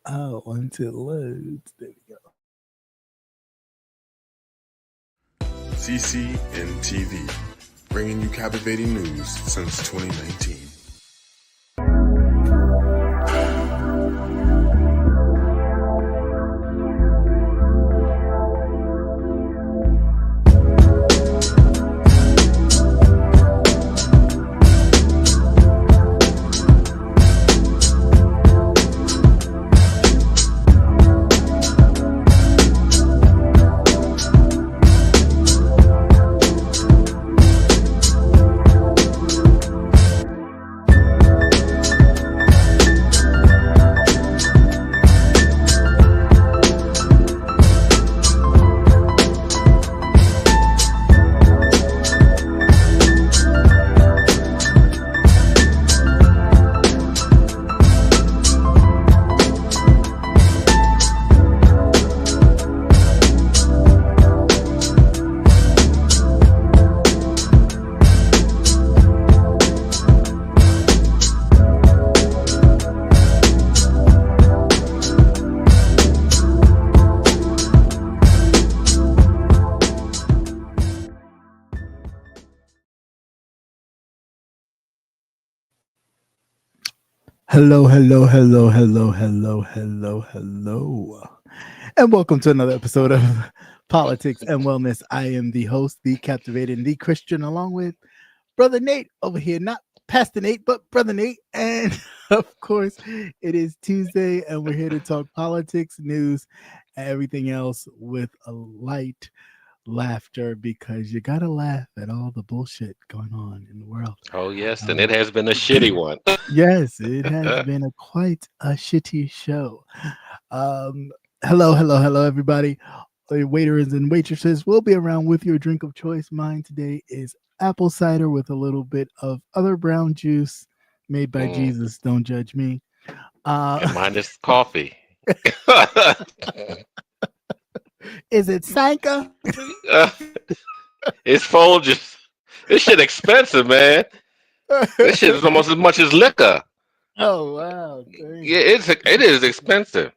Oh, until it loads. There we go. CCNTV, bringing you captivating news since 2019. Hello, hello, hello, hello, hello, hello, hello. And welcome to another episode of Politics and Wellness. I am the host, the captivating, the Christian, along with Brother Nate over here. Not Pastor Nate, but Brother Nate. And of course, it is Tuesday, and we're here to talk politics, news, and everything else with a light laughter because you gotta laugh at all the bullshit going on in the world. Oh yes, and Um, it has been a shitty one. Yes, it has been quite a shitty show. Um, hello, hello, hello, everybody. Waiters and waitresses will be around with your drink of choice. Mine today is apple cider with a little bit of other brown juice made by Mm, Jesus. Don't judge me. and Uh, mine is coffee. is it Sanka? It's Folgers. This shit expensive, man. This shit is almost as much as liquor. Oh wow! Dang. Yeah, it is expensive.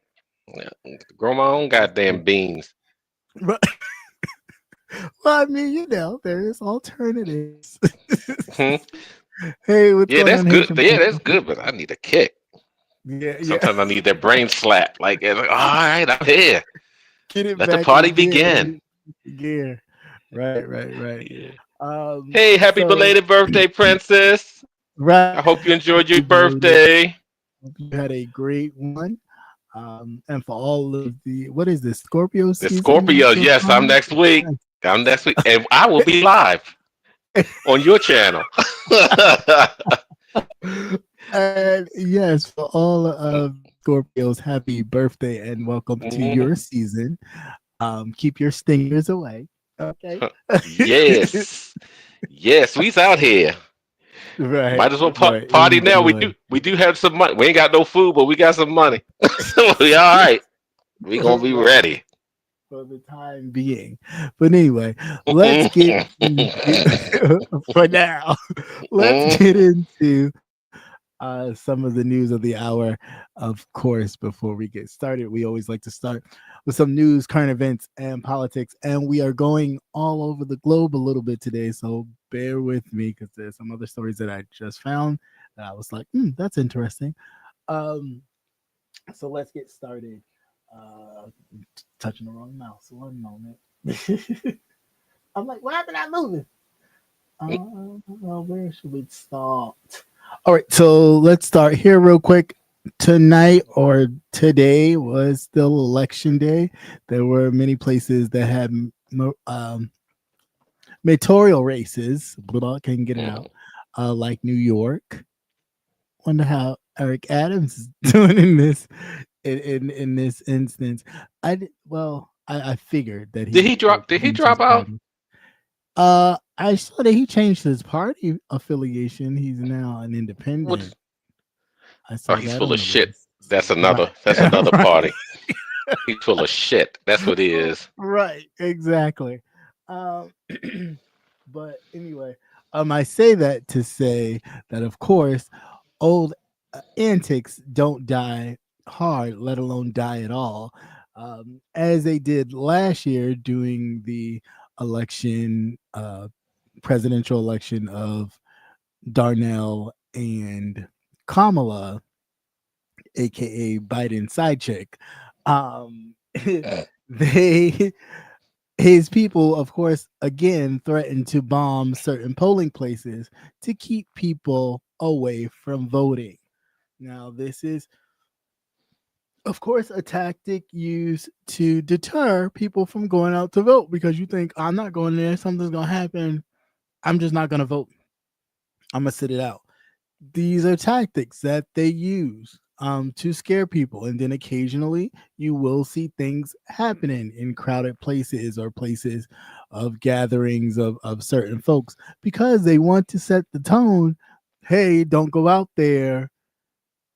Yeah, grow my own goddamn beans. But, well, I mean, there is alternatives. Hmm. Hey, what's Yeah, going that's on, good. Haitian Yeah, people? that's good, but I need a kick. Yeah, yeah. Sometimes I need that brain slap. Like, all right, I'm here. Get it Let the back party in gear. begin. Gear. Right, right, right. Yeah. Um, Hey, happy so belated birthday, princess. right, I hope you enjoyed your happy belated. birthday. Hope you had a great one. And for all of the what is this Scorpio The season Scorpio, that's yes, I'm upon? next week. I'm next week, and I will be live on your channel. And yes, for all of Scorpios, happy birthday and welcome to Mhm. your season. Keep your stingers away. Okay. Yes, yes, we's out here. Right, Might as well right. party now. We Enjoy. do. We do have some money. We ain't got no food, but we got some money. We all right. We gonna be Right. ready. For the time being. But anyway, let's get into, for now. Let's get into some of the news of the hour. Of course, before we get started, we always like to start with some news, current events, and politics. And we are going all over the globe a little bit today, so bear with me because there's some other stories that I just found that I was like, that's interesting. Um, so let's get started. Uh, Touching the wrong mouse. One moment. I'm like, why am I not moving? Where should we start? All right, so let's start here real quick. Tonight or today was still election day. There were many places that had mayoral races, but I can't get it out. Like New York. Wonder how Eric Adams is doing in this in this instance. I figured that Did he he would drop? Did he change his drop out? party. I saw that he changed his party affiliation. He's now an What? independent. I Oh, saw he's that full on of the shit. list. That's another. Right. That's another Right. party. He's full of shit. That's what he is. Right. Exactly. Um, but anyway, I say that to say that, of course, old antics don't die hard, let alone die at all, as they did last year during the election, presidential election of Darnell and Kamala, aka Biden side chick. Um, they his people, of course, again threatened to bomb certain polling places to keep people away from voting. Now, this is, of course, a tactic used to deter people from going out to vote because you think, I'm not going there, something's going to happen. I'm just not going to vote. I'm going to sit it out. These are tactics that they use to scare people. And then occasionally you will see things happening in crowded places or places of gatherings of certain folks because they want to set the tone. Hey, don't go out there.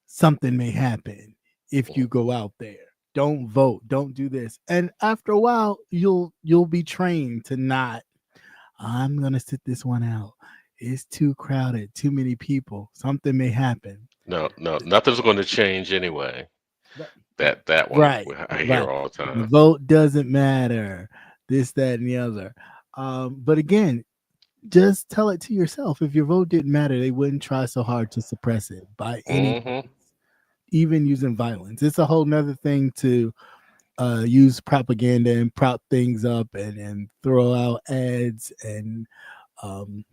Something may happen if you go out there. Don't vote. Don't do this. And after a while, you'll be trained to not. I'm gonna sit this one out. It's too crowded, too many people. Something may happen. No, no, nothing's going to change anyway. That one Right, I hear right. all the The time. vote doesn't matter. This, that, and the other. But again, just tell it to yourself. If your vote didn't matter, they wouldn't try so hard to suppress it by any, Hmm. even using violence. It's a whole nother thing to use propaganda and prop things up and throw out ads and um,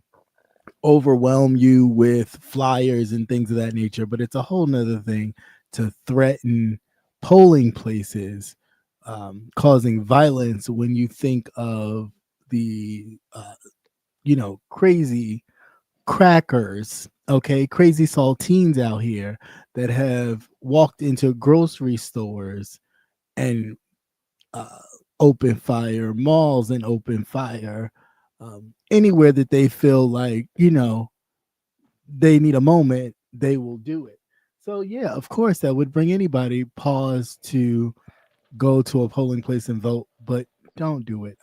overwhelm you with flyers and things of that nature. But it's a whole nother thing to threaten polling places, causing violence when you think of the, crazy crackers, okay, crazy saltines out here that have walked into grocery stores and uh, open fire, malls and open fire, anywhere that they feel like, they need a moment, they will do it. So, yeah, of course, that would bring anybody pause to go to a polling place and vote, but don't do it.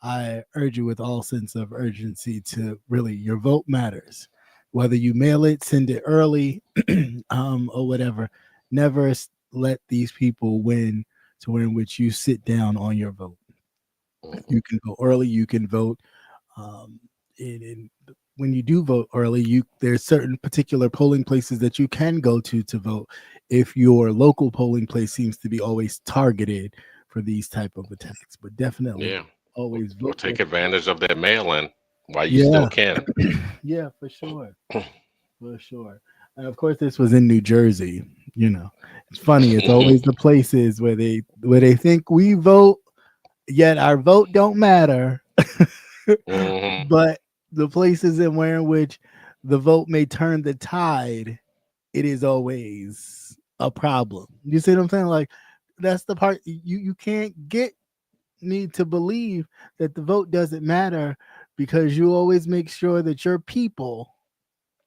I urge you with all sense of urgency to really, your vote matters. Whether you mail it, send it early, or whatever. Never let these people win to where in which you sit down on your vote. You can vote early. You can vote. Um, in when you do vote early, there's certain particular polling places that you can go to vote. If your local polling place seems to be always targeted for these type of attacks, but definitely Yeah. always Or vote. take advantage of that mail-in while you still Yeah, can. yeah, for sure. And of course, this was in New Jersey. It's funny. It's always the places where they think we vote, yet our vote don't matter. Hmm. But the places in where in which the vote may turn the tide, it is always a problem. You see what I'm saying? Like, that's the part you can't get me to believe that the vote doesn't matter because you always make sure that your people,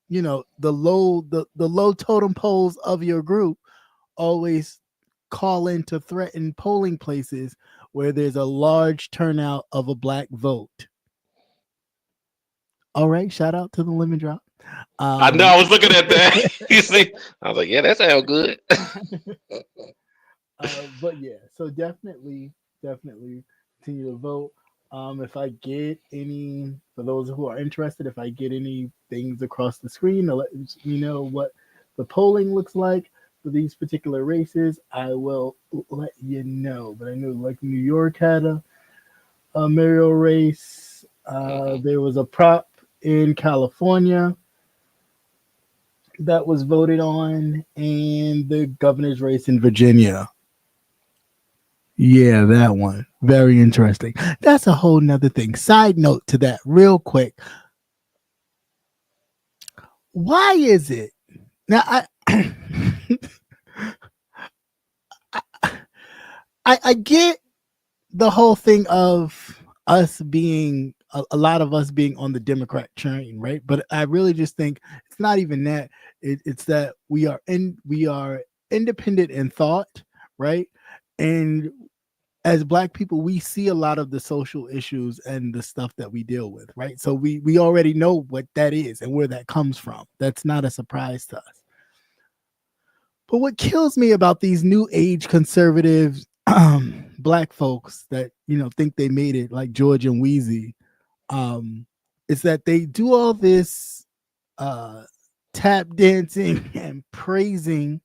the low totem poles of your group always call in to threaten polling places where there's a large turnout of a black vote. All right, shout out to the lemon drop. I know. Um, I was looking at that. You see, I was like, yeah, that sounds good. but yeah, so definitely continue to vote. If I get any, for those who are interested, if I get any things across the screen to let me know what the polling looks like for these particular races, I will let you know. But I know like New York had a mayoral race. Hmm. There was a prop in California that was voted on, and the governor's race in Virginia. Yeah, that one. Very interesting. That's a whole nother thing. Side note to that, real quick. Why is it now? I get the whole thing of us being a lot of us being on the Democrat train, right? But I really just think it's not even that. It's that we are independent in thought, right? And as black people, we see a lot of the social issues and the stuff that we deal with, right? So we already know what that is and where that comes from. That's not a surprise to us. But what kills me about these new age conservative black folks that think they made it, like George and Wheezy, is that they do all this tap dancing and praising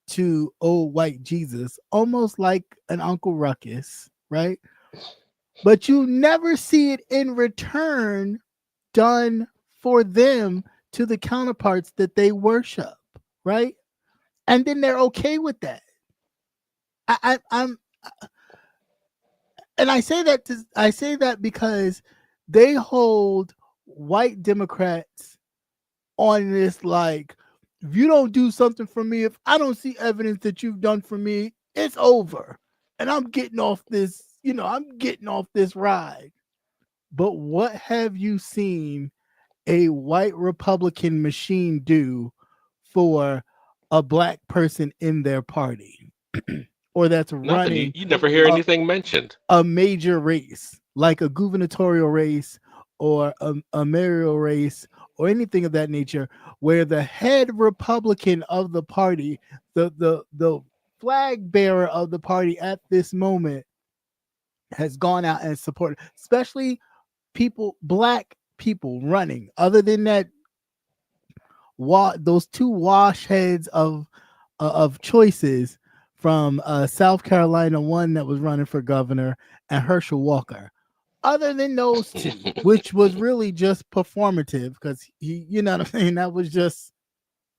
to old white Jesus, almost like an Uncle Ruckus, right? But you never see it in return done for them to the counterparts that they worship, right? And then they're okay with that. I'm and I say that because they hold white Democrats on this, like, if you don't do something for me, if I don't see evidence that you've done for me, it's over. And I'm getting off this, ride. But what have you seen a white Republican machine do for a black person in their party or that's Nothing. running You never hear anything mentioned. a major race, like a gubernatorial race or a mayoral race or anything of that nature, where the head Republican of the party, the flag bearer of the party at this moment, has gone out and supported, especially black people running, other than that, those two wash heads of choices from South Carolina, one that was running for governor, and Herschel Walker. Other than those two, which was really just performative, because he, you know what I'm saying, that was just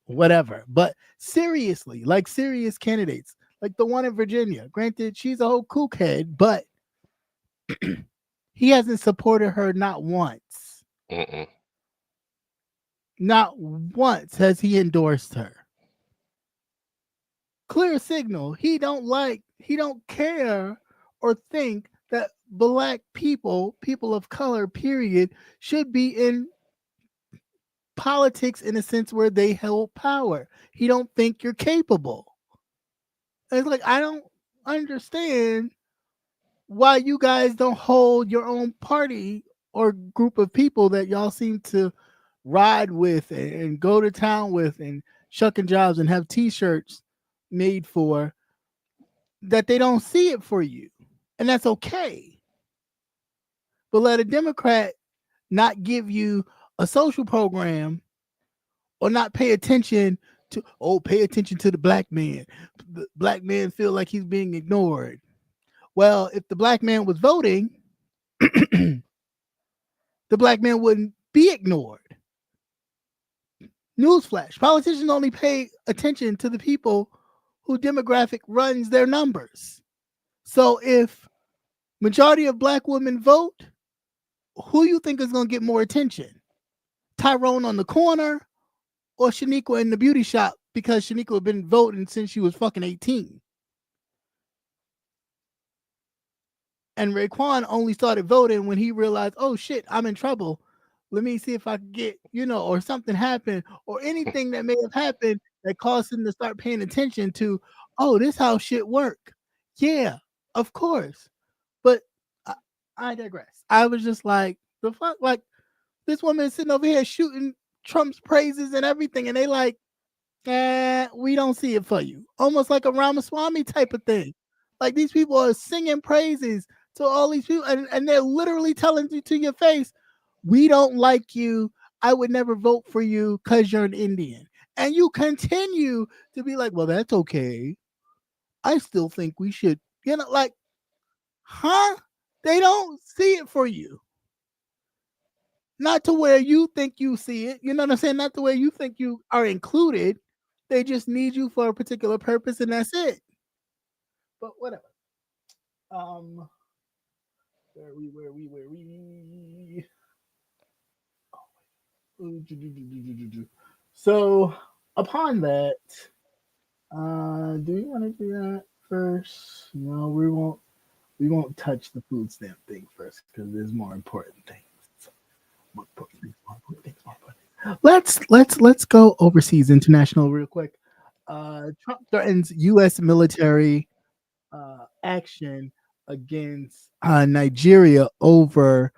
whatever. But seriously, like serious candidates, like the one in Virginia. Granted, she's a whole kook head, but he hasn't supported her not once. Mm-mm. Not once has he endorsed her. Clear signal. He don't care or think that black people of color, period, should be in politics in a sense where they hold power. He don't think you're capable. It's like, I don't understand why you guys don't hold your own party or group of people that y'all seem to ride with and go to town with and shucking jobs and have t-shirts made for, that they don't see it for you. And that's okay. But let a Democrat not give you a social program or not pay attention to the black man. The black man feel like he's being ignored. Well, if the black man was voting, the black man wouldn't be ignored. Newsflash, politicians only pay attention to the people who demographic runs their numbers. So if majority of black women vote, who you think is going to get more attention? Tyrone on the corner or Shaniqua in the beauty shop, because Shaniqua had been voting since she was fucking 18. And Raekwon only started voting when he realized, oh shit, I'm in trouble. Let me see if I can get, or something happened, or anything that may have happened that caused him to start paying attention to, oh, this how shit work. Yeah, of course. But I digress. I was just like, the fuck, like, this woman is sitting over here shooting Trump's praises and everything, and they like, we don't see it for you. Almost like a Ramaswamy type of thing. Like, these people are singing praises to all these people, and they're literally telling you to your face, we don't like you. I would never vote for you because you're an Indian. And you continue to be like, well, that's okay. I still think we should, like, huh? They don't see it for you. Not to where you think you see it. You know what I'm saying? Not the way you think you are included. They just need you for a particular purpose, and that's it. But whatever. Where we? So upon that, do we want to do that first? No, we won't. We won't touch the food stamp thing first because there's more important things. Let's go overseas, international, real quick. Trump threatens U.S. military action against Nigeria over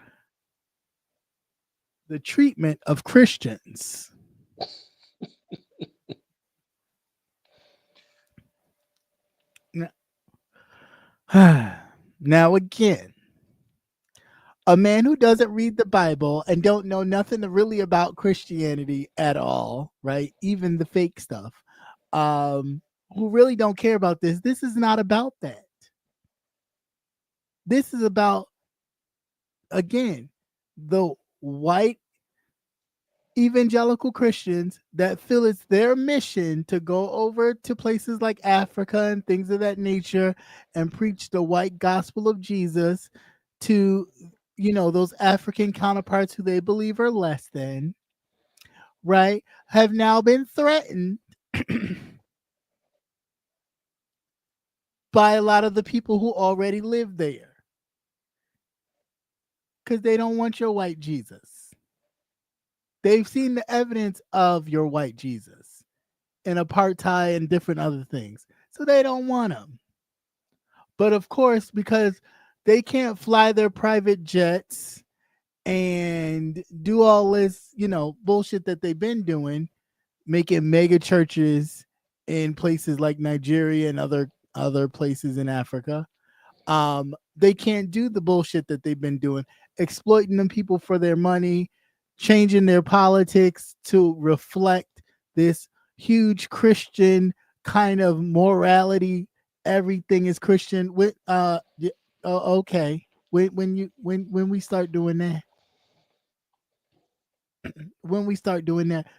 the treatment of Christians. Now again, a man who doesn't read the Bible and don't know nothing really about Christianity at all, right? Even the fake stuff, who really don't care about this. This is not about that. This is about, again, the white evangelical Christians that feel it's their mission to go over to places like Africa and things of that nature and preach the white gospel of Jesus to, those African counterparts who they believe are less than, right, have now been threatened by a lot of the people who already live there because they don't want your white Jesus. They've seen the evidence of your white Jesus and apartheid and different other things. So they don't want them. But of course, because they can't fly their private jets and do all this, bullshit that they've been doing, making mega churches in places like Nigeria and other places in Africa. They can't do the bullshit that they've been doing, exploiting them people for their money, changing their politics to reflect this huge Christian kind of morality. Everything is Christian. Okay. When we start doing that,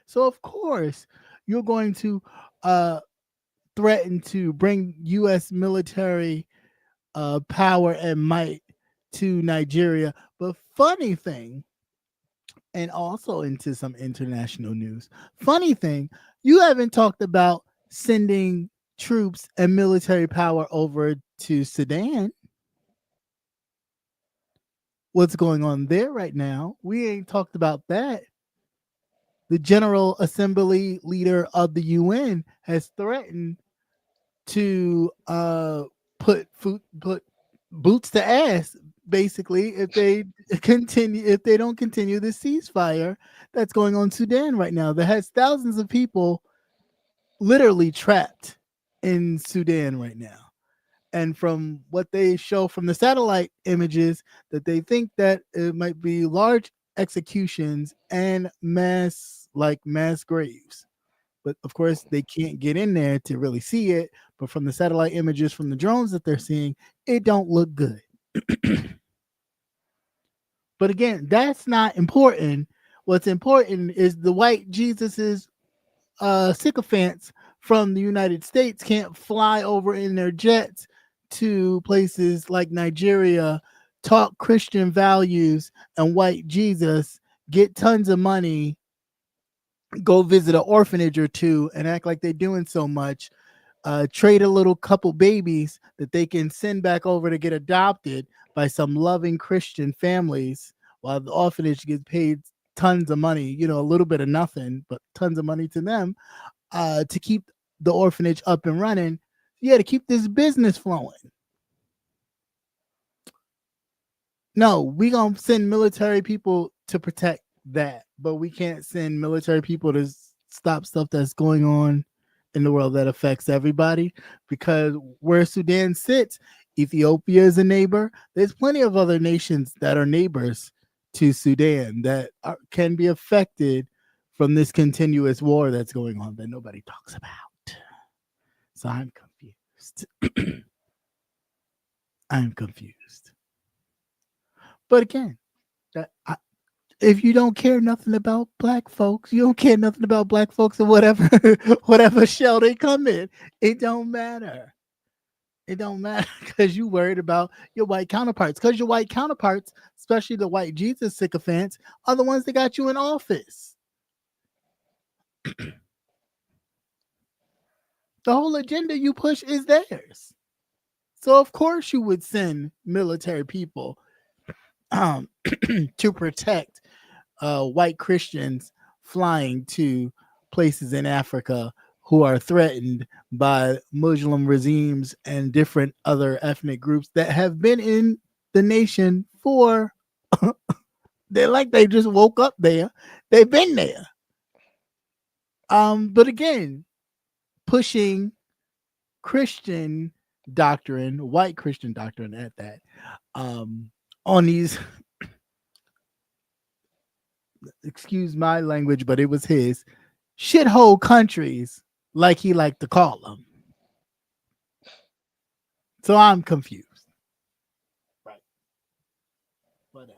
so of course you're going to threaten to bring U.S. military power and might to Nigeria. But funny thing, and also into some international news, funny thing, you haven't talked about sending troops and military power over to Sudan. What's going on there right now? We ain't talked about that. The General Assembly leader of the UN has threatened to put boots to ass, basically, if they don't continue the ceasefire that's going on in Sudan right now, that has thousands of people literally trapped in Sudan right now. And from what they show from the satellite images, that they think that it might be large executions and mass graves. But of course, they can't get in there to really see it. But from the satellite images from the drones that they're seeing, it don't look good. But again, that's not important. What's important is the white Jesus's sycophants from the United States can't fly over in their jets to places like Nigeria, talk Christian values and white Jesus, get tons of money, go visit an orphanage or two and act like they're doing so much, trade a little couple babies that they can send back over to get adopted by some loving Christian families, while the orphanage gets paid tons of money, a little bit of nothing, but tons of money to them, to keep the orphanage up and running. Yeah, to keep this business flowing. No, we gonna send military people to protect that, but we can't send military people to stop stuff that's going on in the world that affects everybody. Because where Sudan sits, Ethiopia is a neighbor. There's plenty of other nations that are neighbors to Sudan that can be affected from this continuous war that's going on that nobody talks about. So I'm confused. I'm confused. But again, if you don't care nothing about black folks, you don't care nothing about black folks or whatever shell they come in, it don't matter. It don't matter because you worried about your white counterparts. Because your white counterparts, especially the white Jesus sycophants, are the ones that got you in office. The whole agenda you push is theirs. So of course you would send military people to protect white Christians flying to places in Africa who are threatened by Muslim regimes and different other ethnic groups that have been in the nation for they just woke up there. They've been there. But again, pushing Christian doctrine, white Christian doctrine at that, on these, excuse my language, but it was his shithole countries, like he liked to call them. So I'm confused. Right. Whatever.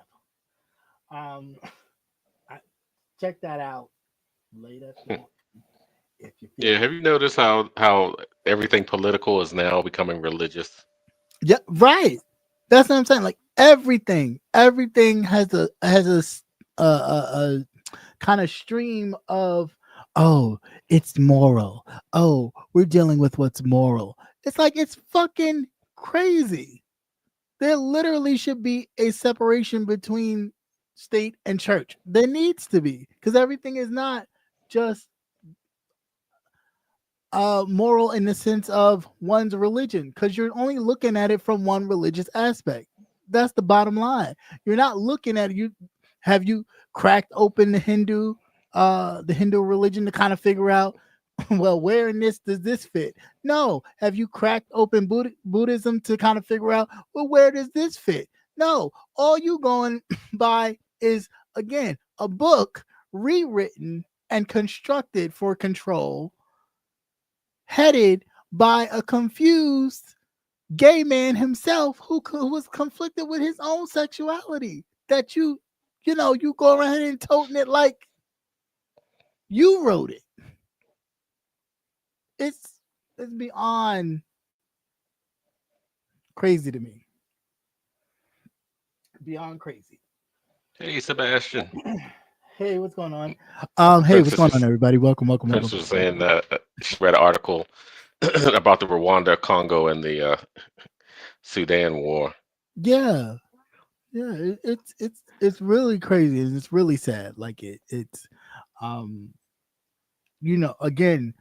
Check that out later. If you feel Yeah, have you noticed how everything political is now becoming religious? yeah, right. That's what I'm saying. Like everything has a kind of stream of, oh, it's moral. Oh, we're dealing with what's moral. It's like it's fucking crazy. There literally should be a separation between state and church. There needs to be, because everything is not just moral in the sense of one's religion, because you're only looking at it from one religious aspect. That's the bottom line. You're not looking at you. Have you cracked open the Hindu religion to kind of figure out, well, where in this does this fit? No. Have you cracked open Buddhism to kind of figure out, well, where does this fit? No. All you going by is, again, a book rewritten and constructed for control, headed by a confused gay man himself who was conflicted with his own sexuality. That you go around and toting it like you wrote it. It's beyond crazy to me. Beyond crazy. Hey, Sebastian. Hey, what's going on? Hey, what's going on, everybody? Welcome. Prince was saying she read an article about the Rwanda, Congo, and the Sudan war. Yeah, it's really crazy and it's really sad. Like it's again,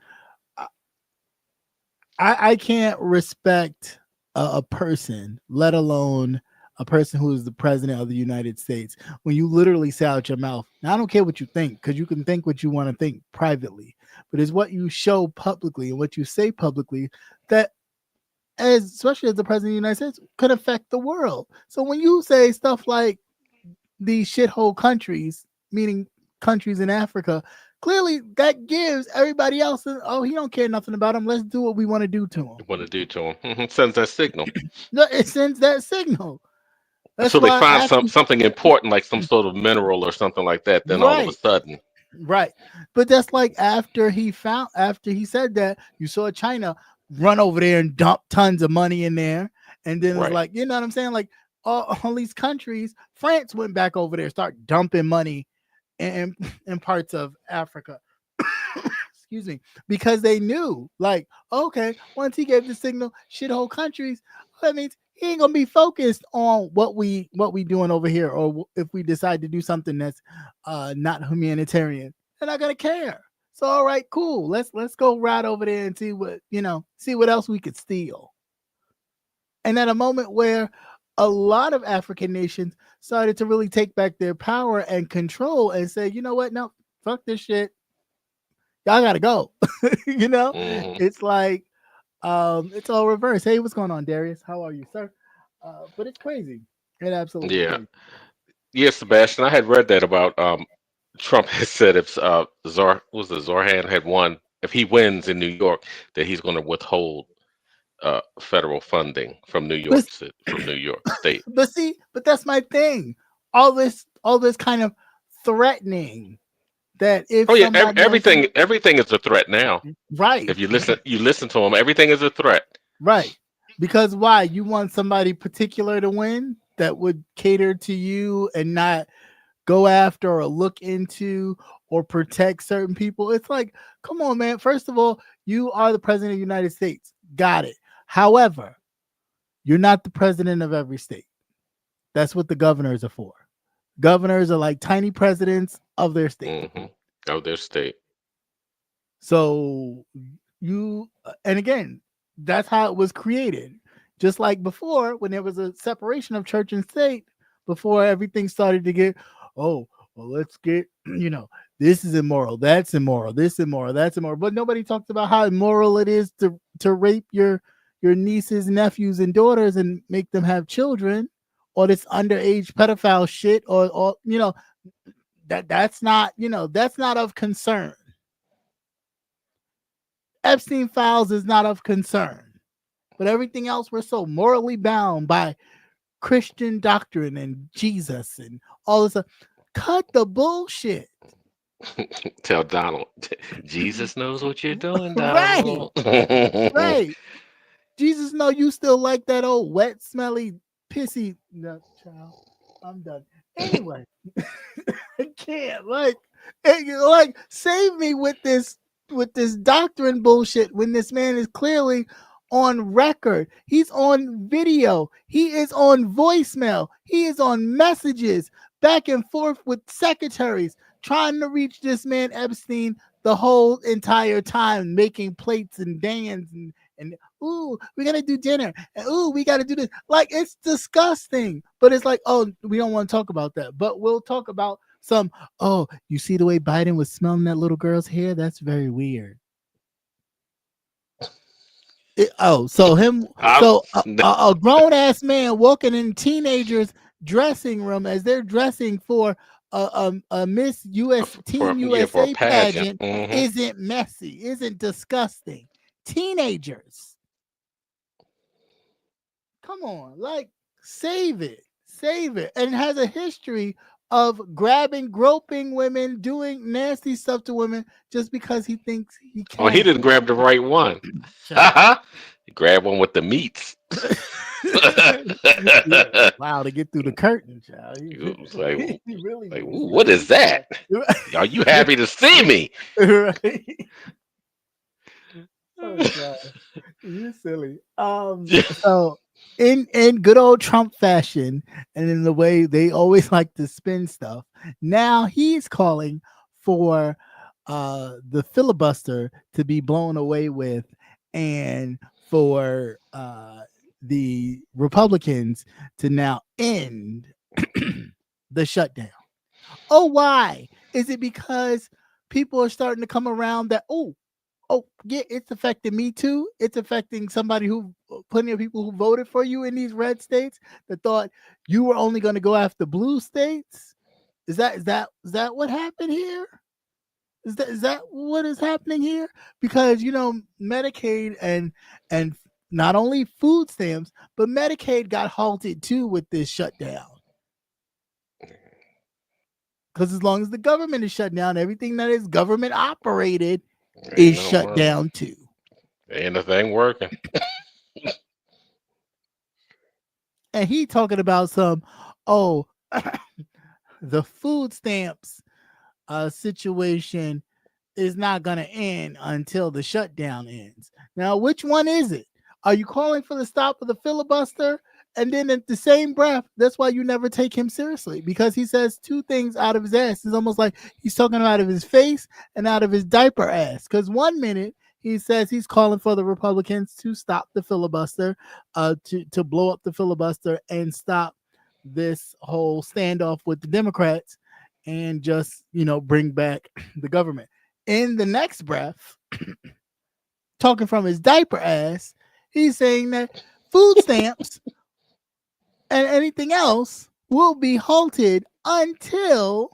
I can't respect a person, let alone a person who is the president of the United States, when you literally say out your mouth. Now, I don't care what you think, because you can think what you want to think privately, but it's what you show publicly and what you say publicly that, especially as the president of the United States, could affect the world. So when you say stuff like these shithole countries, meaning countries in Africa, clearly that gives everybody else, oh, he don't care nothing about him. Let's do what we want to do to him. Sends that signal. No, it sends that signal. That's so they why find something important, like some sort of mineral or something like that. Then all of a sudden, right. But that's like after he said that, you saw China run over there and dump tons of money in there, and then it's like, you know what I'm saying? Like all these countries, France went back over there, start dumping money in parts of Africa. Excuse me, because they knew, like, okay, once he gave the signal, shithole countries, that means he ain't gonna be focused on what we doing over here, or if we decide to do something that's not humanitarian, they're not gonna care. So all right, cool, let's go right over there and see what else we could steal. And at a moment where a lot of African nations started to really take back their power and control and say, you know what, no, fuck this shit, y'all gotta go. It's like it's all reverse. Hey, what's going on, Darius? How are you, sir? But it's crazy. It absolutely crazy. Yeah, Sebastian. I had read that about Trump has said if Zoran had won, if he wins in New York, that he's going to withhold federal funding from New York State. But that's my thing. All this kind of threatening. That if everything is a threat now, right? If you listen to them, everything is a threat, right? Because why? You want somebody particular to win that would cater to you and not go after or look into or protect certain people. It's like, come on, man. First of all, you are the president of the United States. Got it. However, you're not the president of every state. That's what the governors are for. Governors are like tiny presidents of their state. Mm-hmm. Of their state. So and again, that's how it was created. Just like before, when there was a separation of church and state, before everything started to get, oh, well, let's get, this is immoral, that's immoral, this immoral, that's immoral. But nobody talks about how immoral it is to rape your your nieces, nephews, and daughters and make them have children, or this underage pedophile shit, or that's not that's not of concern. Epstein files is not of concern, but everything else we're so morally bound by Christian doctrine and Jesus and all this stuff. Cut the bullshit. Tell Donald, Jesus knows what you're doing, Right, Donald. right. Jesus know you still like that old wet, smelly, pissy. No, child. I'm done. Anyway, I can't like save me with this doctrine bullshit when this man is clearly on record. He's on video. He is on voicemail. He is on messages back and forth with secretaries trying to reach this man Epstein the whole entire time, making plates and dans and ooh, we're gonna do dinner, and ooh, we gotta do this. Like, it's disgusting. But it's like, oh, we don't want to talk about that. But we'll talk about some, oh, you see the way Biden was smelling that little girl's hair? That's very weird. So a grown ass man walking in teenagers' dressing room as they're dressing for a Miss US Team USA pageant isn't messy, isn't disgusting. Teenagers, come on, like, save it, and has a history of grabbing, groping women, doing nasty stuff to women just because he thinks he can. Oh, he didn't grab the right one. He grabbed one with the meats. Wow, to get through the curtain, child. It was like, really like, ooh, what is that? Are you happy to see me? Right. Oh God, you're silly. So in good old Trump fashion, and in the way they always like to spin stuff, now he's calling for the filibuster to be blown away with, and for the Republicans to now end the shutdown. Oh, why? Is it because people are starting to come around that, oh, yeah, it's affecting me too. It's affecting somebody plenty of people who voted for you in these red states that thought you were only going to go after blue states? Is that what happened here? Is that what is happening here? Because Medicaid and not only food stamps, but Medicaid got halted too with this shutdown. Because as long as the government is shut down, everything that is government operated is shut down too. Ain't a thing working. And he talking about some, the food stamps situation is not going to end until the shutdown ends. Now, which one is it? Are you calling for the stop of the filibuster? And then at the same breath, that's why you never take him seriously, because he says two things out of his ass. It's almost like he's talking out of his face and out of his diaper ass. Because 1 minute he says he's calling for the Republicans to stop the filibuster, to blow up the filibuster and stop this whole standoff with the Democrats and just, bring back the government. In the next breath, talking from his diaper ass, he's saying that food stamps and anything else will be halted until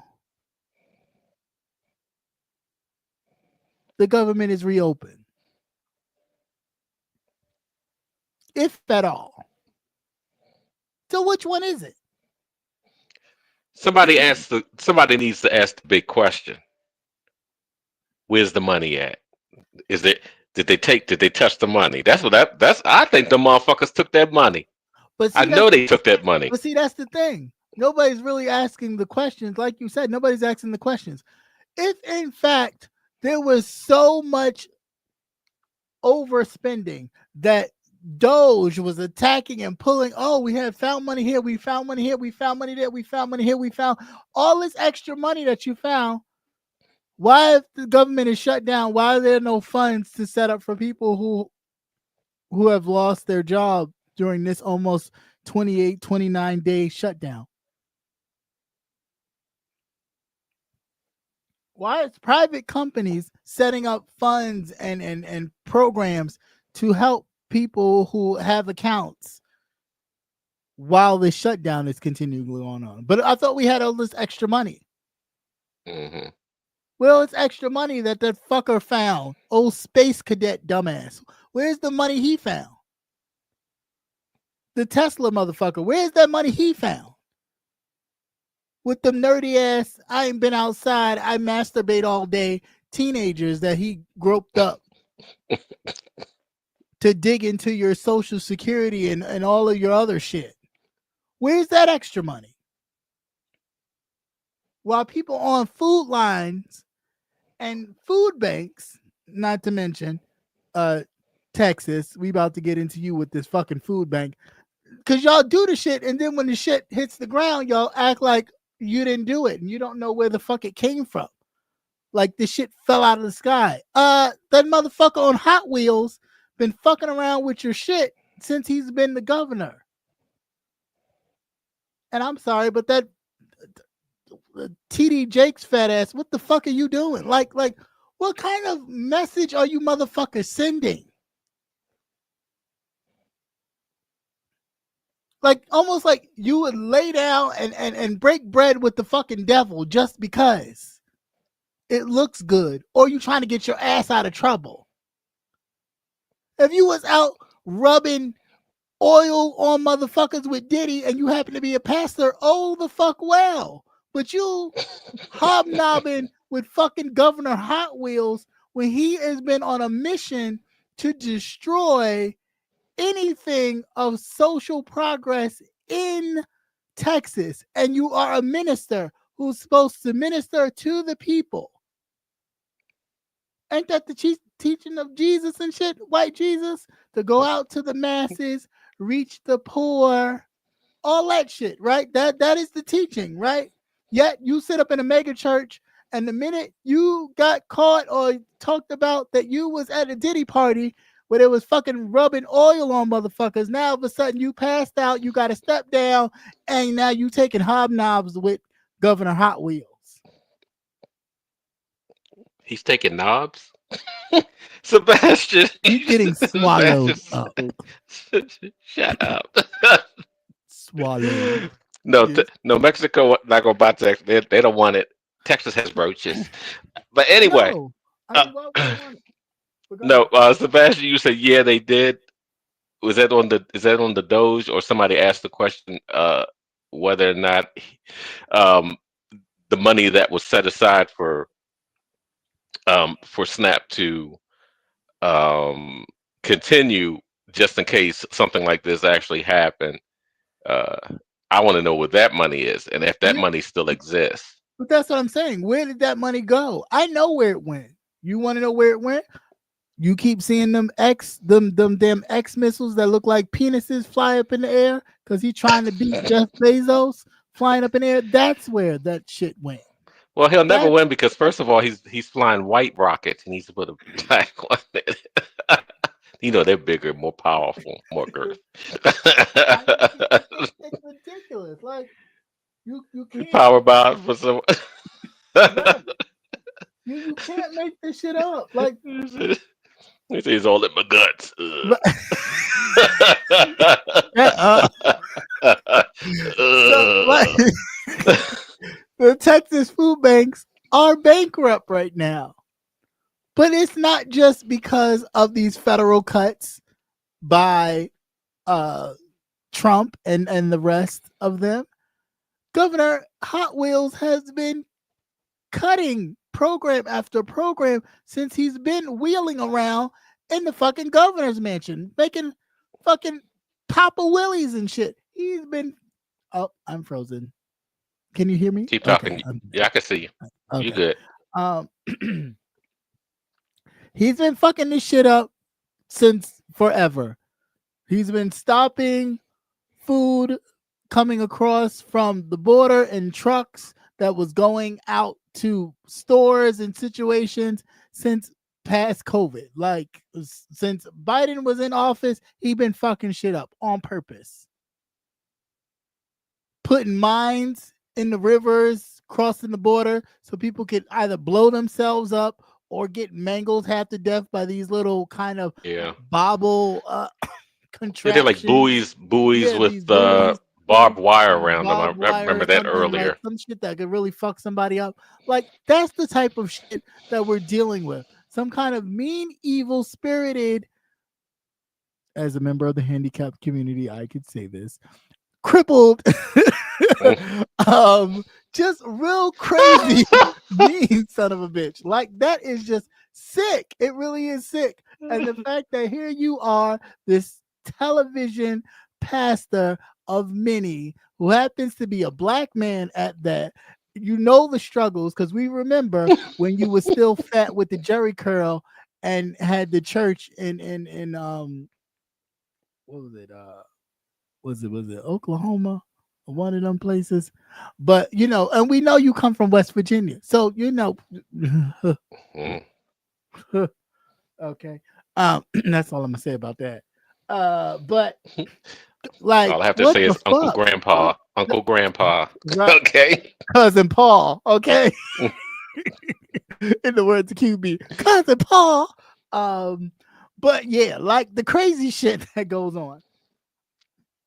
the government is reopened, if at all. So which one is it? Somebody needs to ask the big question. Where's the money at? Did they touch the money? That's I think the motherfuckers took that money. But see, I know they took that money. But see, that's the thing. Nobody's really asking the questions. Like you said, nobody's asking the questions. If in fact there was so much overspending that Doge was attacking and pulling, we have found money here, we found money here, we found money there, we found money here, we found all this extra money that you found. Why, if the government is shut down, why are there no funds to set up for people who have lost their job during this almost 28, 29 day shutdown? Why is private companies setting up funds and programs to help people who have accounts while the shutdown is continuing going on. But I thought we had all this extra money. Mm-hmm. Well, it's extra money that fucker found. Old space cadet dumbass. Where's the money he found? The Tesla motherfucker. Where's that money he found? With them nerdy ass, I ain't been outside, I masturbate all day teenagers that he groped up to dig into your social security and all of your other shit. Where's that extra money? While people on food lines and food banks, not to mention Texas, we about to get into you with this fucking food bank, because y'all do the shit, and then when the shit hits the ground, y'all act like you didn't do it and you don't know where the fuck it came from. Like this shit fell out of the sky. That motherfucker on Hot Wheels been fucking around with your shit since he's been the governor. And I'm sorry, but that TD Jakes fat ass, what the fuck are you doing? Like what kind of message are you motherfuckers sending? Like almost like you would lay down and break bread with the fucking devil just because it looks good, or you trying to get your ass out of trouble. If you was out rubbing oil on motherfuckers with Diddy and you happen to be a pastor, oh the fuck well. But you hobnobbing with fucking Governor Hot Wheels when he has been on a mission to destroy anything of social progress in Texas, and you are a minister who's supposed to minister to the people. Ain't that the teaching of Jesus and shit? White Jesus? To go out to the masses, reach the poor, all that shit, right? That is the teaching, right? Yet you sit up in a mega church, and the minute you got caught or talked about that you was at a Diddy party where it was fucking rubbing oil on motherfuckers, now all of a sudden you passed out, you got to step down, and now you taking hobnobs with Governor Hot Wheels. He's taking knobs. Sebastian, you getting swallowed up. Shut up. Swallowed. No, Yes. no, Mexico not gonna buy Texas. They don't want it. Texas has roaches. But anyway, No, I mean, why would I want it? no, Sebastian, you said yeah, they did. Is that on the Doge, or somebody asked the question whether or not the money that was set aside for Snap to continue just in case something like this actually happened. I want to know what that money is and if that money still exists. But that's what I'm saying. Where did that money go? I know where it went. You want to know where it went? You keep seeing them damn X missiles that look like penises fly up in the air because he's trying to beat Jeff Bezos flying up in the air. That's where that shit went. Well, he'll never win because first of all, he's flying white rockets and he's put a black one in it. You know, they're bigger, more powerful, more girth. It's ridiculous. Like you can't power bound for some. You can't make this shit up. Like he's all in my guts. So, like, the Texas food banks are bankrupt right now. But it's not just because of these federal cuts by Trump and the rest of them. Governor Hot Wheels has been cutting program after program since he's been wheeling around in the fucking governor's mansion, making fucking Papa Willies and shit. He's been... Oh, I'm frozen. Can you hear me? Keep talking. Okay. Yeah, I can see you. Okay. You good. He's been fucking this shit up since forever. He's been stopping food coming across from the border in trucks that was going out to stores and situations since past COVID. Like, since Biden was in office, he been fucking shit up on purpose. Putting mines in the rivers, crossing the border so people could either blow themselves up or get mangled half to death by these little kind of Yeah. bobble Yeah, they're like contraptions. buoys Yeah, with these buoys barbed wire with around them. barbed I wire remember or that something, like earlier. some shit that could really fuck somebody up. Like that's the type of shit that we're dealing with. Some kind of mean, evil spirited, as a member of the handicapped community, I could say this, crippled, just real crazy, mean son of a bitch. Like that is just sick. It really is sick. And the fact that here you are, this television pastor of many, who happens to be a black man at that. You know the struggles, because we remember when you were still fat with the Jerry curl and had the church in what was it? Was it Oklahoma? One of them places. But you know, and we know you come from West Virginia. So you know Mm. okay. That's all I'm gonna say about that. But like All I have to what say the is Uncle fuck? Grandpa. Uncle Grandpa. Right, Okay. cousin Paul, okay? In the words of QB, cousin Paul. But yeah, like the crazy shit that goes on.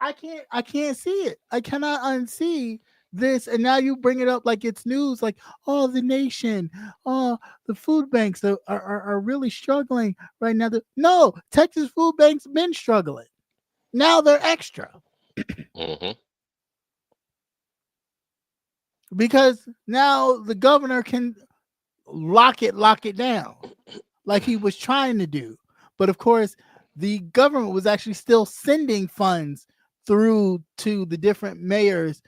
I can't see it. I cannot unsee this. And now you bring it up like it's news, like, oh, the nation, oh, the food banks are really struggling right now. No, Texas food banks been struggling. Now they're extra Hmm. because now the governor can lock it down like he was trying to do. But of course, the government was actually still sending funds through to the different mayors,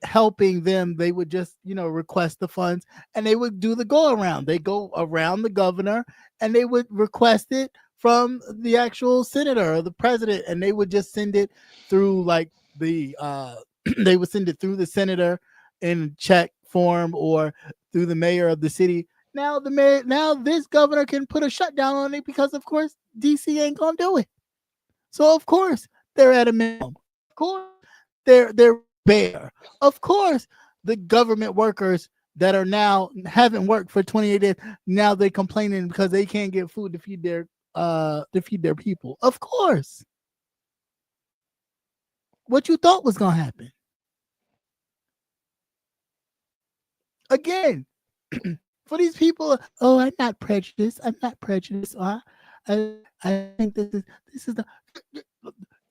helping them. They would just, request the funds and they would do the go around. They go around the governor and they would request it from the actual senator or the president, and they would just send it through like the they would send it through the senator in check form or through the mayor of the city. Now this governor can put a shutdown on it because of course DC ain't gonna do it. So of course they're at a minimum. Of course they're bare. Of course the government workers that are now haven't worked for 28 days, now they're complaining because they can't get food to feed their people. Of course. What you thought was gonna happen? Again, for these people, oh, I'm not prejudiced. I'm not prejudiced. I think this is the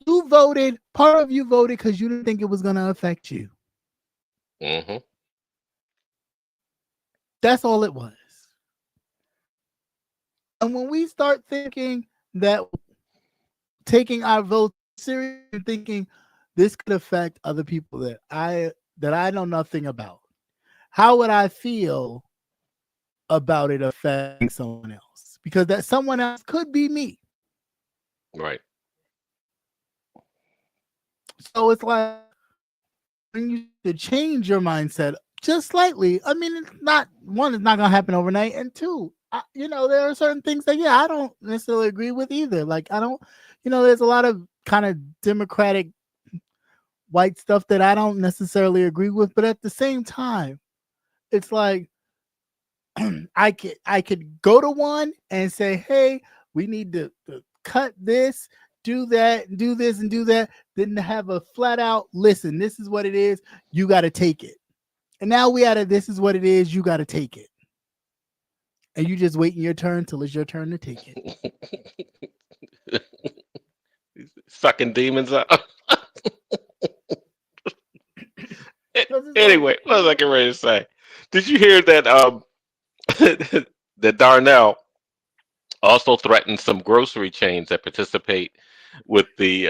you voted. Part of you voted because you didn't think it was gonna affect you. Hmm. That's all it was. And when we start thinking that taking our vote seriously and thinking this could affect other people that I know nothing about, how would I feel about it affecting someone else? Because that someone else could be me. Right. So it's like when you should change your mindset just slightly. I mean, it's not gonna happen overnight, and two, there are certain things that I don't necessarily agree with either. Like I don't, there's a lot of kind of democratic white stuff that I don't necessarily agree with, but at the same time, it's like I could go to one and say, hey, we need to cut this, do that, do this, and do that. Then have a flat out listen. This is what it is. You got to take it. And now we at it. This is what it is. You got to take it. And you just waiting your turn till it's your turn to take it. Sucking demons out. Anyway, what was I getting ready to say? Did you hear that that Darnell also threatened some grocery chains that participate with the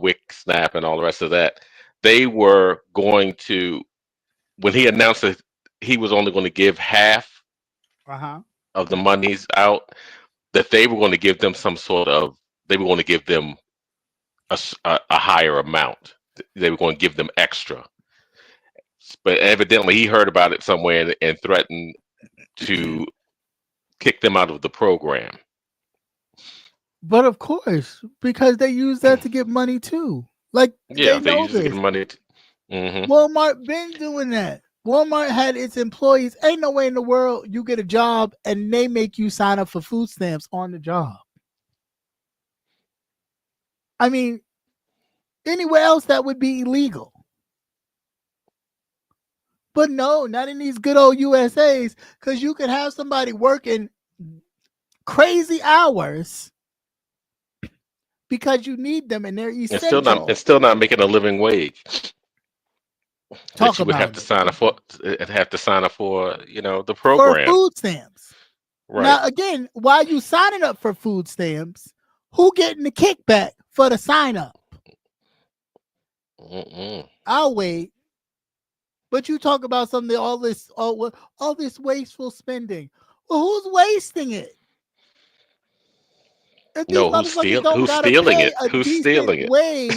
WIC, SNAP, and all the rest of that? They were going to, when he announced that he was only going to give half of the monies out, that they were going to give them they were going to give them a higher amount. They were going to give them extra. But evidently he heard about it somewhere and threatened to kick them out of the program. But of course, because they use that to get money too. Like Yeah, they know use it to this. get money. Mm-hmm. Walmart been doing that. Walmart had its employees. Ain't no way in the world you get a job and they make you sign up for food stamps on the job. I mean, anywhere else that would be illegal. But no, not in these good old USAs, because you could have somebody working crazy hours because you need them and they're essential. It's still not making a living wage. Talk That you would have about to it. sign up for, the For program. food stamps. Right. Now, again, while you signing up for food stamps, who getting the kickback for the sign up? I'll wait. But you talk about something, all this wasteful spending. Well, who's wasting it? If these No, motherfuckers don't who's gotta stealing pay it? a Who's decent stealing it? wage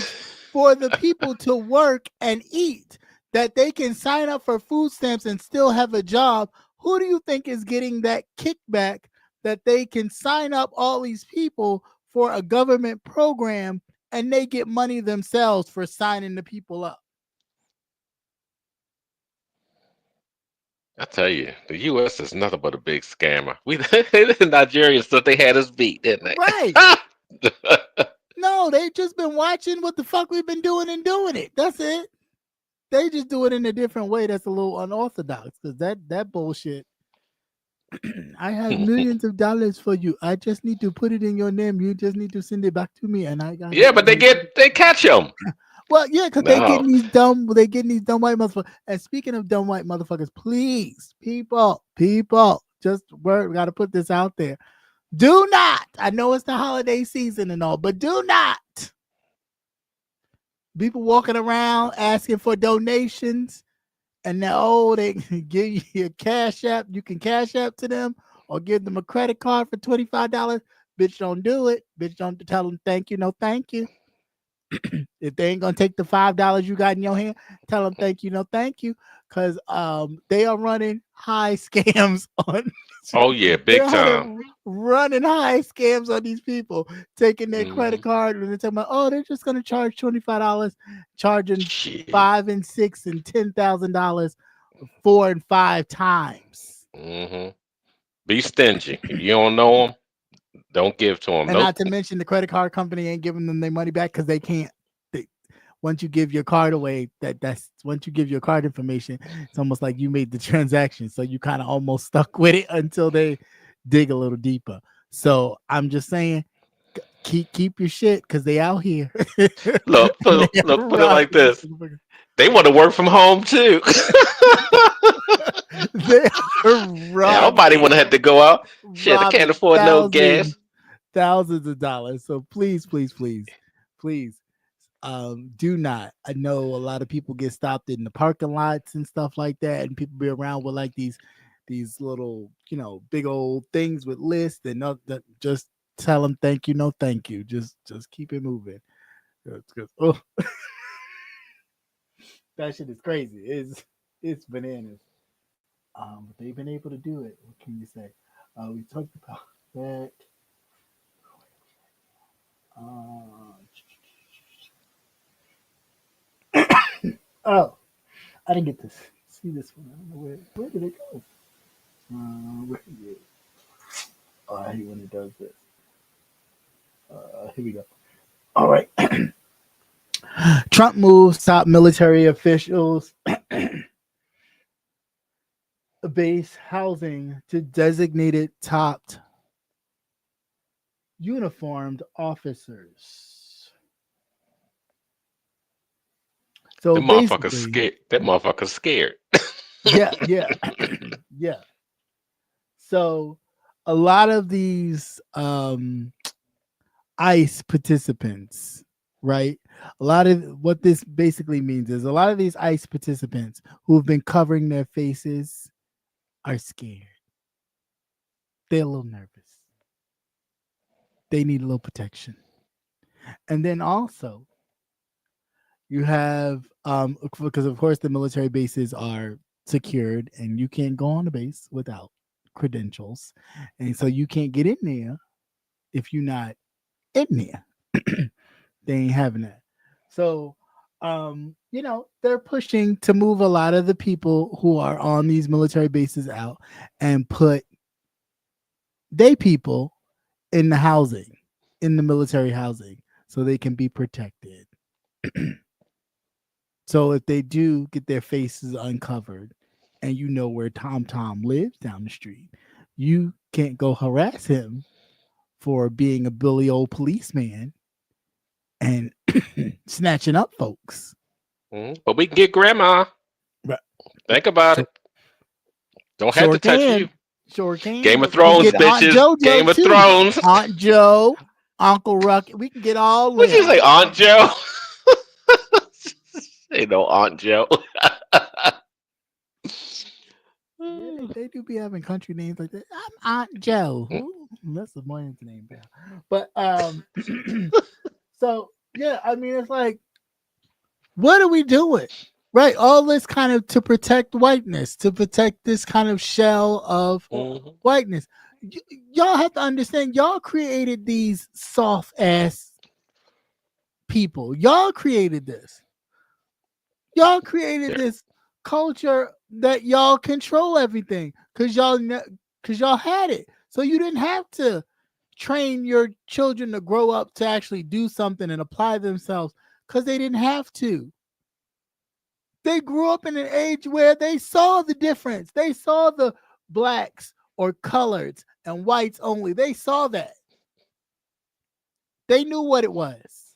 for the people to work and eat, that they can sign up for food stamps and still have a job, who do you think is getting that kickback that they can sign up all these people for a government program and they get money themselves for signing the people up? I tell you, the U.S. is nothing but a big scammer. The Nigerians thought they had us beat, didn't they? Right. No, they've just been watching what the fuck we've been doing and doing it. That's it. They just do it in a different way that's a little unorthodox, because that bullshit. I have millions of dollars for you. I just need to put it in your name. You just need to send it back to me, and I got Yeah, it. but they catch them. Well, yeah, because No. they getting these dumb white motherfuckers. And speaking of dumb white motherfuckers, please, people, just we got to put this out there. Do not. I know it's the holiday season and all, but do not. People walking around asking for donations, and now they give you a cash app. You can cash app to them or give them a credit card for $25. Bitch, don't do it. Bitch, don't tell them thank you. No, thank you. If they ain't gonna take the $5 you got in your hand, tell them thank you. No, thank you. Because they are running high scams on. Oh yeah, big time. Running high scams on these people, taking their credit card and they're talking about, oh, they're just gonna charge $25, charging Shit. $5,000 and $6,000 and $10,000 4 and 5 times. Be stingy. If you don't know them, don't give to them. And not to mention the credit card company ain't giving them their money back because they can't. Once you give your card away, that's once you give your card information, it's almost like you made the transaction. So you kind of almost stuck with it until they dig a little deeper. So I'm just saying, keep your shit because they out here. Look, put it like this. They want to work from home too. Nobody want to have to go out. Shit, I can't afford no gas. Thousands of dollars. So please, do not. I know a lot of people get stopped in the parking lots and stuff like that, and people be around with like these little, big old things with lists, and just tell them thank you, no thank you. Just keep it moving. Oh. That shit is crazy. It's bananas. But they've been able to do it. What can you say? We talked about that. Oh, I didn't get this. See this one? I don't know where did it go? Where is it? Oh, I hate when it does this. Here we go. All right. Trump moves top military officials base housing to designated top uniformed officers. So the motherfucker's scared. That motherfucker's scared. Yeah. Yeah. So a lot of these ICE participants, right? A lot of what this basically means is a lot of these ICE participants who have been covering their faces are scared. They're a little nervous. They need a little protection. And then also you have because of course the military bases are secured and you can't go on the base without credentials. And so you can't get in there if you're not in there. They ain't having that. So they're pushing to move a lot of the people who are on these military bases out and put they people in the housing, in the military housing, so they can be protected. So if they do get their faces uncovered and you know where Tom lives down the street, you can't go harass him for being a bully old policeman and snatching up folks. But we can get grandma. Right. Think about it. Don't have to touch you. Sure can. Game of Thrones, bitches. Game of Thrones. Aunt Joe, Uncle Ruck. We can get all. What'd you say, Aunt Joe? Ain't no Aunt Joe. Yeah, they do be having country names like that. I'm Aunt Joe. Ooh, that's the morning's name, pal. But so yeah, I mean, it's like, what are we doing? Right, all this kind of to protect whiteness, to protect this kind of shell of whiteness. Y'all have to understand, y'all created these soft ass people. Y'all created this. Y'all created this culture that y'all control everything because y'all had it. So you didn't have to train your children to grow up to actually do something and apply themselves because they didn't have to. They grew up in an age where they saw the difference. They saw the blacks or coloreds and whites only. They saw that. They knew what it was.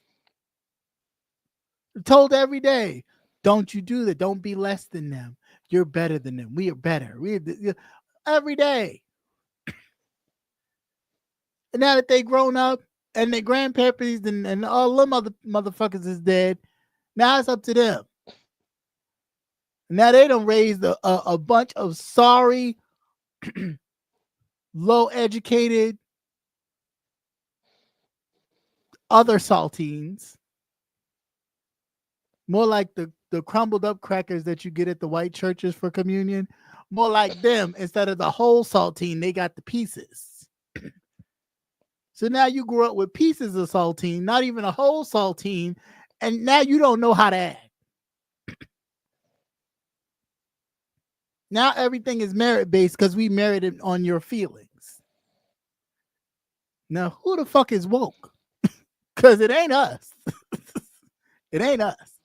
Told every day, don't you do that. Don't be less than them. You're better than them. We are better. Every day. And now that they grown up and their grandparents and all them other motherfuckers is dead, now it's up to them. Now they done raised a bunch of sorry, low-educated other saltines. More like the crumbled up crackers that you get at the white churches for communion. More like them. Instead of the whole saltine, they got the pieces. So now you grew up with pieces of saltine, not even a whole saltine, and now you don't know how to act. Now everything is merit-based because we merited on your feelings. Now, who the fuck is woke? Because it ain't us. It ain't us.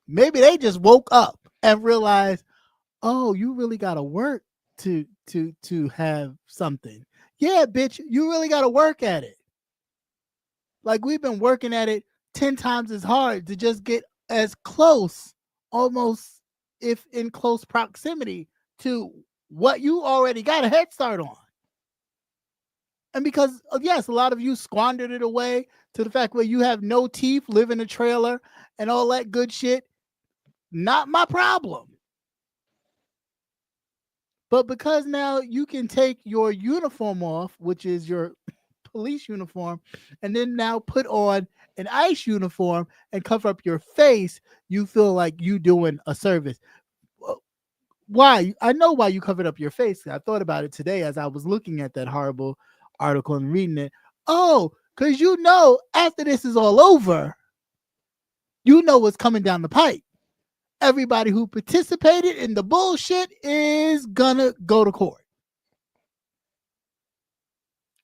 Maybe they just woke up and realized, oh, you really got to work to have something. Yeah, bitch, you really got to work at it. Like we've been working at it 10 times as hard to just get as close, almost if in close proximity to what you already got a head start on. And because, yes, a lot of you squandered it away to the fact where you have no teeth, live in a trailer, and all that good shit. Not my problem. But because now you can take your uniform off, which is your police uniform, and then now put on an ICE uniform and cover up your face, you feel like you doing a service. Why? I know why you covered up your face. I thought about it today as I was looking at that horrible article and reading it. Oh, because you know after this is all over, you know what's coming down the pipe. Everybody who participated in the bullshit is gonna go to court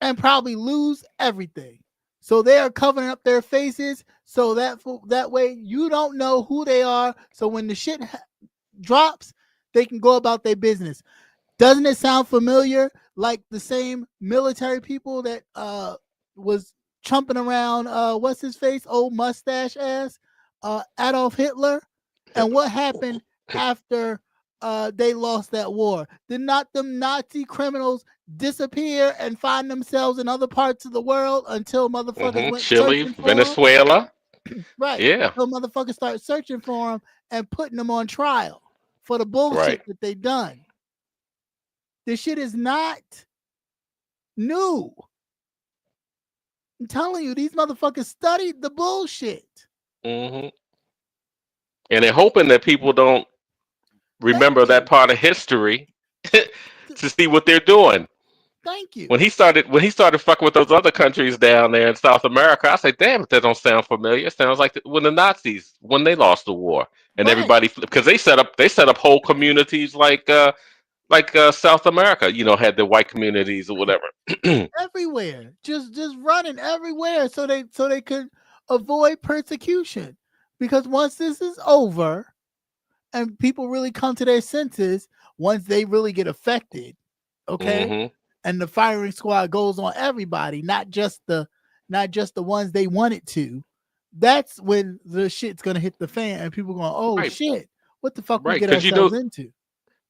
and probably lose everything. So they are covering up their faces so that way you don't know who they are. So when the shit drops, they can go about their business. Doesn't it sound familiar? Like the same military people that was chumping around what's his face, old mustache ass, Adolf Hitler. And what happened after they lost that war? Did not them Nazi criminals disappear and find themselves in other parts of the world until motherfuckers went Chile, searching for Venezuela? Right. Yeah. So motherfuckers start searching for them and putting them on trial for the bullshit that they done. This shit is not new. I'm telling you, these motherfuckers studied the bullshit. Mm-hmm. And they're hoping that people don't remember that part of history to see what they're doing. Thank you. When he started fucking with those other countries down there in South America, I said, "Damn, that don't sound familiar. It sounds like when the Nazis when they lost the war and Right. everybody because they set up whole communities like South America, had the white communities or whatever. Everywhere. Just running everywhere so they could avoid persecution. Because once this is over and people really come to their senses, once they really get affected, okay? Hmm. And the firing squad goes on everybody, not just the ones they wanted to. That's when the shit's gonna hit the fan and people going, oh Right, shit, what the fuck we right. get Because ourselves into?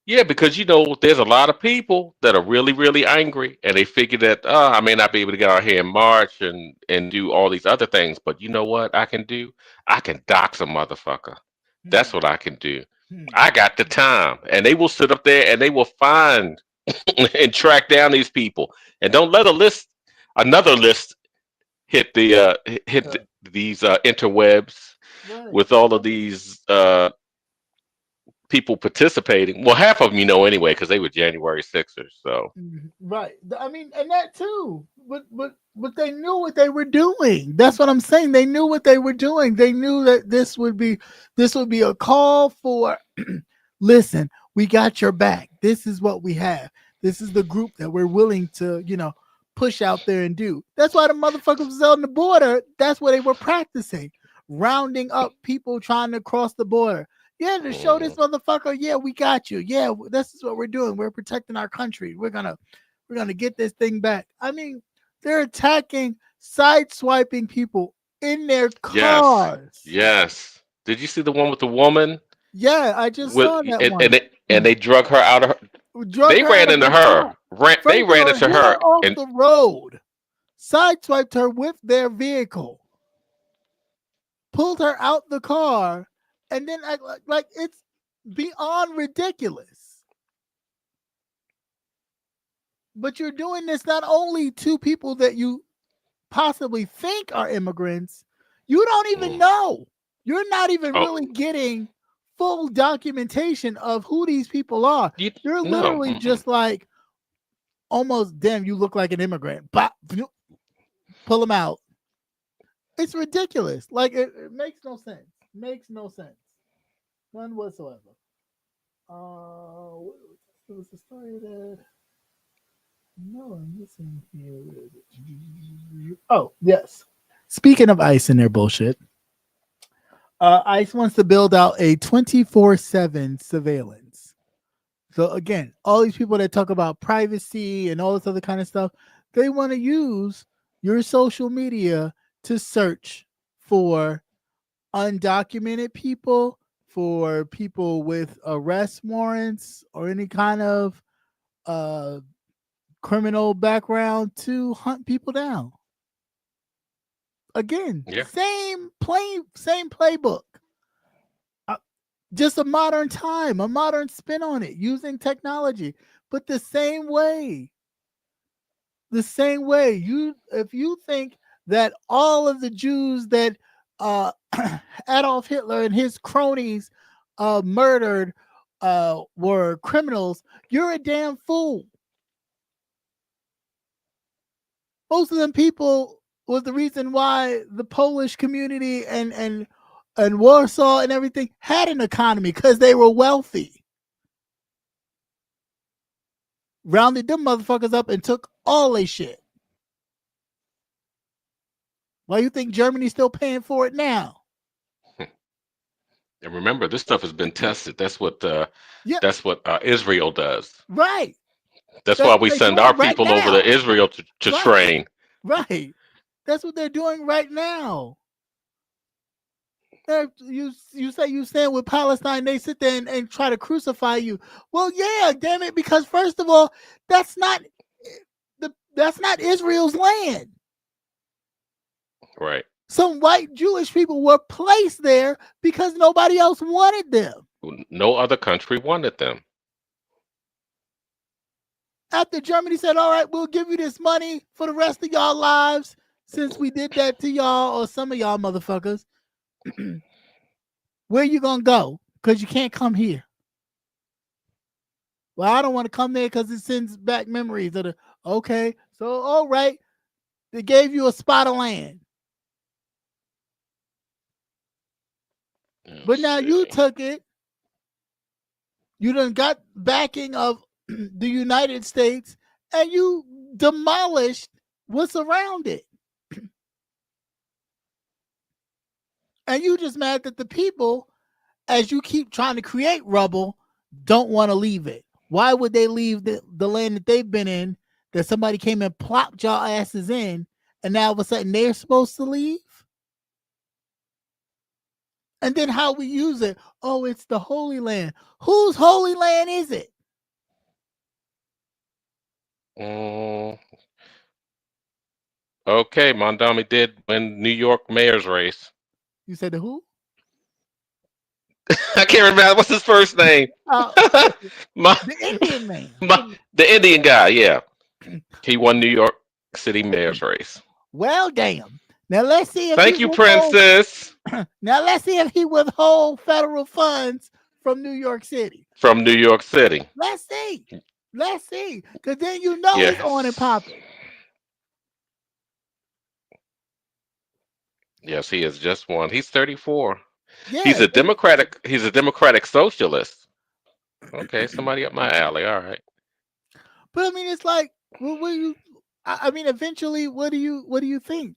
yeah, because there's a lot of people that are really, really angry, and they figure that I may not be able to get out here and march and do all these other things, but you know what I can do? I can dox a motherfucker. That's Hmm, what I can do. hmm. I got the time, and they will sit up there and they will find and track down these people, and don't let another list hit Uh, these interwebs right. with all of these people participating. Well, half of them anyway because they were January Sixers. So Right. I mean, and that too. But they knew what they were doing. That's what I'm saying. They knew what they were doing. They knew that this would be a call for listen, we got your back. This is what we have. This is the group that we're willing to, push out there and do. That's why the motherfuckers was on the border. That's where they were practicing. Rounding up people trying to cross the border. Yeah, to show this mhm. motherfucker, yeah, we got you. Yeah, this is what we're doing. We're protecting our country. We're gonna get this thing back. I mean, they're attacking, sideswiping people in their Yes, cars. yes. Did you see the one with the woman Yeah, I just with saw that and and one. they, and they drug her out of her? Drug They her out ran of into her her. car. They First of ran all, into hit her her off and the road, sideswiped her with their vehicle, pulled her out the car, and then act like it's beyond ridiculous. But you're doing this not only to people that you possibly think are immigrants, you don't even mm, know. You're not even oh, really getting full documentation of who these people are. you You're no. literally Mm-mm. just like almost, damn, you look like an immigrant. Bop, pull them out. It's ridiculous. Like it makes no sense. Makes no sense. None whatsoever. What was the story that? No, I'm missing here. Where is it? Oh, yes. Speaking of ICE and their bullshit, ICE wants to build out a 24/7 surveillance. So again, all these people that talk about privacy and all this other kind of stuff, they want to use your social media to search for undocumented people, for people with arrest warrants or any kind of uh, criminal background to hunt people down. Again, Yeah. same playbook. Uh, just a modern time, a modern spin on it, using technology, but the same way. The same way. If you think that all of the Jews that Adolf Hitler and his cronies murdered were criminals, you're a damn fool. Most of them people was the reason why the Polish community and Warsaw and everything had an economy because they were wealthy. Rounded them motherfuckers up and took all their shit. Why you think Germany's still paying for it now? And remember, this stuff has been tested. Yeah, That's what Israel does. right. That's That's why what we they're send our doing right people over to now. Israel to Right, train. right. That's what they're doing right now. You say you stand with Palestine, they sit there and try to crucify you. Well, yeah, damn it, because first of all, that's not Israel's land. Right. Some white Jewish people were placed there because nobody else wanted them. No other country wanted them. After Germany said, all right, we'll give you this money for the rest of y'all lives since we did that to y'all or some of y'all motherfuckers, where you gonna go? Because you can't come here. Well, I don't want to come there because it sends back memories Okay, so all right, they gave you a spot of land, but now you took it. You done got backing of the United States, and you demolished what's around it. And you just mad that the people, as you keep trying to create rubble, don't want to leave it. Why would they leave the land that they've been in, that somebody came and plopped y'all asses in, and now all of a sudden they're supposed to leave? And then how we use it? Oh, it's the Holy Land. Whose Holy Land is it? Okay, Mondami did win New York mayor's race. You said the who? I can't remember what's his first name. The Indian man. The Indian guy, yeah. He won New York City mayor's race. Well, damn. Now let's see if Thank you, Princess. Now let's see if he withhold federal funds from New York City. From New York City. Let's see. Let's see. Because then you know it's on and popping. Yes, he has just won. He's 34. Yeah, he's a democratic socialist. Okay, somebody up my alley. All right. But I mean, it's like, I mean, eventually, what do you think?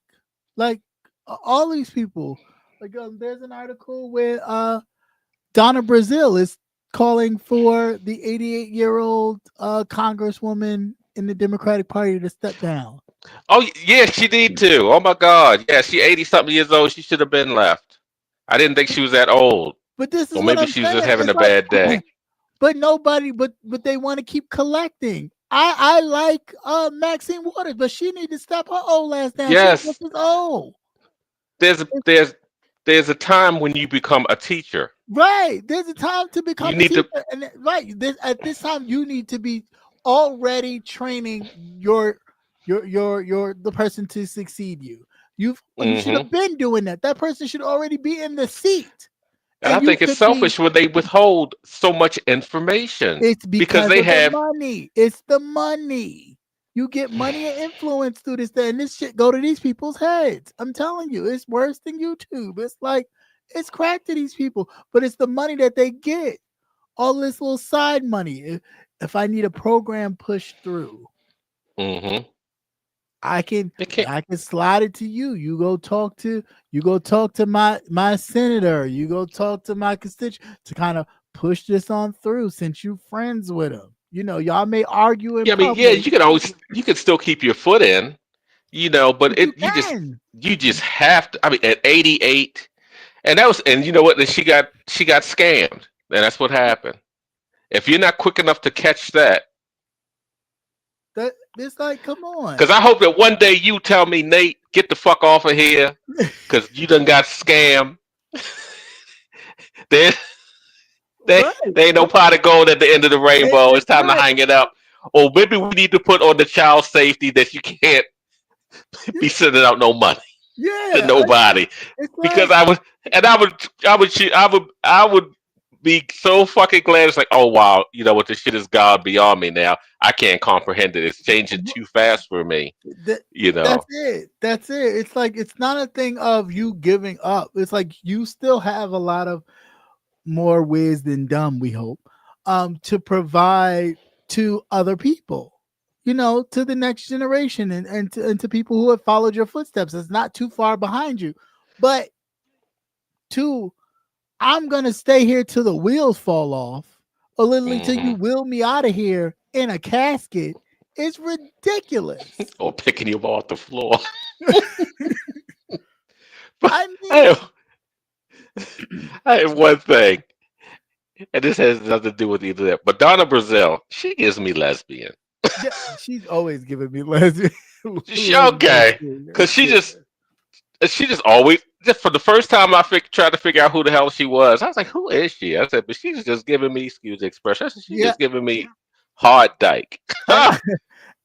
Like all these people, like there's an article where Donna Brazile is calling for the 88-year-old congresswoman in the Democratic Party to step down. Oh yeah, she need to. Oh my God, yeah, she 80-something years old. She should have been left. I didn't think she was that old. But this is or maybe she was just having a bad day. But nobody, but they want to keep collecting. I like Maxine Waters, but she need to step her old ass down. Yes, she's old. There's a time when you become a teacher. Right. There's a time to become a teacher. And right. At this time, you need to be already training the person to succeed you. You should have been doing that. That person should already be in the seat. And I think it's selfish when they withhold so much information. It's because they have money. It's the money. You get money and influence through this thing, and this shit go to these people's heads. I'm telling you, it's worse than YouTube. It's like it's crack to these people, but it's the money that they get. All this little side money. If I need a program pushed through, I can slide it to you. You go talk to my senator. You go talk to my constituent to kind of push this on through since you're friends with him. You know, y'all may argue in public. You can still keep your foot in, but you just have to. I mean, at 88, and you know what? She got scammed, and that's what happened. If you're not quick enough to catch that, it's like, come on. Because I hope that one day you tell me, Nate, get the fuck off of here, because you done got scammed. There ain't no pot of gold at the end of the rainbow. It's time to hang it up. Or maybe we need to put on the child safety that you can't be sending out no money to nobody. Because I would be so fucking glad. It's like, oh wow, you know what? This shit is God beyond me now. I can't comprehend it. It's changing too fast for me. That's it. It's like it's not a thing of you giving up. It's like you still have a lot of more whiz than dumb, we hope, to provide to other people, to the next generation and to people who have followed your footsteps. It's not too far behind you. But I'm going to stay here till the wheels fall off, or literally till you wheel me out of here in a casket. It's ridiculous. Or picking you off the floor. I have one thing, and this has nothing to do with either that. But Donna Brazile, she gives me lesbian. Yeah, she's always giving me lesbian. Okay, because she just always, just for the first time I tried to figure out who the hell she was. I was like, who is she? I said, but she's just giving me, excuse the expression, she's just giving me hard dyke. And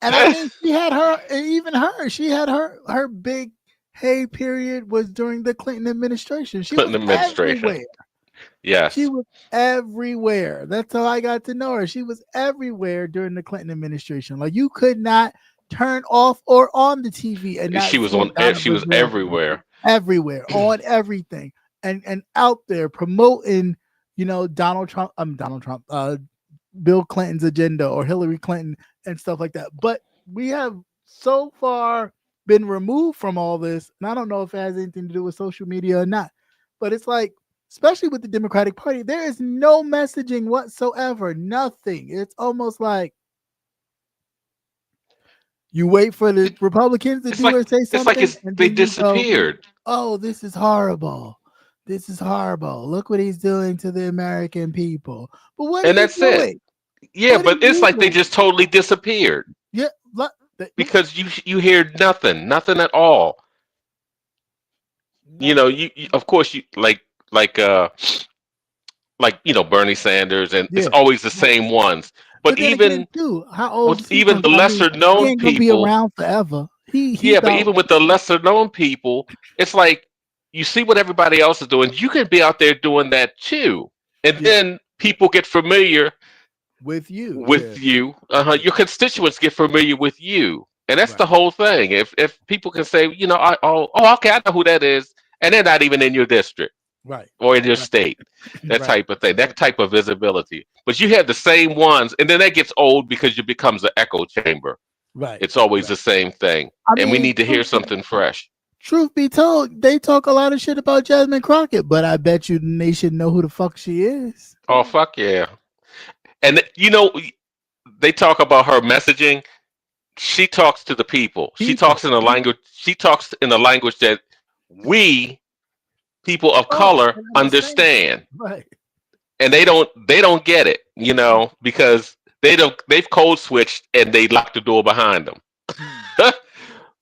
I mean, she had her big hey period was during the Clinton administration. She was everywhere. Yes. She was everywhere. That's how I got to know her. She was everywhere during the Clinton administration. Like, you could not turn off or on the TV and not She was see on. Donna She was Brazile everywhere. everywhere on everything and out there promoting, Bill Clinton's agenda or Hillary Clinton and stuff like that. But we have so far been removed from all this, and I don't know if it has anything to do with social media or not, but it's like, especially with the Democratic Party, there is no messaging whatsoever, nothing. It's almost like you wait for the Republicans to It's do like or say it's like something, and they then you go, disappeared. "Oh, this is horrible. This is horrible. Look what he's doing to the American people." But what And are you that's it. doing? Yeah, What are but it's you like they doing? just totally disappeared Yeah, because you hear nothing at all. You of course you like Bernie Sanders, and it's yeah. always the same ones. But But then again, even too, how old with is he even gonna the be? I mean, lesser he known ain't gonna be people, around forever. He's yeah, but out. even with the lesser known people, it's like you see what everybody else is doing. You can be out there doing that too, and Yeah, then people get familiar with you. Yeah, with you. Your constituents get familiar with you, and that's right, the whole thing. If people can say, okay, I know who that is, and they're not even in your district right, or in your right, state, that right, type of thing, that type of visibility. But you have the same ones, and then that gets old because it becomes an echo chamber. right, It's always right. the same thing, I and we mean, need to hear something fresh. truth be told, they talk a lot of shit about Jasmine Crockett, but I bet you the nation know who the fuck she is. Oh fuck yeah! And they talk about her messaging. She talks to the people. She People. talks in a language. She talks in a language that we people of Oh, color and understand. understand, Right. and they don't get it, because they've code switched and they locked the door behind them.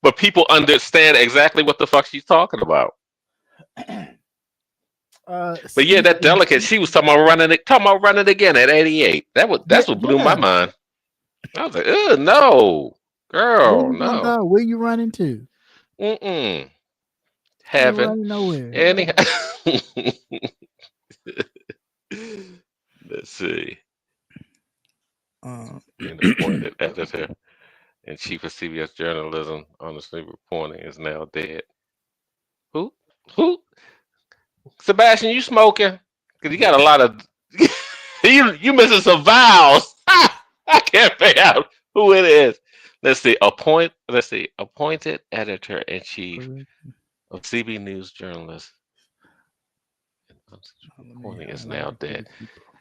But people understand exactly what the fuck she's talking about. But yeah, that Speaking. delegate, she was talking about running again at 88. Yeah, That's what blew my yeah. mind. I was like, ugh, no, Where girl, you gonna no, go? Where you running to? mm-mm, You ain't heaven. running nowhere. Anyhow, let's see. Uh, Being appointed editor and chief of CBS journalism, honestly reporting, is now dead. Who? Who? Sebastian, you smoking? Because you got a lot of you missing some vowels. I can't figure out who it is. Let's see. Appointed editor in chief of CB News journalist. Reporting is now dead.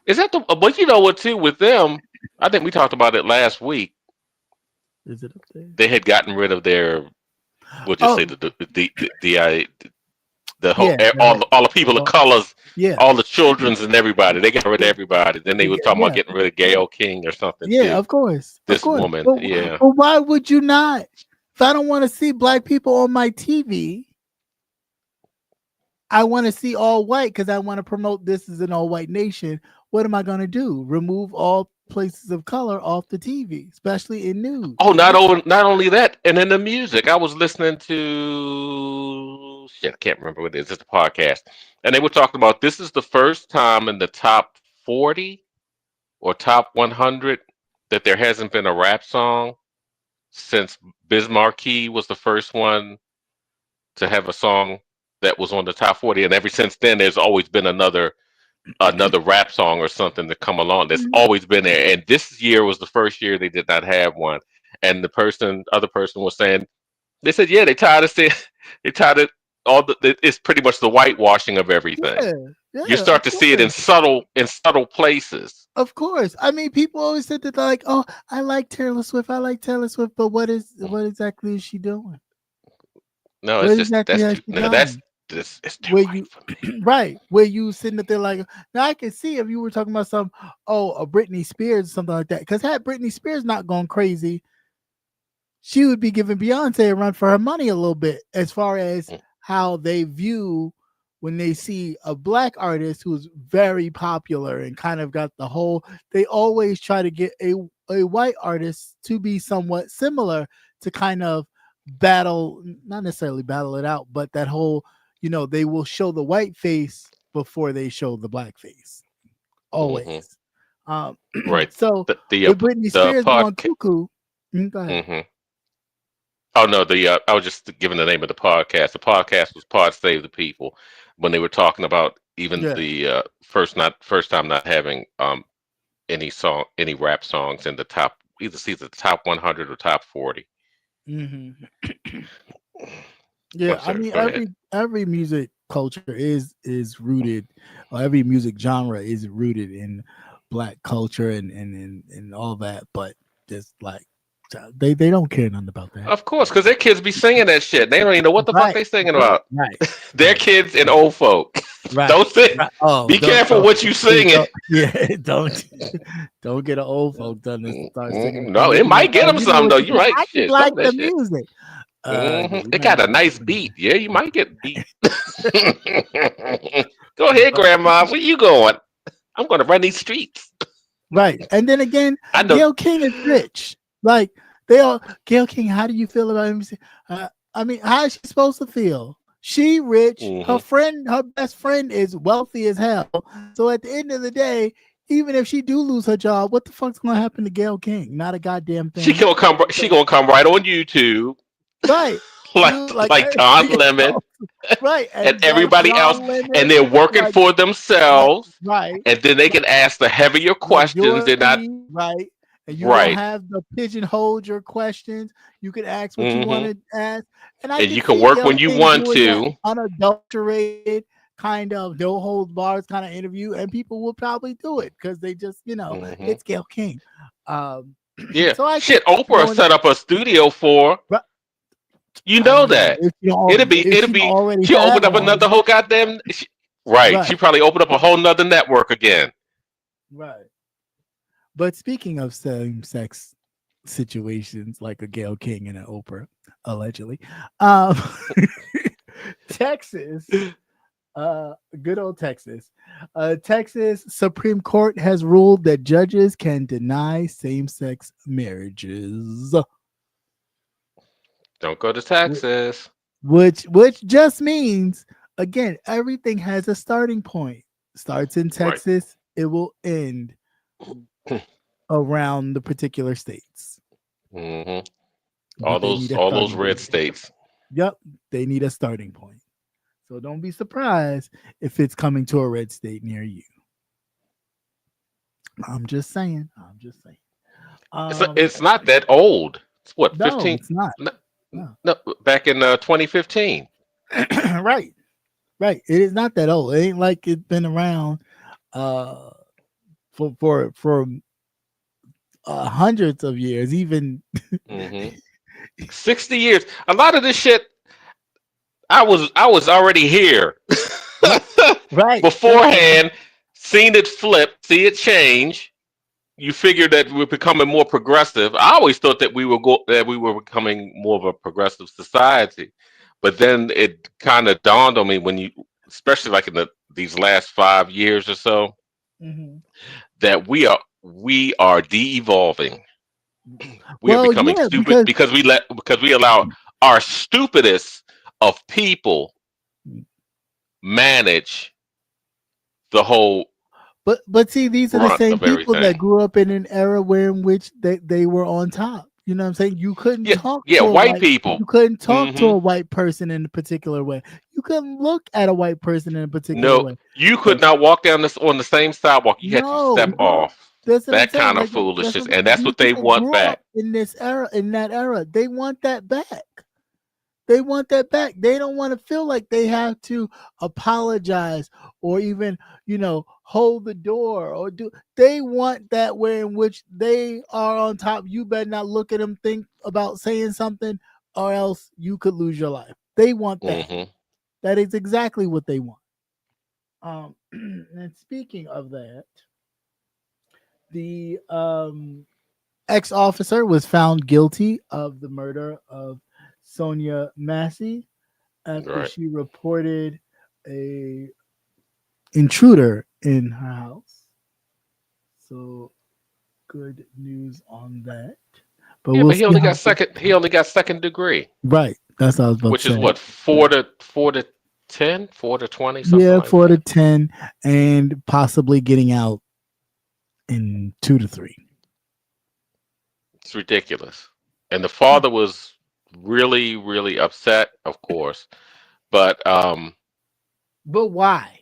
Is that the? But you know what? Too with them, I think we talked about it last week. Is it up there? They had gotten rid of their. We'll just say Oh, the whole yeah. all the people of colors, Yeah. all the childrens and everybody. They got rid of everybody. Then they were talking about Yeah. getting rid of Gayle King or something Yeah, too. of course. Of This course. woman, yeah. But why would you not? If I don't want to see black people on my TV, I want to see all white because I want to promote this as an all white nation. What am I going to do? Remove all places of color off the TV, especially in news. Oh, not only that, and in the music, I was listening to shit. I can't remember what it is. It's a podcast, and they were talking about this is the first time in the top 40 or top 100 that there hasn't been a rap song since Biz Markie was the first one to have a song that was on the top 40, and ever since then, there's always been another rap song or something to come along. That's always been there. And this year was the first year they did not have one. And the other person was saying, they said, yeah, they tired of saying, they tired of it's pretty much the whitewashing of everything. Yeah, You start to see it in subtle places. Of course. I mean, people always said that, like, oh, I like Taylor Swift. I like Taylor Swift. But what exactly is she doing? No, What it's just exactly has she done? it's too Where white you for me. right, where you sitting up there like, now I can see if you were talking about a Britney Spears or something like that. Because had Britney Spears not gone crazy, she would be giving Beyonce a run for her money a little bit as far as how they view when they see a black artist who's very popular and kind of got the whole, they always try to get a white artist to be somewhat similar to kind of not necessarily battle it out, but that whole, they will show the white face before they show the black face. Always. Right. So The with Britney Spears going cuckoo, go ahead. Oh no, the I was just giving the name of the podcast. The podcast was Pod Save the People when they were talking about even Yeah. the first time not having any rap songs in the top either the top 100 or top 40. hmm Yeah, I'm I sorry. mean Go ahead. every music culture is rooted, or every music genre is rooted in black culture and all that, but just like they don't care nothing about that. Of course, because their kids be singing that shit. They don't even know what the fuck Right, they singing about. right, Their right, kids and old folk. right, Don't sing. right. Oh, Be careful what you singing. yeah, don't get an old folk done and start singing. No, it Be like, might get oh, them you know some what though. you You say? right. I just Shit, some like of the that shit. music. Yeah, you It might got a not nice like beat. Yeah, you might get beat. Go ahead, but Grandma. Where you going? I'm going to run these streets. right. And then again, I know. Gail King is rich. Like they all Gail King, how do you feel about him? I mean, how is she supposed to feel? She rich, Hmm her best friend is wealthy as hell. So at the end of the day, even if she do lose her job, what the fuck's gonna happen to Gail King? Not a goddamn She thing. gonna come. She gonna come right on YouTube, Right. You like like Don Lemon right. and And like everybody else, John and Lemon, they're working like for like themselves, right. and then they Like can ask the heavier like questions. They're not Dorothy, right? And you don't right. have the pigeonhole your questions. You can ask what you want Hmm to ask. And I And can you can see work Gail when you King want doing that to. unadulterated kind of no holds bars kind of interview, and people will probably do it because they just, Hmm it's Gail King. Um, Yeah, so I can shit. see Oprah doing set it. up a studio for. But You I know mean, that. It'll be. if It'll she don't be. already She'll have open up one, another whole goddamn. Right. She right, probably opened up a whole nother network again. right. But speaking of same sex situations like a Gail King and an Oprah, allegedly, um, Texas, good old Texas, Texas Supreme Court has ruled that judges can deny same-sex marriages, Don't go to wh- Texas. which just means again everything has a starting point. Starts in Right. Texas, it will end around the particular states. hmm But they need a All those starting red point. states. Yep, they need a starting point. So don't be surprised if it's coming to a red state near you. I'm just saying. I'm just saying. It's not that old. It's what No, 15. it's not. No, No. no, back in 2015. Right. Right. It is not that old. It ain't like it's been around uh for hundreds of years, even. hmm 60 years. A lot of this shit. I was already here Right. beforehand. Seen it flip. See it change. You figure that we're becoming more progressive. I always thought that we were becoming more of a progressive society, but then it kind of dawned on me when you, especially like in these last 5 years or so, Mhm. that we are de-evolving. We are Well, becoming yeah, stupid because because we allow our stupidest of people manage the whole but see, these are the brunt same of people that everything. grew up in an era where in which they were on top. You know what I'm saying? You couldn't Yeah, talk yeah, to a white white people. you couldn't talk to Hmm a white person in a particular way. You couldn't look at a white person in a particular No, way. you could But not walk down this on the same sidewalk. You had to step no, off. that's what I'm That saying. kind of Like that's foolishness, what and that's these what they people want grew back. up in this era, in that era. They want that back. They want that back. They don't want to feel like they have to apologize or even, hold the door or do. They want that way in which they are on top. You better not look at them, think about saying something, or else you could lose your life. They want that. Hmm That is exactly what they want. And speaking of that, the ex-officer was found guilty of the murder of Sonia Massey after Right. she reported a intruder in her house. So good news on that. But Yeah, we'll but he see only how got second. He only got second degree, right. That's what I was about which to is say. what 4 to 10, 4 to 20, something Yeah, like 4 to 10, and possibly getting out in 2 to 3. It's ridiculous. And the father was really, really upset, of course. But why?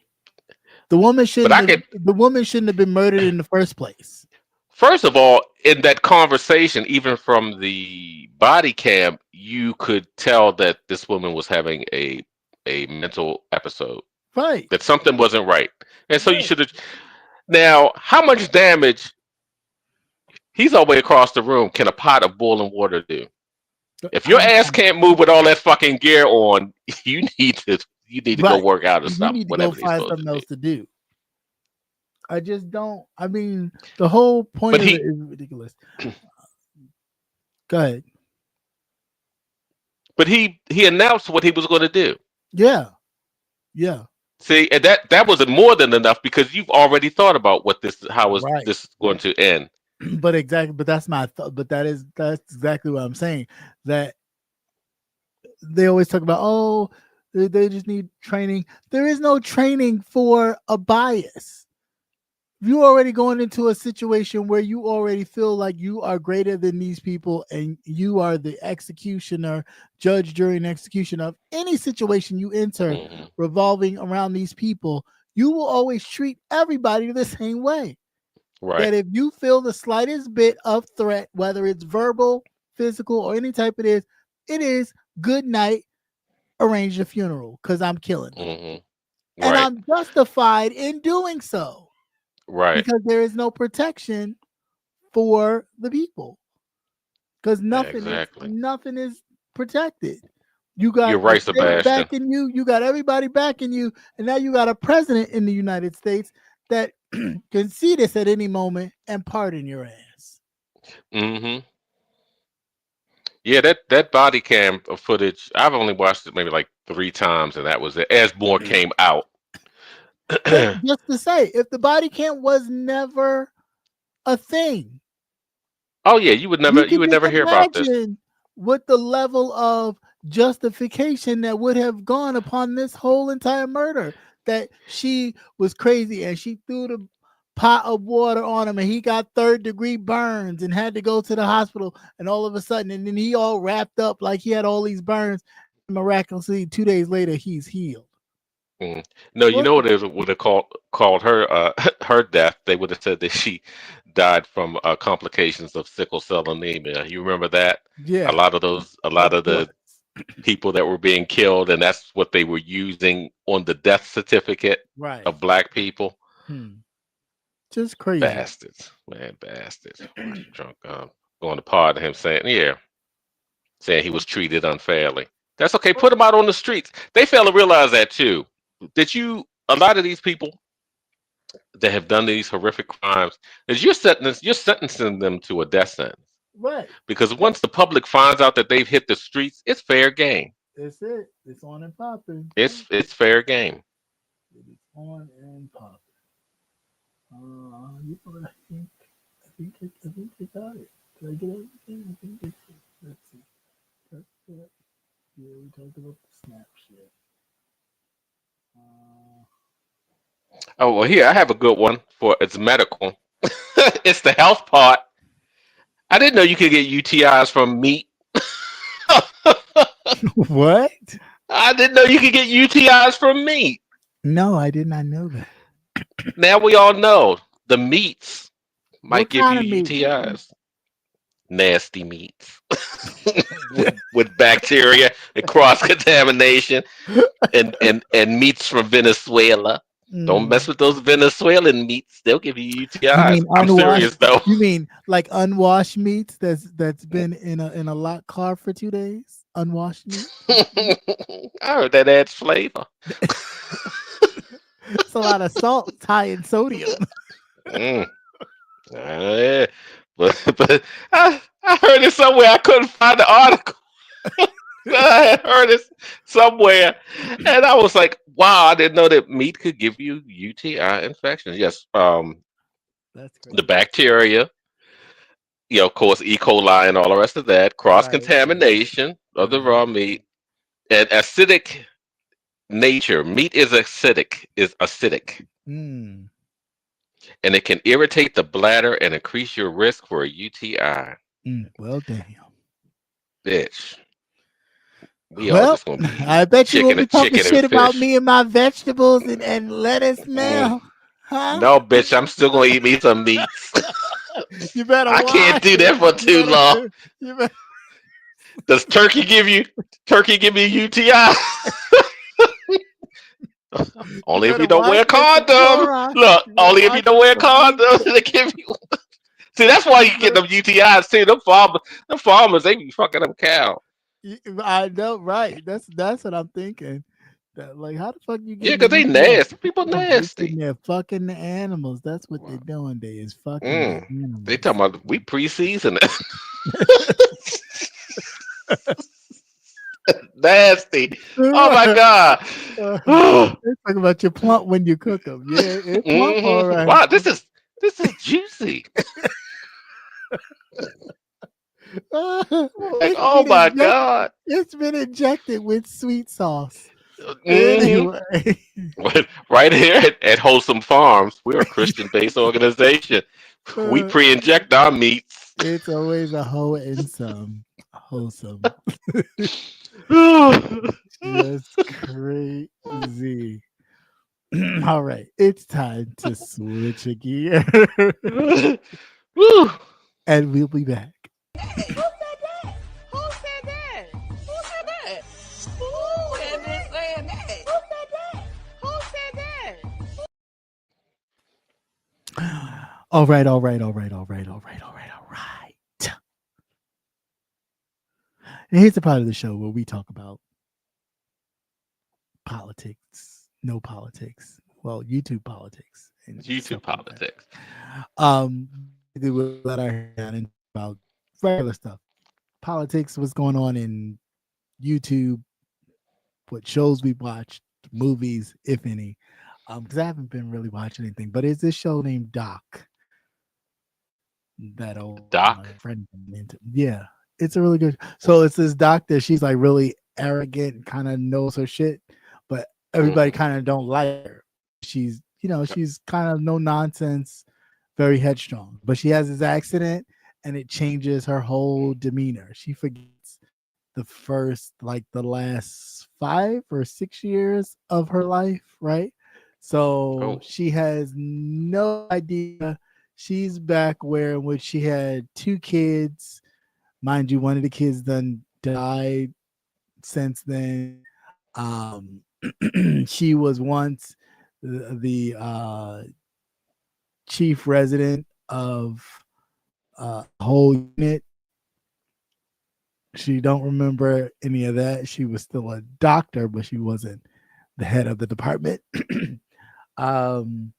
The woman but shouldn't I have. could The woman shouldn't have been murdered in the first place. first of all, in that conversation, even from the body cam, you could tell that this woman was having a mental episode, Right. that something wasn't right. And so you Right. should have. Now, how much damage? He's all the way across the room. Can a pot of boiling water do? If your I'm, ass can't move with all that fucking gear on, you need to you need to go right. work out or You something, need to go whatever they're find supposed to something do. else to do. I just don't. I mean, the whole point But of it he is ridiculous. Go ahead. but he announced what he was going to do. Yeah. Yeah. See, and that was more than enough because you've already thought about what how is Right. this going to end. But exactly. But that's my. But that's exactly what I'm saying. That they always talk about. Oh, they just need training. There is no training for a bias. You already going into a situation where you already feel like you are greater than these people and you are the executioner, judge, jury, and execution of any situation you enter Hmm. revolving around these people. You will always treat everybody the same way. Right. That if you feel the slightest bit of threat, whether it's verbal, physical, or any type it is good night, arrange a funeral because I'm killing them. Hmm. And Right. I'm justified in doing so. Right. Because there is no protection for the people. Because Exactly. nothing is protected. You You're got the right, state Sebastian. backing you, you got everybody backing you, and now you got a president in the United States that can see this at any moment and pardon your ass. Hmm. Yeah, that body cam footage, I've only watched it maybe like 3 times, and that was it. As more came out. But just to say, if the body cam was never a thing, Oh yeah, you you can would just never hear about this. imagine what the level of justification that would have gone upon this whole entire murder. That she was crazy and she threw the pot of water on him and he got third-degree burns and had to go to the hospital. And all of a sudden, and then he all wrapped up like he had all these burns. Miraculously, 2 days later, he's healed. Mm. No, you What? know what they would have called her her death. They would have said that she died from complications of sickle cell anemia. You remember that? Yeah, A of lot of course. the people that were being killed, and that's what they were using on the death certificate Right. of black people. Just crazy. Bastards, man, bastards. Watch drunk going to part of him saying, yeah, saying he was treated unfairly. That's okay. Put him out on the streets. They fail to realize that too. That a lot of these people that have done these horrific crimes, is you're sentencing them to a death sentence. Right. Because once the public finds out that they've hit the streets, it's fair game. That's it. It's on and popping. It's fair game. It is on and popping. I think I got it. Did I get everything? I think it's let's see. That's it. Yeah, we talked about the snap shit. Oh well, here I have a good one for it's medical. It's the health part. I didn't know you could get UTIs from meat. What? I didn't know you could get UTIs from meat. No, I did not know that. Now we all know the meats might What give you kind of meat? UTIs. Nasty meats with bacteria and cross contamination and meats from Venezuela. Don't mess with those Venezuelan meats. They'll give you You UTIs. mean I'm serious unwashed? though. You mean like unwashed meats that's been in a locked car for 2 days? Unwashed meat? I heard that adds flavor. It's a lot of salt. It's high in sodium. Mm. Yeah. But I heard it somewhere. I couldn't find the article. I had heard it somewhere, and I was like, "Wow, I didn't know that meat could give you UTI infections." Yes, That's the crazy. bacteria, of course, E. coli and all the rest of that, cross Right. contamination of the raw meat, and acidic nature. Meat is acidic, Mm. and it can irritate the bladder and increase your risk for a UTI. Well, damn. Bitch. We all Well, just gonna be I bet you won't be talking chicken and shit about fish. me and my vegetables and lettuce Mm. now, huh? No, bitch, I'm still gonna eat me some meats. You better I can't watch. do that for You too long. better. You better. Does turkey give you UTI? You Only if better you don't watch wear that condom. Sephora. Look, You better only if you watch don't that wear Sephora. condoms, they give you. See, that's why you You get better. them UTIs too. Them farmers, they be fucking them cow. I know, right? That's what I'm thinking. That like, how the fuck you Yeah, getting the 'cause they UTI? nasty. People They sitting nasty. there fucking the animals. That's what they're doing. They is fucking the Mm. They animals. talking about we pre-season it. Nasty. Oh my god. They talking about your plump when you cook them. Yeah, it's plump, all right. Wow, this is juicy. Like, It's oh been my injected. god. It's been injected with sweet sauce. hmm Anyway, Right here at Wholesome Farms, we're a Christian-based organization. We uh, pre-inject our meats. it's always a hoe and some wholesome. Just crazy. All right, it's time to switch a gear, Woo. and we'll be back. Who said that? Who said that? Who said that? Who said this saying that? Who said that? Who said that? All right, all right, all right, all right, all right, all right, all right. And here's the part of the show where we talk about politics, no politics, well, YouTube politics, and YouTube stuff like that. politics. We will let our hair down and talk about regular stuff, politics, what's going on in YouTube, what shows we watched, movies, if any. Because I haven't been really watching anything, but it's this show named Doc that Doc. my friend into. Yeah, it's a really good. So it's this doctor. She's like really arrogant, kind of knows her shit, but everybody kind of don't like her. She's she's kind of no nonsense, very headstrong. But she has this accident, and it changes her whole demeanor. She forgets the last 5 or 6 years of her life, right? So Oh. she has no idea. She's back where in which she had 2 kids. Mind you, one of the kids done died since then. Um, she was once the chief resident of a whole unit. She don't remember any of that. She was still a doctor, but she wasn't the head of the department. um,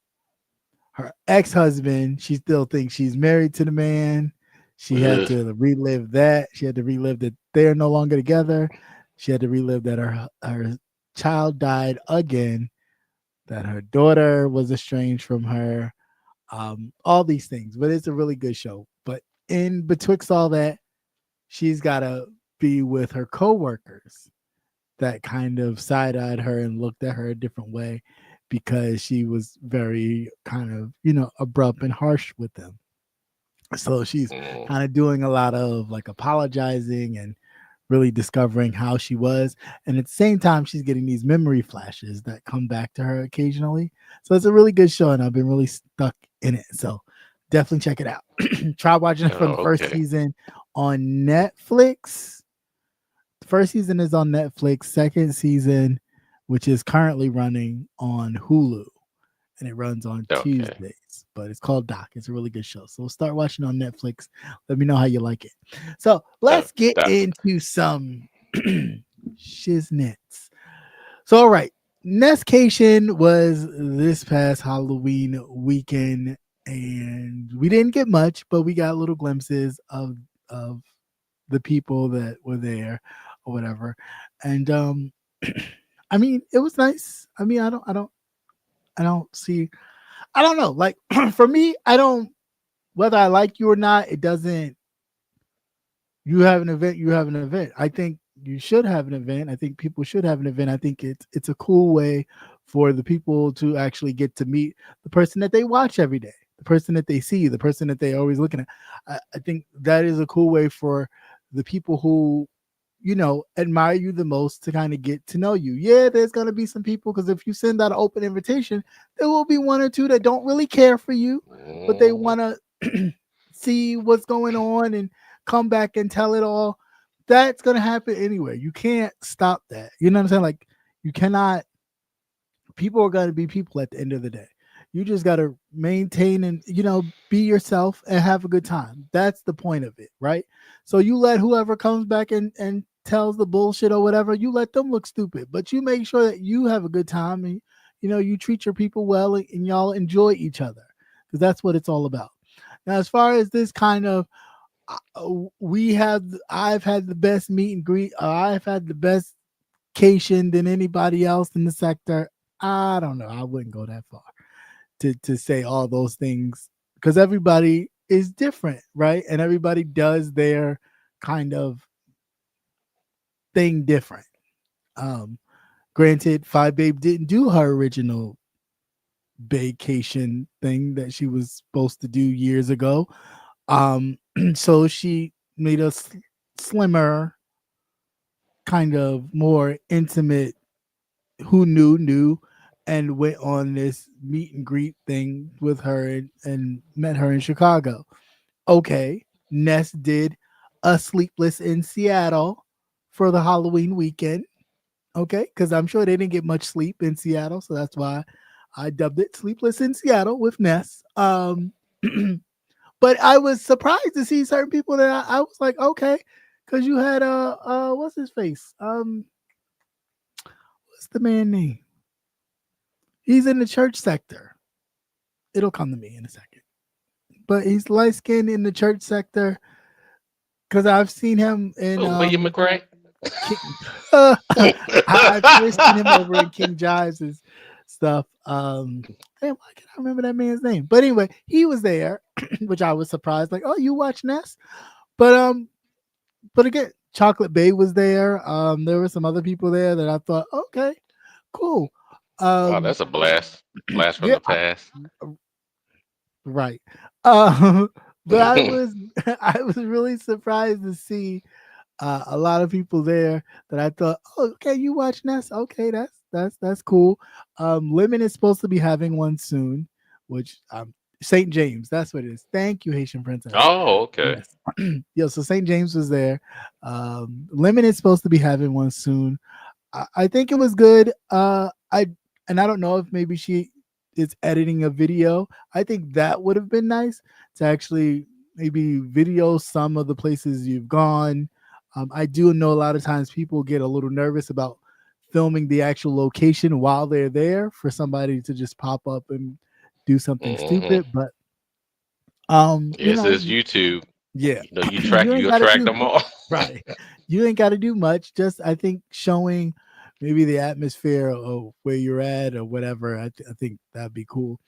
her ex-husband, she still thinks she's married to the man. She had to relive that. She had to relive that they're no longer together. She had to relive that her child died again, that her daughter was estranged from her, all these things. But it's a really good show. But in betwixt all that, she's got to be with her coworkers that kind of side-eyed her and looked at her a different way because she was very kind of, abrupt and harsh with them. So she's kind of doing a lot of like apologizing and really discovering how she was. And at the same time, she's getting these memory flashes that come back to her occasionally. So it's a really good show, and I've been really stuck in it. So definitely check it out. Try watching it from the first season on Netflix. The first season is on Netflix. Second season, which is currently running on Hulu, and it runs on Tuesdays. But it's called Doc. It's a really good show. So start watching on Netflix. Let me know how you like it. So let's get into some shiznits. So, all right. Nestcation was this past Halloween weekend, and we didn't get much, but we got little glimpses of the people that were there or whatever. And I mean, it was nice. I mean, I don't know. Like for me, whether I like you or not, it doesn't. You have an event, you have an event. I think you should have an event. I think people should have an event. I think it's a cool way for the people to actually get to meet the person that they watch every day, the person that they see, the person that they always looking at. I think that is a cool way for the people who admire you the most to kind of get to know you. Yeah, there's going to be some people, because if you send out an open invitation, there will be one or two that don't really care for you, but they want to see what's going on and come back and tell it all. That's going to happen anyway. You can't stop that. You know what I'm saying? Like, you cannot. People are going to be people at the end of the day. You just got to maintain and, be yourself and have a good time. That's the point of it, right? So you let whoever comes back and tells the bullshit or whatever, you let them look stupid, but you make sure that you have a good time and, you treat your people well and y'all enjoy each other, because that's what it's all about. Now, as far as this kind of, I've had the best meet and greet, I've had the best cation than anybody else in the sector. I don't know. I wouldn't go that far to say all those things, because everybody is different, right? And everybody does their kind of thing different. Granted, Five Babe didn't do her original vacation thing that she was supposed to do years ago. So she made a slimmer, kind of more intimate, who knew, and went on this meet and greet thing with her and met her in Chicago. Okay, Ness did a Sleepless in Seattle for the Halloween weekend. Okay, because I'm sure they didn't get much sleep in Seattle, so that's why I dubbed it Sleepless in Seattle with Ness. But I was surprised to see certain people that I was like, okay, because you had what's his face? What's the man name? He's in the church sector. It'll come to me in a second. But he's light skinned in the church sector, because I've seen him in William McRae. I've first seen him over in King Jives' stuff. Damn, why can't I remember that man's name? But anyway, he was there, which I was surprised. Like, oh, you watch Ness? But again, Chocolate Bay was there. There were some other people there that I thought, okay, cool. Oh, that's a blast from the past. Right. But I was really surprised to see a lot of people there that I thought, oh, okay, you watch Ness? Okay, that's cool. Lemon is supposed to be having one soon, which St. James, that's what it is. Thank you, Haitian Princess. Oh, okay. Yes. Yeah, so St. James was there. Lemon is supposed to be having one soon. I think it was good. I don't know if maybe she is editing a video. I think that would have been nice to actually maybe video some of the places you've gone. I do know a lot of times people get a little nervous about filming the actual location while they're there for somebody to just pop up and do something stupid. But this is YouTube. Yeah, you attract them all. Right. You ain't got to do much. Just, I think, showing maybe the atmosphere of where you're at or whatever. I think that'd be cool.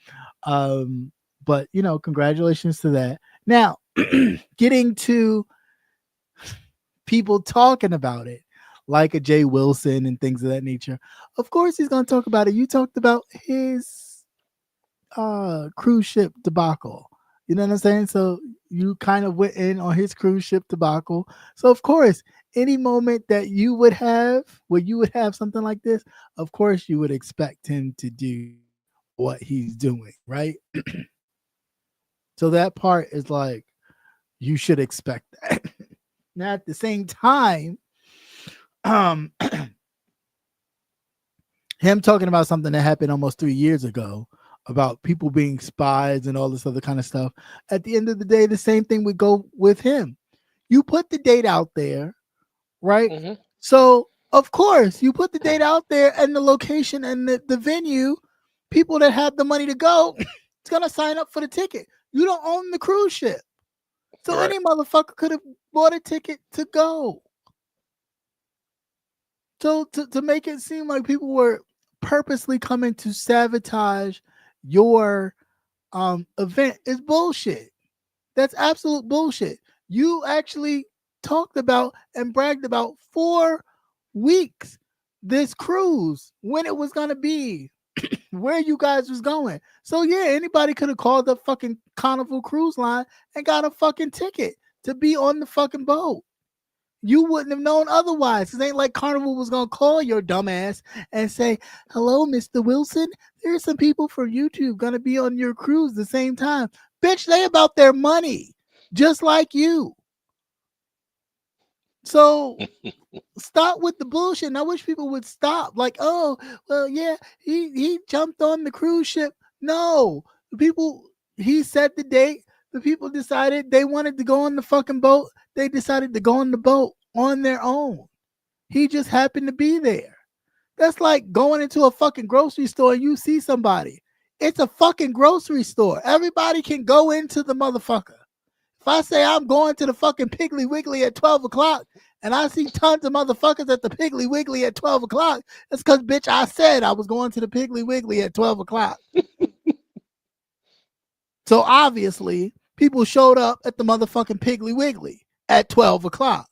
But congratulations to that. Now, getting to people talking about it, like a Jay Wilson and things of that nature. Of course, he's going to talk about it. You talked about his cruise ship debacle. You know what I'm saying? So you kind of went in on his cruise ship debacle. So of course, any moment that you would have where you would have something like this, of course you would expect him to do what he's doing, right? So that part is like, you should expect that. Now at the same time, him talking about something that happened almost 3 years ago about people being spies and all this other kind of stuff. At the end of the day, the same thing would go with him. You put the date out there, right? Mm-hmm. So of course you put the date out there and the location and the venue. People that have the money to go, it's gonna sign up for the ticket. You don't own the cruise ship, so right. Any motherfucker could have bought a ticket to go. So to make it seem like people were purposely coming to sabotage your event is bullshit. That's absolute bullshit. You actually talked about and bragged about 4 weeks this cruise, when it was gonna be, where you guys was going. So yeah, anybody could have called the fucking Carnival Cruise Line and got a fucking ticket to be on the fucking boat. You wouldn't have known otherwise. It ain't like Carnival was gonna call your dumb ass and say, "Hello, Mr. Wilson. There's some people from YouTube gonna be on your cruise the same time." Bitch, they about their money, just like you. So stop with the bullshit. And I wish people would stop. Like, oh, well, yeah, he jumped on the cruise ship. No, the people, he set the date. The people decided they wanted to go on the fucking boat. They decided to go on the boat on their own. He just happened to be there. That's like going into a fucking grocery store and you see somebody. It's a fucking grocery store. Everybody can go into the motherfucker. If I say I'm going to the fucking Piggly Wiggly at 12 o'clock and I see tons of motherfuckers at the Piggly Wiggly at 12 o'clock, that's because, bitch, I said I was going to the Piggly Wiggly at 12 o'clock. So obviously, people showed up at the motherfucking Piggly Wiggly at 12 o'clock.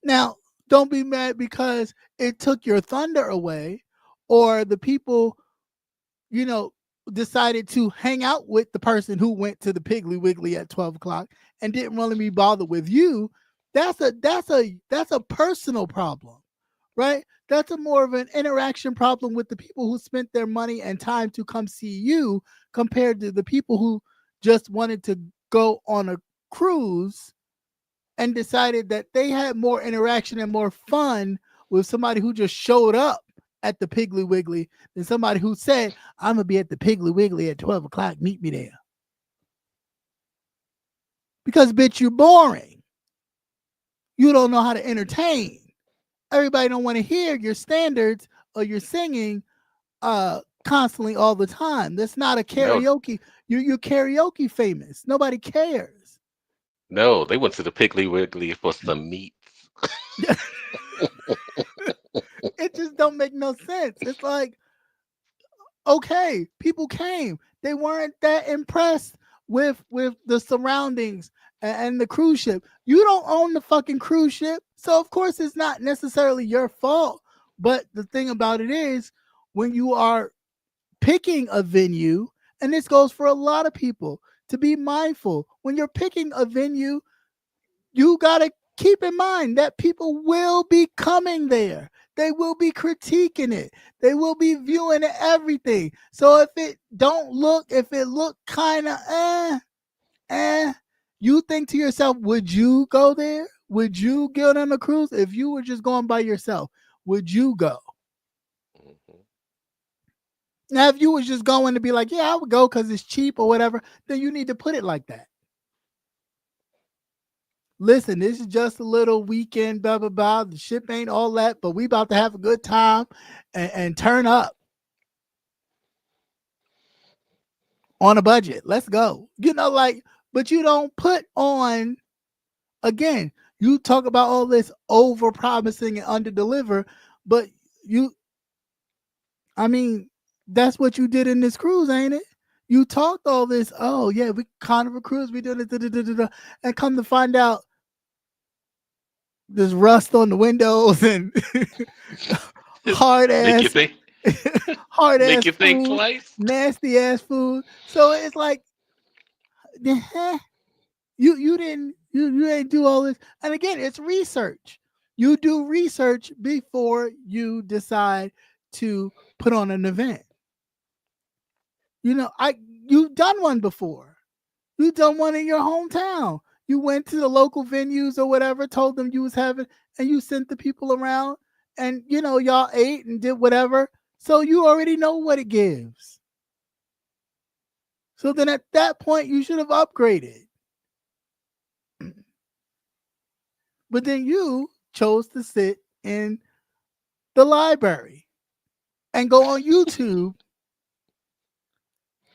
Now, don't be mad because it took your thunder away or the people, you know, decided to hang out with the person who went to the Piggly Wiggly at 12 o'clock and didn't really be bothered with you. That's a personal problem, right? That's a more of an interaction problem with the people who spent their money and time to come see you compared to the people who just wanted to go on a cruise and decided that they had more interaction and more fun with somebody who just showed up at the Piggly Wiggly than somebody who said, I'm going to be at the Piggly Wiggly at 12 o'clock. Meet me there. Because, bitch, you're boring. You don't know how to entertain. Everybody don't want to hear your standards or your singing constantly all the time. That's not a karaoke. No. You're karaoke famous. Nobody cares. No, they went to the Piggly Wiggly for some meats. It just don't make no sense. It's like, okay, people came. They weren't that impressed with the surroundings and the cruise ship. You don't own the fucking cruise ship. So of course it's not necessarily your fault. But the thing about it is when you are picking a venue, and this goes for a lot of people, to be mindful. When you're picking a venue, you got to keep in mind that people will be coming there. They will be critiquing it. They will be viewing everything. So if it look kind of you think to yourself, would you go there? Would you get on a cruise? If you were just going by yourself, would you go? Mm-hmm. Now, if you was just going to be like, yeah, I would go because it's cheap or whatever, then you need to put it like that. Listen, this is just a little weekend, blah, blah, blah. The ship ain't all that, but we about to have a good time and turn up on a budget. Let's go. You know, like, but you don't put on, again, you talk about all this over promising and under deliver, but that's what you did in this cruise, ain't it? You talked all this, oh yeah, we Carnival Cruise, we doing it, and come to find out there's rust on the windows and hard ass food, nasty ass food. So it's like, you didn't do all this. And again, it's research. You do research before you decide to put on an event. You know, you've done one before. You've done one in your hometown. You went to the local venues or whatever, told them you was having, and you sent the people around and, you know, y'all ate and did whatever. So you already know what it gives. So then at that point, you should have upgraded. But then you chose to sit in the library and go on YouTube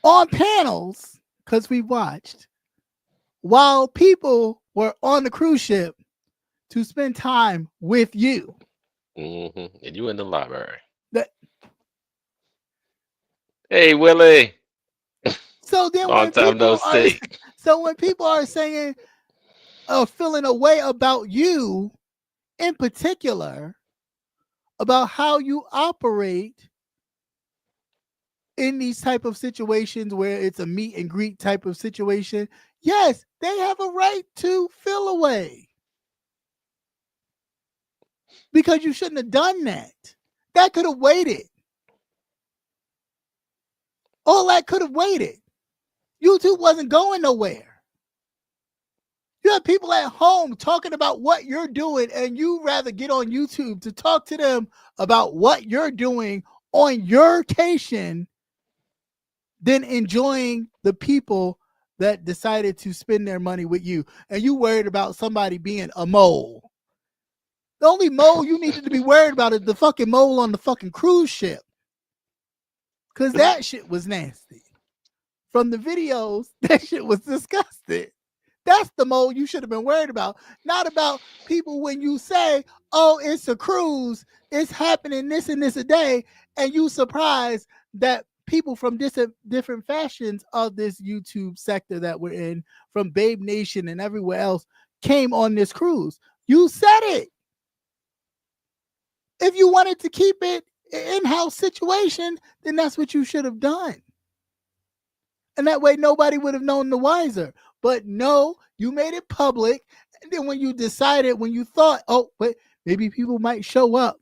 on panels, because we watched, while people were on the cruise ship to spend time with you. Mm-hmm. And you in the library. Hey, Willie. So then long time no see. So when people are saying, feeling a way about you in particular, about how you operate in these type of situations where it's a meet and greet type of situation, yes, they have a right to feel away. because you shouldn't have done that. That could have waited. All that could have waited. YouTube wasn't going nowhere. You have people at home talking about what you're doing, and you rather get on YouTube to talk to them about what you're doing on your vacation than enjoying the people that decided to spend their money with you. And you worried about somebody being a mole. The only mole you needed to be worried about is the fucking mole on the fucking cruise ship. Because that shit was nasty. From the videos, that shit was disgusting. That's the mole you should have been worried about. Not about people when you say, oh, it's a cruise, it's happening this and this a day, and you surprised that people from different fashions of this YouTube sector that we're in, from Babe Nation and everywhere else, came on this cruise. You said it. If you wanted to keep it in-house situation, then that's what you should have done. And that way nobody would have known the wiser. But no, you made it public. And then when you decided, when you thought, oh, wait, maybe people might show up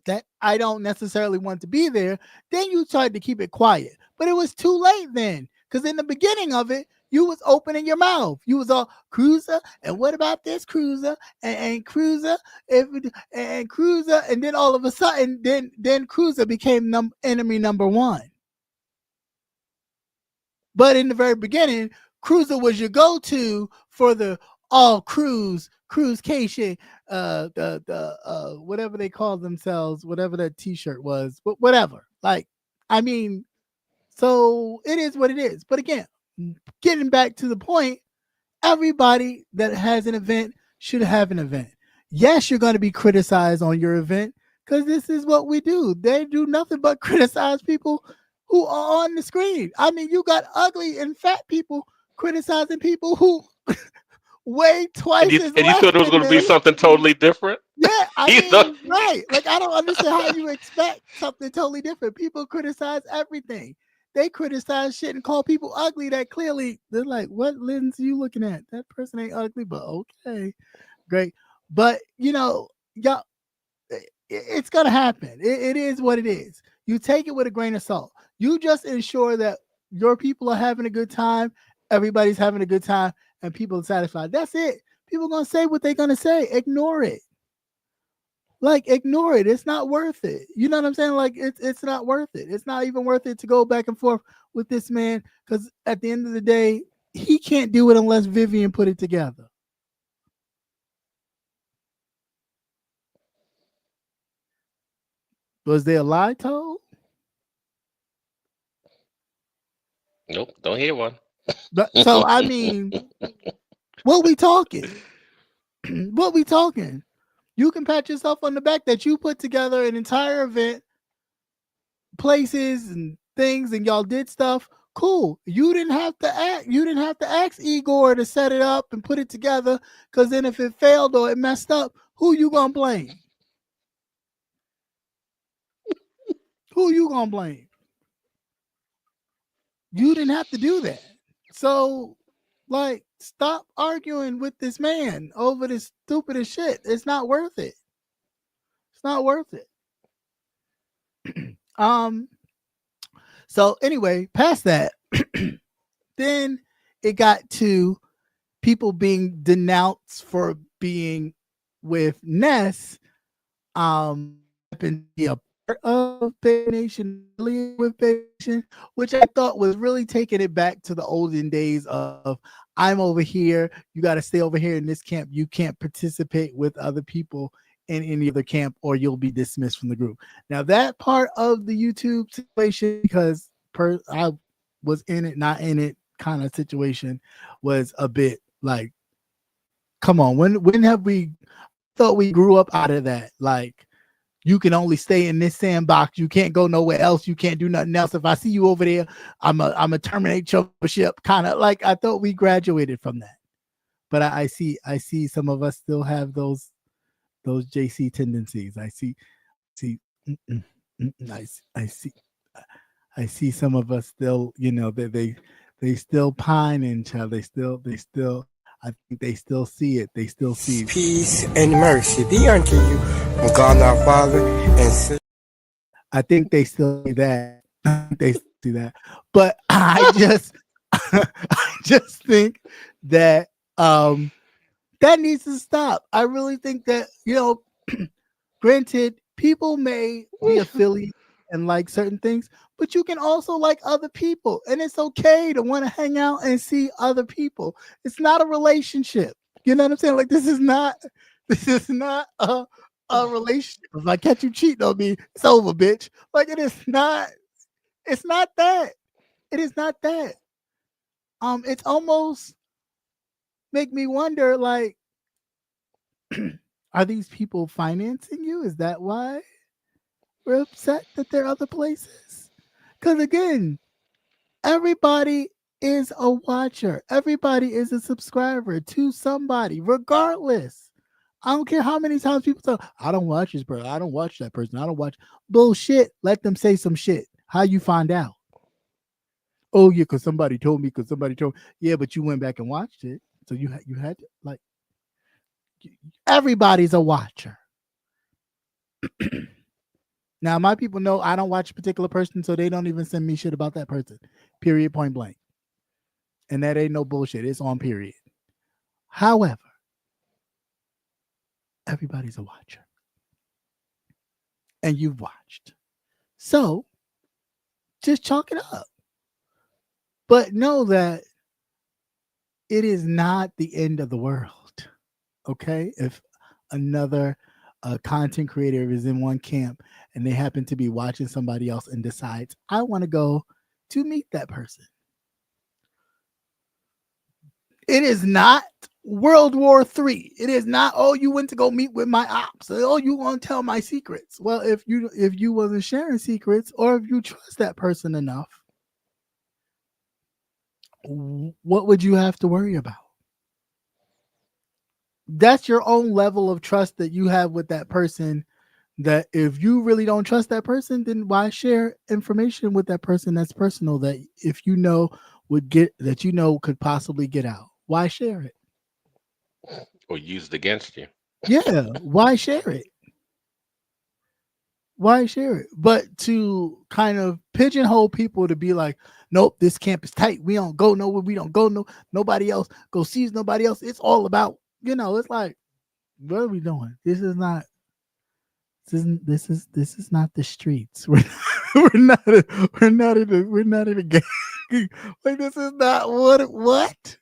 that I don't necessarily want to be there, then you tried to keep it quiet. But it was too late then. Because in the beginning of it, you was opening your mouth. You was all cruiser, and what about this cruiser, and cruiser, and cruiser, and then all of a sudden, then cruiser became enemy number one. But in the very beginning, cruiser was your go-to for the cruisecation, whatever they call themselves, whatever that T-shirt was, but whatever. Like, I mean, so it is what it is. But again, getting back to the point, everybody that has an event should have an event. Yes, you're going to be criticized on your event because this is what we do. They do nothing but criticize people who are on the screen. I mean, you got ugly and fat people criticizing people who weigh twice as and you thought it was going to be something totally different? Yeah, I mean, right. Like, I don't understand how you expect something totally different. People criticize everything. They criticize shit and call people ugly that clearly, they're like, what lens are you looking at? That person ain't ugly, but okay, great. But, you know, y'all, it's going to happen. It is what it is. You take it with a grain of salt. You just ensure that your people are having a good time, everybody's having a good time, and people are satisfied. That's it. People are going to say what they're going to say. Ignore it. Like, ignore it. It's not worth it. You know what I'm saying? Like, it's not worth it. It's not even worth it to go back and forth with this man, because at the end of the day, he can't do it unless Vivian put it together. Was there a lie told? Nope, don't hear one. So, I mean, what we talking? What we talking? You can pat yourself on the back that you put together an entire event, places and things, and y'all did stuff. Cool. You didn't have to act. You didn't have to ask Igor to set it up and put it together, because then if it failed or it messed up, who you gonna blame? Who you gonna blame? You didn't have to do that. So, like, stop arguing with this man over this stupidest shit. It's not worth it. It's not worth it. So anyway, past that, then it got to people being denounced for being with Ness. Happened to be a part of Babe Nation, with Babe Nation, which I thought was really taking it back to the olden days of, I'm over here, you got to stay over here in this camp. You can't participate with other people in any other camp or you'll be dismissed from the group. Now, that part of the YouTube situation, because I was in it, not in it kind of situation, was a bit like, come on, when have we thought we grew up out of that? Like, you can only stay in this sandbox. You can't go nowhere else. You can't do nothing else. If I see you over there, I'm a terminate your ship. Kind of like, I thought we graduated from that. But I see some of us still have those JC tendencies. I see some of us still, you know, they still pine in child. They still I think they still see it. They still see peace and mercy be unto you from God our Father and Son. I think they still see that. They see that. But I just I just think that that needs to stop. I really think that, granted, people may be affiliated and like certain things, but you can also like other people, and it's okay to want to hang out and see other people. It's not a relationship. You know what I'm saying? Like this is not a relationship. If I catch you cheating on me, it's over, bitch. Like it's not that. It is not that. It's almost make me wonder, like, are these people financing you? Is that why we're upset that there are other places? Because again, everybody is a watcher. Everybody is a subscriber to somebody, regardless. I don't care how many times people say, I don't watch this person. I don't watch that person. I don't watch bullshit. Let them say some shit. How you find out? Oh yeah, because somebody told me. Yeah, but you went back and watched it, so you had to, like. Everybody's a watcher. Now, my people know I don't watch a particular person, so they don't even send me shit about that person. Period, point blank. And that ain't no bullshit. It's on period. However, everybody's a watcher. And you've watched. So, just chalk it up. But know that it is not the end of the world. Okay? If another content creator is in one camp and they happen to be watching somebody else and decides, I want to go to meet that person. It is not World War III. It is not, oh, you went to go meet with my ops. Oh, you want to tell my secrets. Well, if you wasn't sharing secrets, or if you trust that person enough, what would you have to worry about? That's your own level of trust that you have with that person, that if you really don't trust that person, then why share information with that person that's personal, that if you know could possibly get out? Why share it? Or used against you. Yeah, why share it? Why share it? But to kind of pigeonhole people to be like, nope, this camp is tight. We don't go nowhere. We don't go nobody else. Go sees nobody else. It's all about, it's like, what are we doing? This is not the streets. We're not in a game. Like, this is not what?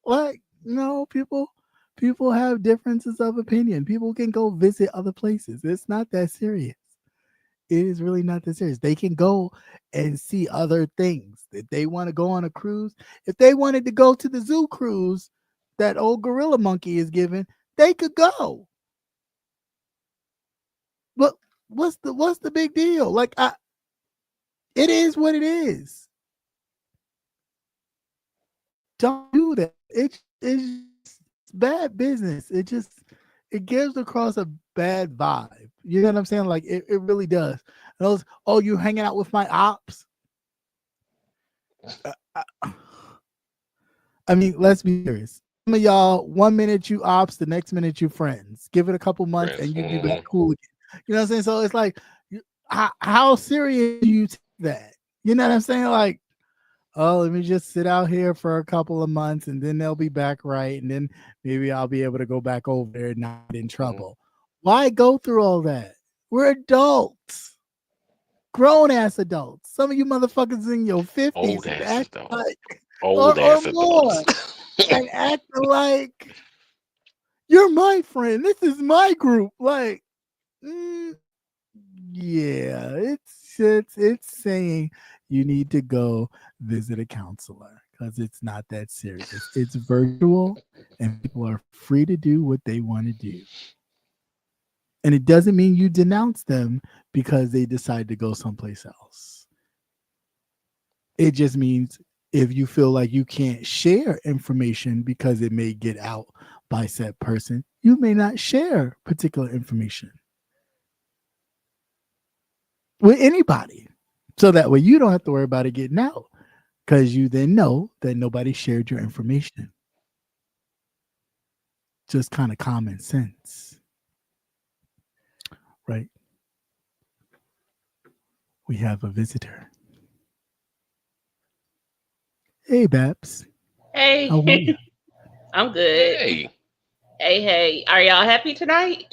Like, no, people have differences of opinion. People can go visit other places. It's not that serious. It is really not that serious. They can go and see other things. If they want to go on a cruise, if they wanted to go to the zoo cruise that old gorilla monkey is giving, they could go. But what's the big deal? Like, it is what it is. Don't do that. It's bad business. It gives across a bad vibe. You know what I'm saying? Like, it really does. Those, oh, you hanging out with my ops? I mean, let's be serious. Some of y'all, 1 minute you ops, the next minute you friends. Give it a couple months and you be back cool again. You know what I'm saying? So it's like, how serious do you take that? You know what I'm saying? Like, oh, let me just sit out here for a couple of months and then they'll be back right. And then maybe I'll be able to go back over there and not in trouble. Why go through all that? We're adults. Grown ass adults. Some of you motherfuckers in your 50s. Old ass adults. Like, old ass adults. And acting like you're my friend. This is my group. Like, yeah, it's saying you need to go visit a counselor because it's not that serious. It's virtual and people are free to do what they want to do. And it doesn't mean you denounce them because they decide to go someplace else. It just means if you feel like you can't share information because it may get out by said person, you may not share particular information with anybody. So that way you don't have to worry about it getting out because you then know that nobody shared your information. just kind of common sense, right? We have a visitor. Hey, Babs. Hey, How are you? I'm good. Hey, Hey, are y'all happy tonight?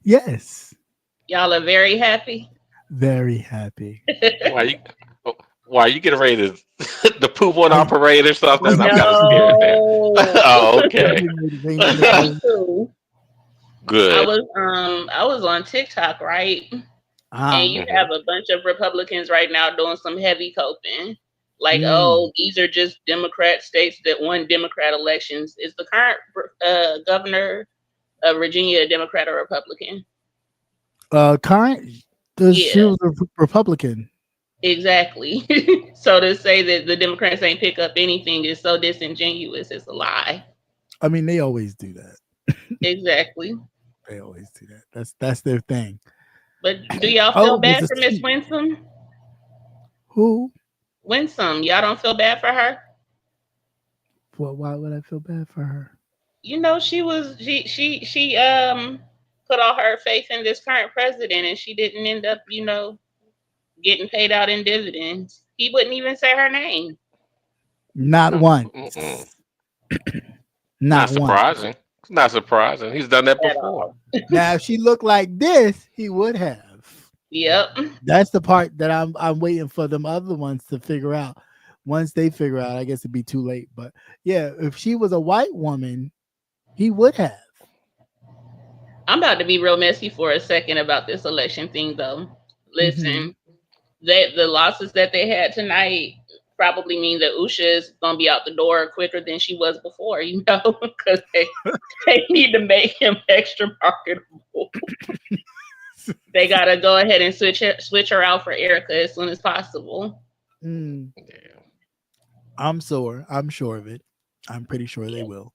Yes, Y'all are very happy. very happy. why you? Why you getting ready to poop on I, our parade or something? I'm kind of scared there. No, Oh, I'm okay. getting ready to rain on the not parade. too. Good. I was on TikTok, right? And you Mhm. have a bunch of Republicans right now doing some heavy coping. Like, Mm. oh, these are just Democrat states that won Democrat elections. Is the current governor of Virginia a Democrat or Republican? Current, she Yeah, was a Republican. exactly. So to say that the Democrats ain't pick up anything is so disingenuous. It's a lie. I mean, they always do that. Exactly. They always do that. That's their thing. But do y'all feel Oh, there's bad a for Miss seat. Winsome? Who? Winsome, y'all don't feel bad for her? Well, why would I feel bad for her? You know, she put all her faith in this current president, and she didn't end up, getting paid out in dividends. He wouldn't even say her name. Not once. Mm-mm. Not Not once. surprising. It's not surprising. He's done that At before. all. Now, if she looked like this, he would have. Yep. That's the part that I'm waiting for them other ones to figure out. Once they figure out, I guess it'd be too late. But yeah, if she was a white woman, he would have. I'm about to be real messy for a second about this election thing, though. Mm-hmm. Listen, the losses that they had tonight probably mean that Usha is gonna be out the door quicker than she was before, because they need to make him extra marketable. They gotta go ahead and switch her out for Erica as soon as possible. Mm, Yeah. I'm sure. I'm sure of it. I'm pretty sure they Yeah. will.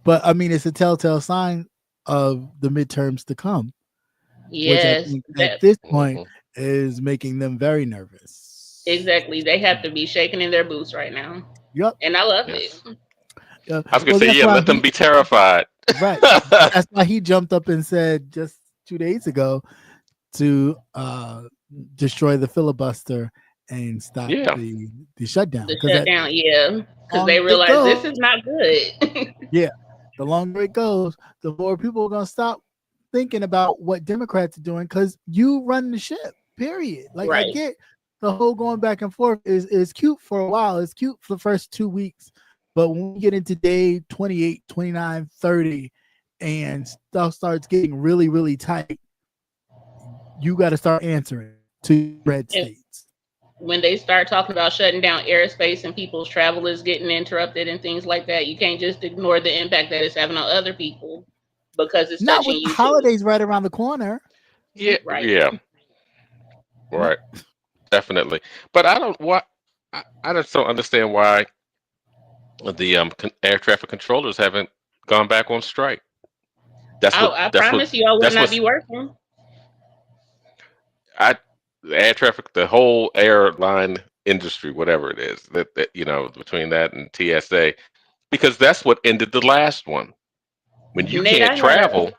But I mean, it's a telltale sign of the midterms to come, which I Yes, think at that this point Mhm. is making them very nervous. exactly. They have to be shaking in their boots right now, Yep. and I love it. Yes. I was gonna Well, say, that's yeah. why Let them he be terrified. right. That's why he jumped up and said just 2 days ago to destroy the filibuster and stop Yeah. the shutdown. The Because that shutdown, yeah, because they longer it realize this goes, is not good. yeah, the longer it goes, the more people are gonna stop thinking about what Democrats are doing because you run the ship. Period. Like I Right. get the whole going back and forth is cute for a while. It's cute for the first 2 weeks. But when we get into day 28, 29, 30, and stuff starts getting really, really tight, you got to start answering to red And states. when they start talking about shutting down airspace and people's travel is getting interrupted and things like that, you can't just ignore the impact that it's having on other people because it's Not touching with the you too. holidays right around the corner. Yeah. Right. Yeah. No, Right. Definitely. But I don't. Why? I just don't understand why the air traffic controllers haven't gone back on strike. That's what. I That's what. promise you, I would That's not be what's. working. I. The air traffic, the whole airline industry, whatever it is, that between that and TSA, because that's what ended the last one. When you Nate, can't travel,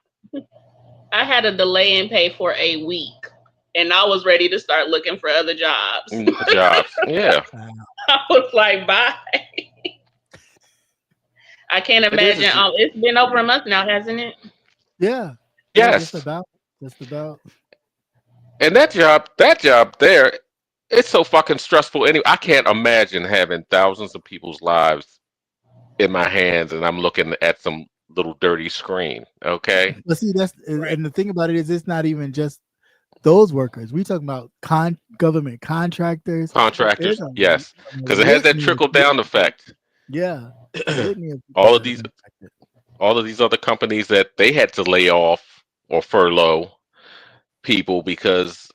I had a delay in pay for a week, and I was ready to start looking for other jobs. jobs. Yeah, I was like, bye. I can't it is. imagine. It's been over a month now, hasn't it? yeah, just Yes, about. and that job there, it's so fucking stressful. Anyway, I can't imagine having thousands of people's lives in my hands, and I'm looking at some little dirty screen. Okay. But see, Right. and the thing about it is, it's not even just those workers. We talking about government contractors. There's Contractors, a yes, because it has that litany of trickle people. down effect. Yeah, litany of people all of that are these impacted. all of these other companies that they had to lay off or furlough people because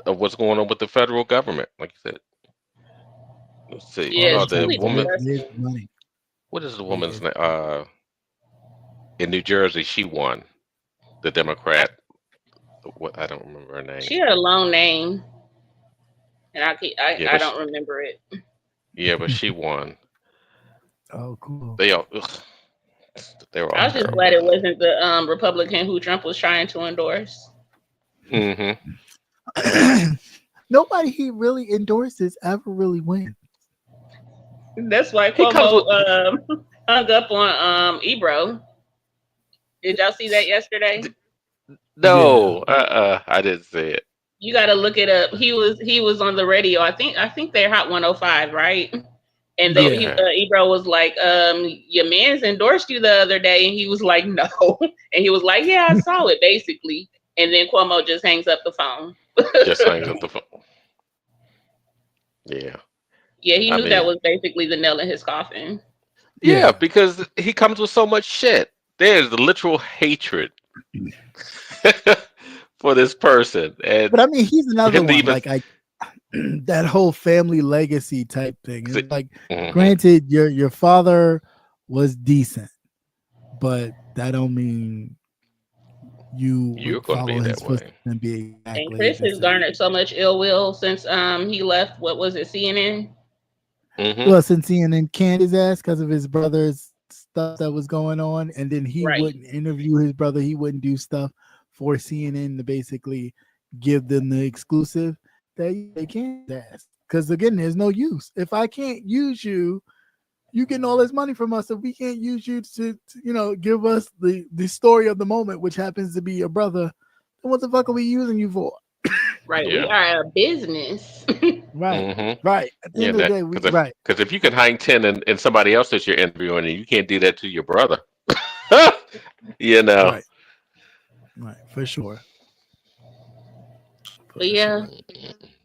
of what's going on with the federal government. Like you said, let's see. Yeah, All it's they're The trying to truly do woman, is raise disgusting. money. what is the Yeah. woman's name? In New Jersey, she won. The I, Democrat. What, I don't remember her name. she had a long name, and Yeah, I but don't remember it. but she won. Oh, cool. They all. Ugh. They were I all was just terrible. glad it wasn't the Republican who Trump was trying to endorse. Nobody he really endorses ever really wins. That's why He comes with Cuomo hung up on Ebro. Did y'all see that yesterday? no, I didn't see it. You got to look it up. He was on the radio. I think they're Hot 105, right? And they, Yeah. Ebro was like, your man's endorsed you the other day, and he was like, no, and he was like, yeah, I saw it, basically. And then Cuomo just hangs up the phone. Just hangs up the phone. Yeah. Yeah, he I knew mean- that was basically the nail in his coffin. Yeah, because he comes with so much shit. There's literal hatred for this person, and But I mean, he's another him to one. even- Like that whole family legacy type thing. It's like, Mhm. granted, your father was decent, but that don't mean you You're would gonna follow be his that way. footsteps and be exactly And Chris the has same. garnered so much ill will since he left. What was it, CNN? Mhm. Well, since CNN canned his ass because of his brother's stuff that was going on, and then he Right. wouldn't interview his brother, he wouldn't do stuff for CNN to basically give them the exclusive. They can't ass because again, there's no use. If I can't use you, you getting all this money from us. If we can't use you to give us the story of the moment, which happens to be your brother, then what the fuck are we using you for? Right, we Yeah. are a business. Right, Mhm. right. At the Yeah, end of the day, we because right. if you can hang 10 and somebody else that you're interviewing, and you can't do that to your brother, you know. Right. Right, for sure. But yeah,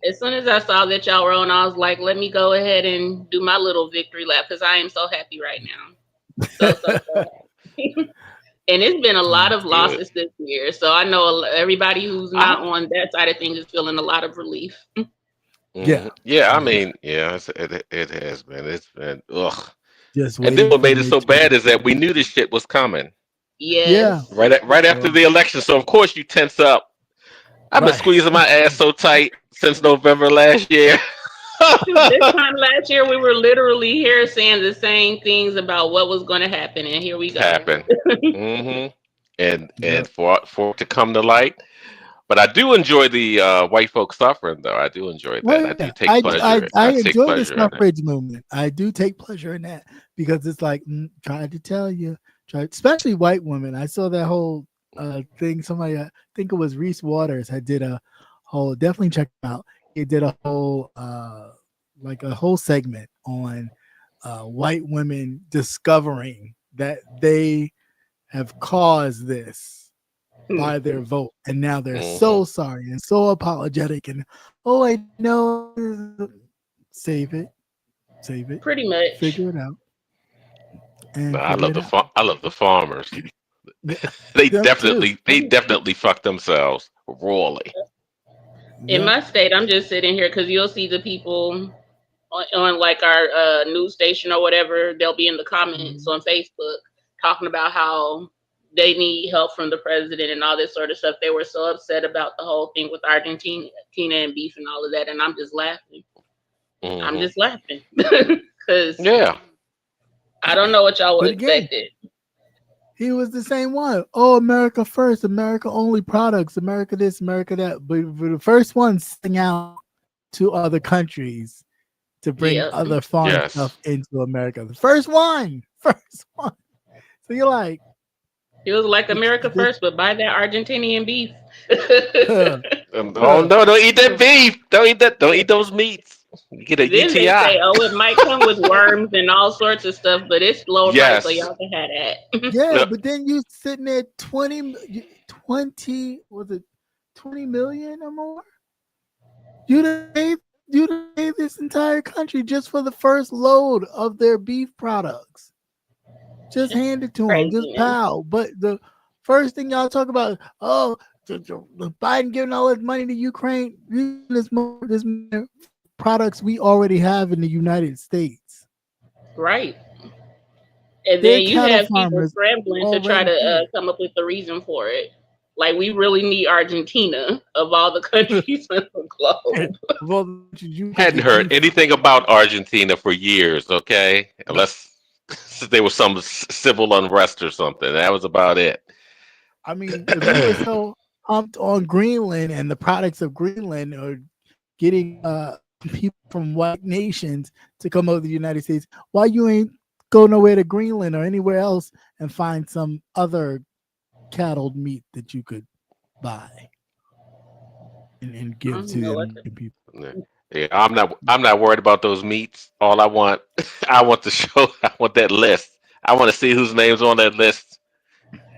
as soon as I saw that y'all were on, I was like, let me go ahead and do my little victory lap because I am so happy right now. So happy. And it's been a lot of Good. losses this year. So I know everybody who's not on that side of things is feeling a lot of relief. Yeah. Mhm. Yeah. I mean, yeah, it has been. It's been ugh. Just And then waiting what for made it so Mitch bad to- is that we knew this shit was coming Yes. right after the election. So of course you tense up. I've been Right. squeezing my ass so tight since November last year. This time last year, we were literally here saying the same things about what was going to happen, and here we go. Happen. hmm And Yep. for it to come to light. But I do enjoy the white folks suffering, though. I do enjoy that. Well, I do yeah. take I pleasure. take enjoy the pleasure in it. suffrage movement. I do take pleasure in that because it's like tried to tell you, especially white women. I saw that whole thing. Somebody, I think it was Reese Waters, had did a whole. Definitely check him out. He did a whole like a whole segment on white women discovering that they have caused this by their vote, and now they're so sorry and so apologetic, and oh, I know, save it, Pretty much. figure it out. And I figure love it out. I love the farmers. Yeah, they them definitely fuck themselves royally. In yeah. my state, I'm just sitting here because you'll see the people on like our news station or whatever. They'll be in the comments on Facebook talking about how they need help from the president and all this sort of stuff. They were so upset about the whole thing with Argentina and beef and all of that, and I'm just laughing. I'm Mhm. just laughing because Yeah. I don't know what y'all would But again, expect. he was the same one. Oh, America first, America only products, America this, America that. But for the first one sing out to other countries to bring Yeah. other foreign Yes. stuff into America. The first one. So you're like, It was like America first, but buy that Argentinian beef. Oh no! Don't eat that beef. Don't eat that. Don't eat those meats. You get a Then they UTI. say, oh, it might come with worms and all sorts of stuff, but it's lower price, so Yes. y'all can have that. yeah, Look. but then you sitting there 20 was it 20 million or more? You'd pay this entire country just for the first load of their beef products. Just hand it to them, Crazy, just man. pow. But the first thing y'all talk about, oh, the Biden giving all this money to Ukraine, this products we already have in the United States. Right. And Their then you cattle have people farmers scrambling to try already to here. come up with the reason for it. Like, we really need Argentina of all the countries in the globe. Well, you Hadn't heard anything about Argentina for years. Okay, let's there was some civil unrest or something. That was about it. I mean, if you were so pumped on Greenland and the products of Greenland or getting people from white nations to come over to the United States, why you ain't go nowhere to Greenland or anywhere else and find some other cattle meat that you could buy and give to the people? Yeah, I'm not worried about those meats. All I want, I want that list. I want to see whose name's on that list.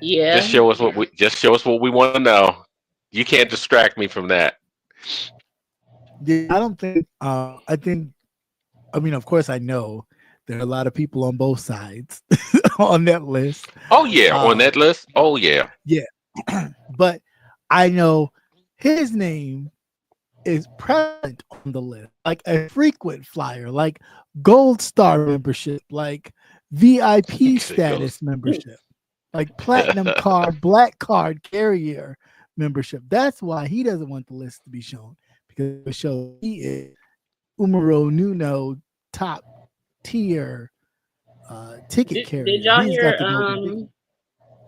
Yeah. Just show us what we want to know. You can't distract me from that. Yeah, I don't think. I mean, of course, I know there are a lot of people on both sides on that list. Oh yeah, on that list. Oh yeah. Yeah, but I know his name is present on the list, like a frequent flyer, like gold star membership, like VIP status membership, like platinum card, black card carrier membership. That's why he doesn't want the list to be shown, because it shows he is Umaro Nuno top tier ticket carrier. Did y'all hear?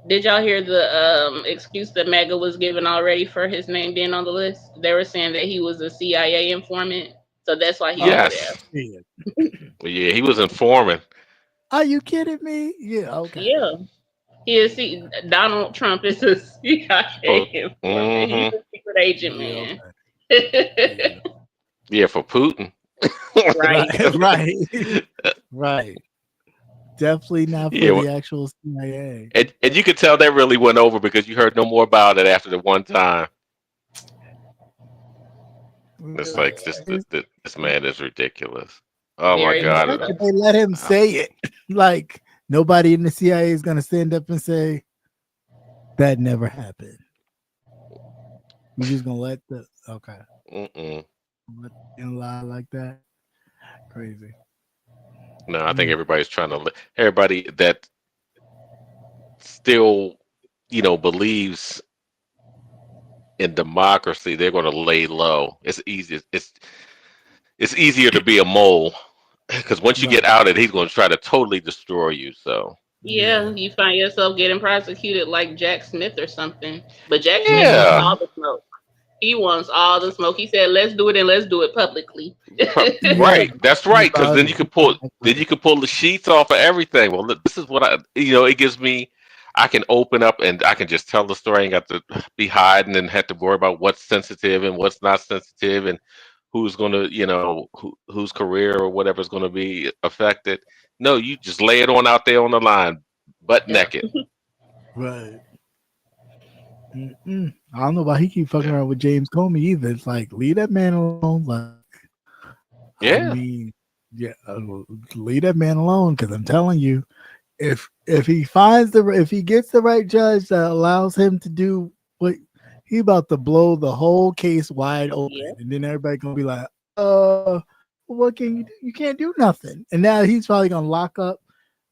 Did y'all hear the excuse that MAGA was given already for his name being on the list? They were saying that he was a CIA informant, so that's why he was there. Well, yeah, he was informing. Are you kidding me? Yeah, okay. Yeah, he is. Donald Trump is a CIA informant. He's a secret agent, man. Okay. Yeah, for Putin. Right. Definitely not for the actual CIA. And you could tell that really went over because you heard no more about it after the one time. It's like this man is ridiculous. Oh my God! They let him say it. Like nobody in the CIA is gonna stand up and say that never happened. We're just gonna let the let them lie like that. Crazy. No, I think everybody's trying to. Everybody that still, believes in democracy, they're going to lay low. It's easy. It's easier to be a mole because once you get outed, he's going to try to totally destroy you. So yeah, you find yourself getting prosecuted like Jack Smith or something. But Jack Smith wants all the smoke. He wants all the smoke. He said, "Let's do it and let's do it publicly." Right, that's right. Because then you can pull the sheets off of everything. Well, this is what it gives me. I can open up and I can just tell the story. I ain't got to be hiding and have to worry about what's sensitive and what's not sensitive and who's going to, whose career or whatever is going to be affected. No, you just lay it on out there on the line, butt naked. Right. I don't know why he keep fucking around with James Comey either. It's like, leave that man alone. Like, leave that man alone. Because I'm telling you, if he gets the right judge that allows him to do what he about to blow the whole case wide open, and then everybody gonna be like, what can you do? You can't do nothing. And now he's probably gonna lock up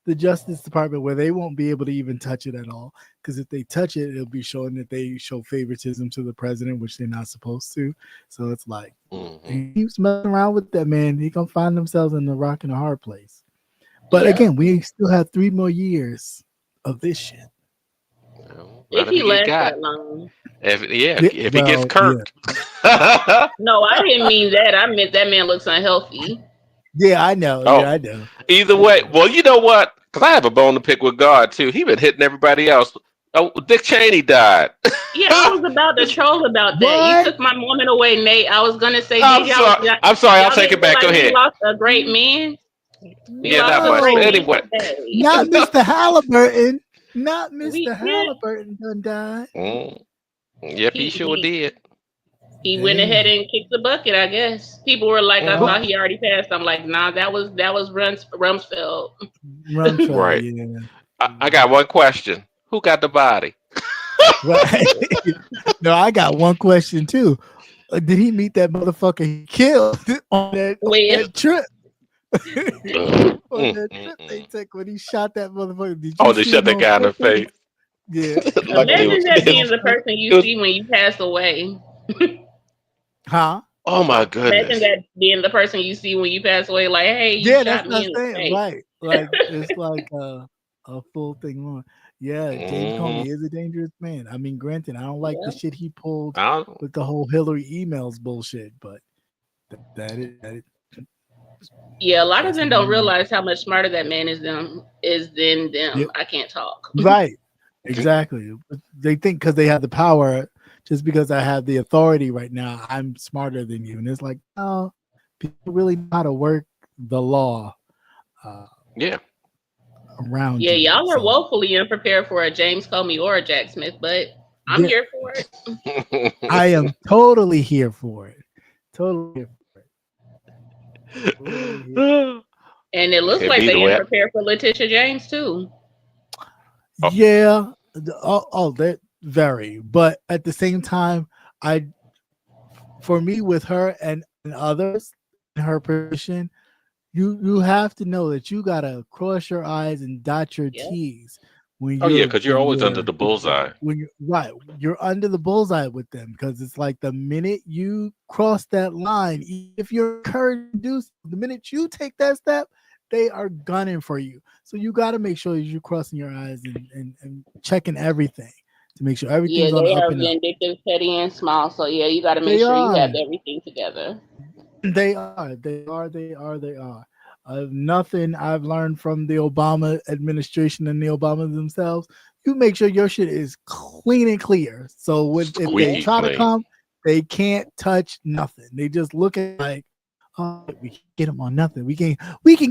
the Justice Department where they won't be able to even touch it at all. Because if they touch it, it'll be showing that they show favoritism to the president, which they're not supposed to. So it's like, he keeps messing around with that, man. He gonna find themselves in the rock and a hard place. But again, we still have 3 more years of this shit. If he lasts that long. If he gets Kirk. Yeah. No, I didn't mean that. I meant that man looks unhealthy. Yeah, I know. Oh, yeah, I know. Either way, well, you know what? Because I have a bone to pick with God too. He been hitting everybody else. Oh, Dick Cheney died. Yeah, I was about to troll about that. What? You took my moment away, Nate. I was gonna say, I'm sorry. I'll take it back. Go ahead. Lost a great man. Not much. Anyway, not Mr. Halliburton. Not Mr. Halliburton done died. Yep, he sure did. He went ahead and kicked the bucket, I guess. People were like, I thought he already passed. I'm like, nah, that was Rumsfeld. Right. Yeah. I got one question. Who got the body? Right. No, I got one question too. Did he meet that motherfucker he killed on that trip? On that trip they took when he shot that motherfucker. They shot that guy in the face. Yeah. Imagine that being the person you see when you pass away. Huh? Oh my goodness! Imagine that being the person you see when you pass away. Like, hey, you yeah, shot me in the face. Right. Like it's like a full thing on. Yeah, James Mhm. Comey is a dangerous man. I mean, granted, I don't like the Yeah. shit he pulled I don't- with the whole Hillary emails bullshit, but that is Yeah, a lot of that's them don't realize how much smarter that man is than yeah, them. I can't talk. right. Exactly. They think because they have the power, just because I have the authority right now, I'm smarter than you. And it's like, oh, people really know how to work the law uh, Yeah. around Yeah, you. y'all are So woefully unprepared for a James Comey or a Jack Smith, but I'm yeah, here for it. I am totally here for it. Totally here for it. Totally here. And it looks Hey, like be the they way. unprepared for Letitia James too. Oh, Yeah. That vary. But at the same time, I for me with her and others in her position, you have to know that you gotta cross your I's and dot your Yeah. T's when oh yeah, you're because you're when always under you're the bullseye. when you're right, you're under the bullseye with them because it's like the minute you cross that line, if you're encouraged to do so, the minute you take that step, they are gunning for you. So you got to make sure you're crossing your eyes and checking everything to make sure Yeah, everything's on the they up are and up. vindictive, petty, and small. So yeah, you got to make They sure you are. have everything together. They are. They are. They are. They are. Nothing I've learned from the Obama administration and the Obamas themselves. You make sure your shit is clean and clear. So if they Yeah. Squeaky try to clean. come, they can't touch nothing. They just look at like, oh, we can get them on nothing. We can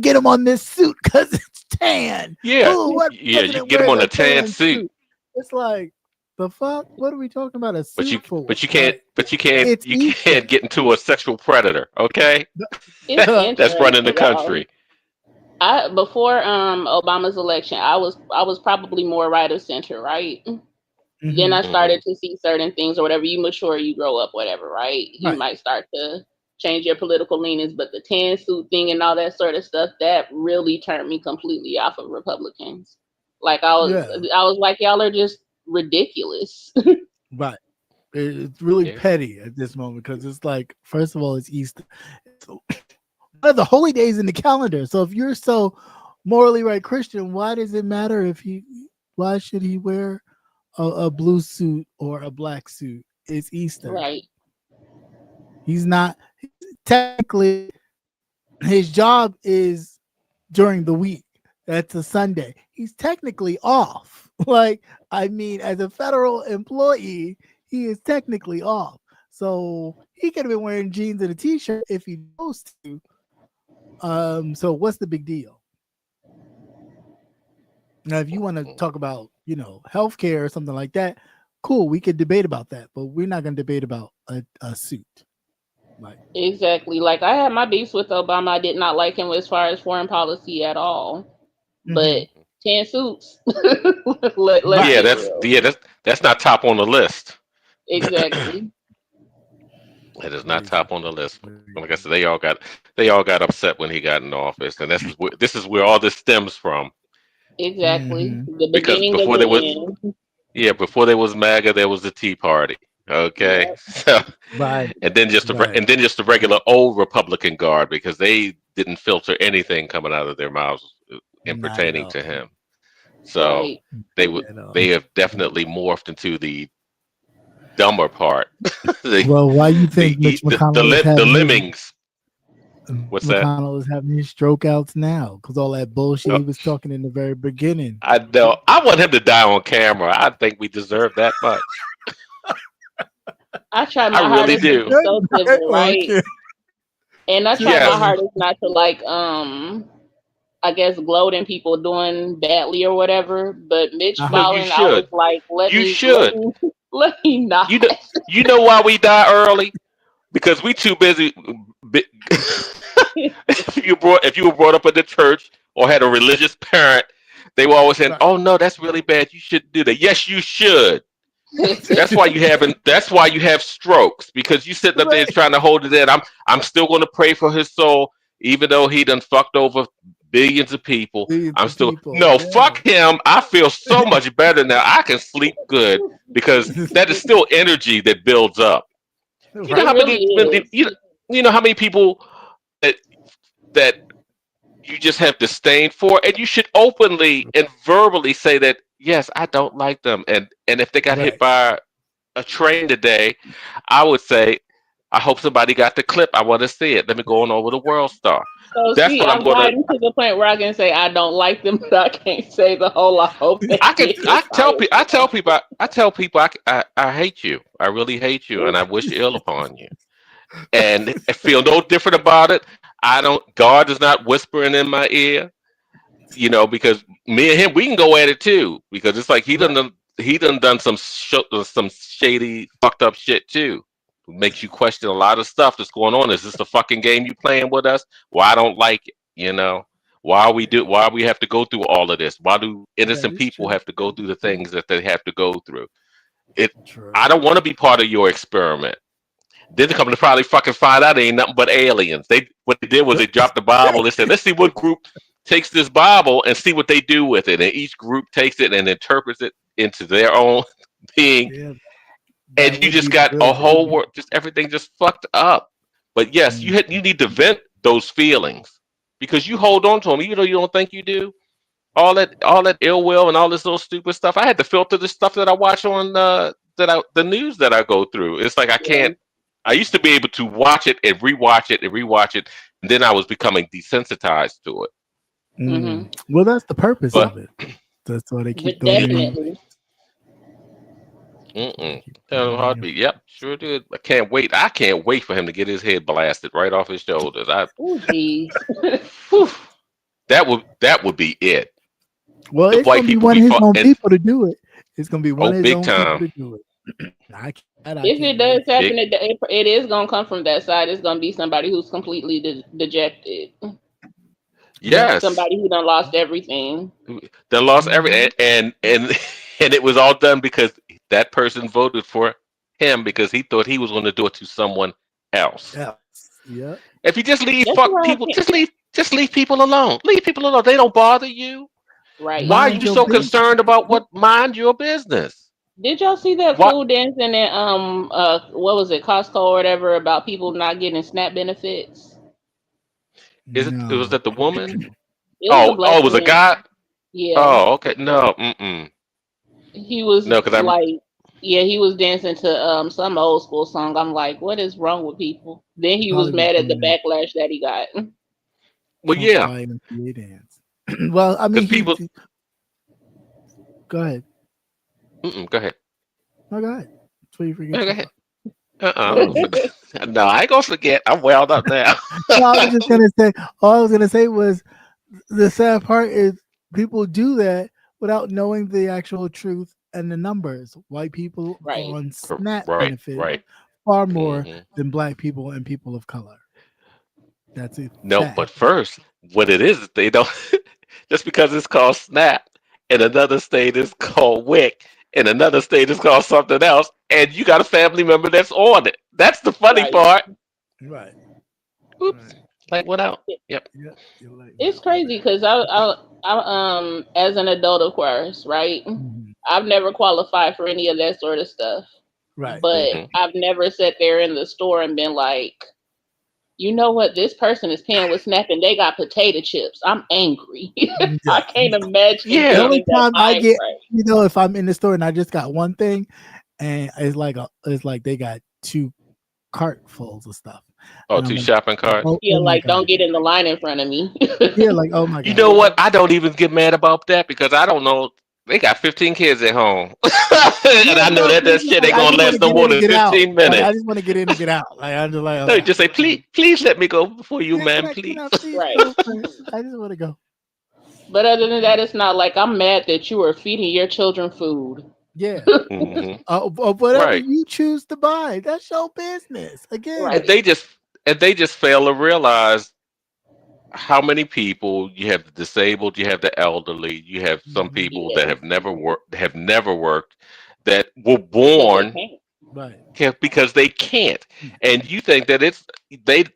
get them on this suit because it's tan. Yeah, Oh, what yeah. You president get them wears on a a tan tan suit, suit? It's like the fuck. What are we talking about a but suit for? you can't, Like it's you can't Easter. get into a sexual predator. Okay, It's that's running the interesting, y'all. country. I before Obama's election, I was probably more right of center, right? Then Mhm. I Hmm. started to see certain things or whatever. You mature, you grow up, whatever, right? You Right. might start to change your political leanings, but the tan suit thing and all that sort of stuff, that really turned me completely off of Republicans. Like Yeah. I was like, y'all are just ridiculous. Right. It's really Yeah. petty at this moment because it's like, first of all, it's Easter. It's one of the holy days in the calendar. So if you're so morally right Christian, why does it matter why should he wear a blue suit or a black suit? It's Easter. Right. He's not technically, his job is during the week. That's a Sunday. He's technically off. Like, I mean, as a federal employee, he is technically off. So he could have been wearing jeans and a t-shirt if he chose to. So what's the big deal? Now, if you want to talk about, healthcare or something like that, cool, we could debate about that, but we're not going to debate about a suit. Like, Exactly. Like I had my beefs with Obama. I did not like him as far as foreign policy at all. But tan suits. Let's Yeah, right. get real. that's not top on the list. Exactly. It is not top on the list. Like I said, they all got upset when he got in office, and this is where all this stems from. Exactly. Mhm. The Because beginning of before there was the end. before there was MAGA, there was the Tea Party. Okay, Yep. so Right. and then just Right. the regular old Republican guard because they didn't filter anything coming out of their mouths in Not at pertaining to all. him. So Right. they have definitely morphed into the dumber part. Well, why you think Mitch McConnell is the having lemmings. What's that? McConnell is having his stroke outs now because all that bullshit Oh, he was talking in the very beginning. I know. I want him to die on camera. I think we deserve that much. I try my I really hardest to do. be so civil, right? Okay. And I try Yes. my hardest not to I guess gloating people doing badly or whatever. But Mitch Uh-huh. No, you falling, I was should. like, You should. let me not. You know why we die early? Because we too busy. If you were brought up in the church or had a religious parent, they were always saying, Right. "Oh no, that's really bad. You shouldn't do that." Yes, you should. That's why you have strokes because you sitting up there Right. trying to hold it in. I'm still going to pray for his soul, even though he done fucked over billions of people. Billions I'm of still people, no yeah. fuck him. I feel so much better now. I can sleep good because that is still energy that builds up. You know It how really many is. you know how many people that you just have disdain for, and you should openly and verbally say that yes, I don't like them, and if they got hit Right. by a train today, I would say, I hope somebody got the clip. I want to see it. Let me go on over to World Star. So That's see, what I'm I've gonna. gotten to the point where I can say I don't like them, but I can't say the whole I hope they I can. get I hit by tell a people. I tell people. I tell people. I hate you. I really hate you, and I wish ill upon you. And I feel no different about it. I don't. God is not whispering in my ear. Because me and him, we can go at it too. Because it's like he done some shady, fucked up shit too. Makes you question a lot of stuff that's going on. Is this a fucking game you playing with us? Well, I don't like it. Why we have to go through all of this? Why do That innocent is people true. have to go through the things that they have to go through? It. True. I don't want to be part of your experiment. Then they come to probably fucking find out it ain't nothing but aliens. What they did was they dropped the Bible and said, let's see what group takes this Bible and see what they do with it. And each group takes it and interprets it into their own being. Yeah, And that you would just be got a good. whole world, just everything just fucked up. But yes, you need to vent those feelings because you hold on to them, even though you don't think you do. All that ill will and all this little stupid stuff. I had to filter the stuff that I watch on the news that I go through. It's like I Yeah. can't. I used to be able to watch it and rewatch it and rewatch it, and then I was becoming desensitized to it. Well, that's the purpose But of it. That's why they But keep throwing in. definitely. Tell him heartbeat. Yep, sure did. I can't wait. I can't wait for him to get his head blasted right off his shoulders. Oh, geez. Whew, that would be it. Well, The it's white gonna be people one be of his own and people to do it. It's gonna be one of his big own people time. to do it. I If can't it does wait. happen, it is going to come from that side. It's going to be somebody who's completely dejected. Yes, Somebody who done lost everything. they lost every and it was all done because that person voted for him because he thought he was going to do it to someone else. Yeah. Yeah. If you just leave That's fuck why I people, can't. just leave people alone. Leave people alone. They don't bother you. Right. Why are Mind you your so business. concerned about what mind your business? Did y'all see that What fool dancing at what was it, Costco or whatever, about people not getting SNAP benefits? is it? It was No. that the woman? It was a black It was a man. guy. Yeah. Oh, okay. No, He was no, because I. he was dancing to some old school song. I'm like, what is wrong with people? Then he was Probably just mad at the doing that backlash that he got. Well, Trump yeah, YMCA dance. Well, I mean, because people. go ahead. Go ahead. No, go ahead. That's what you forget. No, go ahead. I'm gonna forget. No, I ain't gonna forget. I'm welled up now. No, I was just gonna say. All I was gonna say was the sad part is people do that without knowing the actual truth and the numbers. White people Right. are on SNAP Right, benefits right. far more Mhm. than black people and people of color. That's it. No, Sad. but first, what it is, they don't. Just because it's called SNAP, in another state it's called WIC, in another state it's called something else, and you got a family member that's on it. That's the funny Right. part. Right. Oops, Right. like went out. Yep. Yeah. You're like, It's crazy because I as an adult, of course, right? Mhm. I've never qualified for any of that sort of stuff, Right. but Mhm. I've never sat there in the store and been like, you know what, this person is paying with SNAP and they got potato chips. I'm angry. I Yeah. can't imagine Yeah. The being only in that time I mind get, frame. if I'm in the store and I just got one thing, and it's like they got two cartfuls of stuff. Oh, And I'm two like, shopping carts. oh Yeah, my like don't god. get in the line in front of me. Yeah, like oh my You god. know what? I don't even get mad about that because I don't know. They got 15 kids at home, and Yeah, I know no, that it's just shit ain't like I gonna just want to last no get more in and than get out. 15 Like, I minutes. just want to get in and get out. Like I'm just like, No, okay. just say, please let me go before you, Yeah, man, can please. I please Right. go first? I just want to go. But other than that, it's not like I'm mad that you are feeding your children food. Yeah. hmm Whatever Right. you choose to buy, that's your business. Again. Right. And they just fail to realize how many people you have the disabled, you have the elderly, you have some Mhm. people that Yeah, have never worked, that were because they born can't. Right. because they can't, and you think that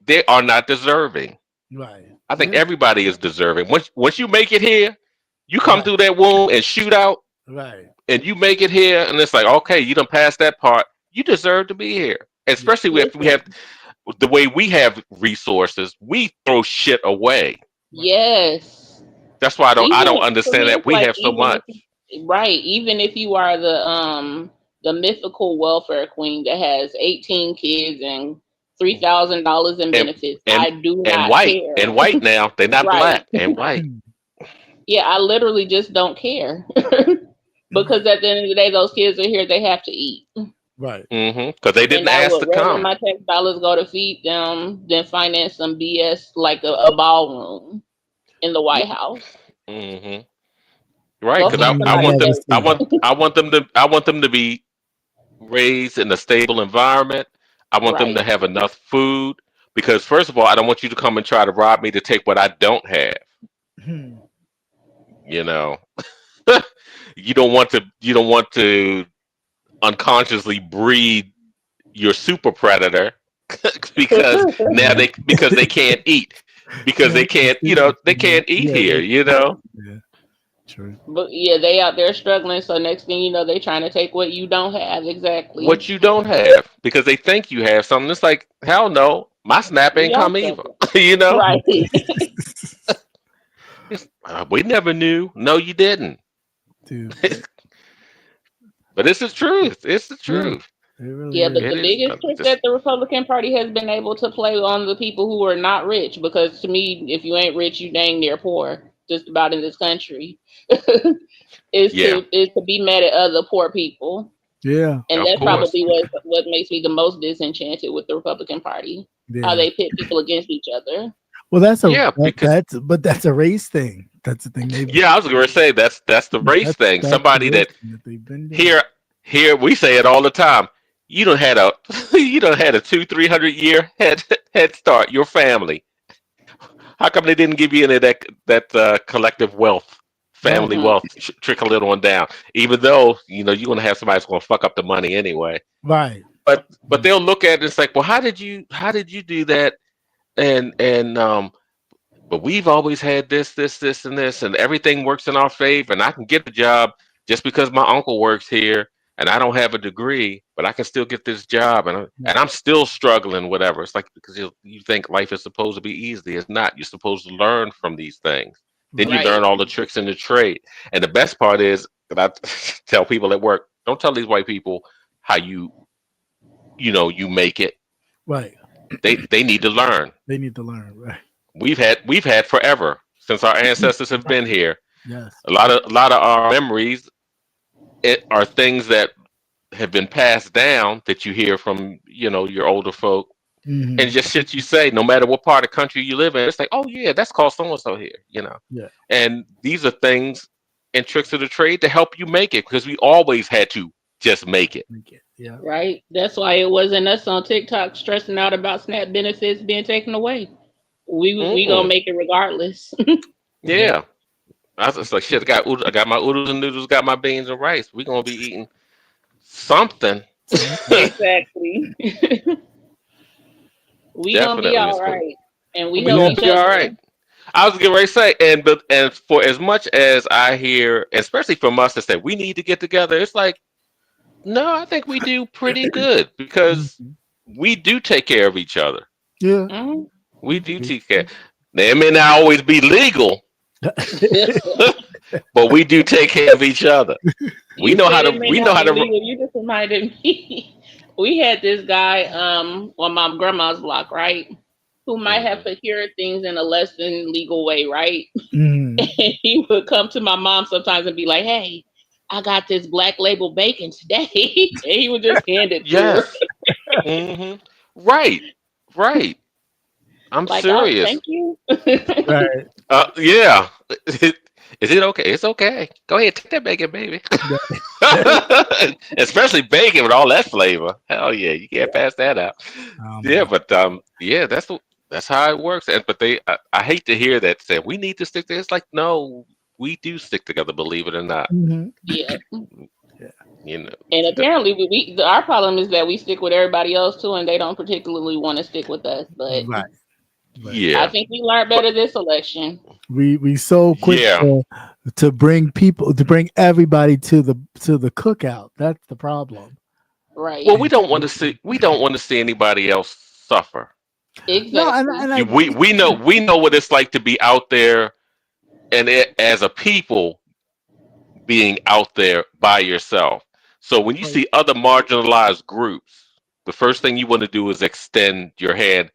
they are not deserving. Right. I think Yeah. everybody is deserving. Once you make it here, you come Right. through that womb and shoot out, Right. and you make it here, and it's like, okay, you done passed that part. You deserve to be here, especially if we have Listen, the way we have resources. We throw shit away. Yes. That's why I don't Even for understand me, that it's we like have so much. right. Even if you are the mythical welfare queen that has 18 kids and $3,000 in And benefits, and I do and not white care. and white now. They're not Right. black and white. Yeah, I literally just don't care. Because at the end of the day, those kids are here, they have to eat. Right. Because they And didn't I ask would to rather come. my tax dollars go to feed them than finance some BS like a ballroom in the White House. hmm Right, Go because feed You somebody never else. I see. want them to be raised in a stable environment. I want them to Right. have enough food because first of all, I don't want you to come and try to rob me to take what I don't have. Hmm. You know, you don't want to unconsciously breed your super predator because because they can't eat because Yeah, they can't they can't eat yeah, here. You know yeah, true. But yeah, they out there struggling. So next thing you know, they trying to take what you don't have. Exactly. what you don't have because they think you have something. It's like hell no, my snap We ain't all come either. struggle. you know, Right. we never knew. No, you didn't. Dude, But it's the truth. It's the yeah, truth. it really Yeah, but is. It the is biggest trick just that the Republican Party has been able to play on the people who are not rich, because to me, if you ain't rich, you dang near poor, just about in this country, yeah. is to be mad at other poor people. Yeah, And Of that's course. probably what makes me the most disenchanted with the Republican Party. How yeah. they pit people against each other. Well, Yeah, because that's a race thing. That's the thing they've yeah, I was going to say that's the race thing. that's the Somebody race that thing that they've been doing. here we say it all the time. You don't had a you don't had a 200-300 year head start. Your family. How come they didn't give you any of that collective wealth, Right. family wealth, trickle it on down? Even though you're going to have somebody that's going to fuck up the money anyway. Right. But they'll look at it. It's like, well, how did you do that? And but we've always had this, and this, and everything works in our favor. And I can get a job just because my uncle works here, and I don't have a degree, but I can still get this job, and I'm still struggling, whatever. It's like because you think life is supposed to be easy. It's not. You're supposed to learn from these things. Then you Right. learn all the tricks in the trade. And the best part is that I tell people at work, don't tell these white people how you make it. Right. They need to learn. They need to learn. Right. We've had forever since our ancestors have been here. Yes. A lot of our memories are things that have been passed down that you hear from your older folk, Mhm. and just shit you say. No matter what part of the country you live in, it's like, oh yeah, that's called so and so here. Yeah. And these are things and tricks of the trade to help you make it because we always had to just make it. Make it. Yeah. Right. That's why it wasn't us on TikTok stressing out about SNAP benefits being taken away. We gonna Mm-mm. make it regardless. Yeah. I was just like, shit. I got my oodles and noodles. Got my beans and rice. We gonna be eating something. Exactly. We gonna be Definitely, all it's gonna. right, and we We help gonna each be all other. right. I was getting ready to say, and for as much as I hear, especially from us, that say we need to get together, it's like, no, I think we do pretty good because Mhm. we do take care of each other. Yeah. Mhm. We do take care. Now, it may not always be legal, but we do take care of each other. We You know how said to. it may We know not how be to. legal. You just reminded me. We had this guy on my grandma's block, right? Who might have Mhm. procured things in a less than legal way, right? Mhm. And he would come to my mom sometimes and be like, "Hey, I got this black label bacon today," and he would just hand it to her. Yes. hmm Right. Right. I'm Like, oh, serious. thank you. Right. Yeah. Is it okay? It's okay. Go ahead, take that bacon, baby. Especially bacon with all that flavor. Hell yeah, you can't pass that out. Yeah, Man. but yeah, that's how it works. And but I hate to hear that said we need to stick together. It's like no, we do stick together. Believe it or not, Mhm. Yeah. you know. And apparently, our problem is that we stick with everybody else too, and they don't particularly want to stick with us. But Right. Right. I Yeah, think we learned better this election. We so quick yeah. to bring everybody to the cookout. That's the problem. Right. Well, we don't want to see anybody else suffer. No, Exactly. We know what it's like to be out there, and as a people being out there by yourself. So when you Right. see other marginalized groups, the first thing you want to do is extend your hand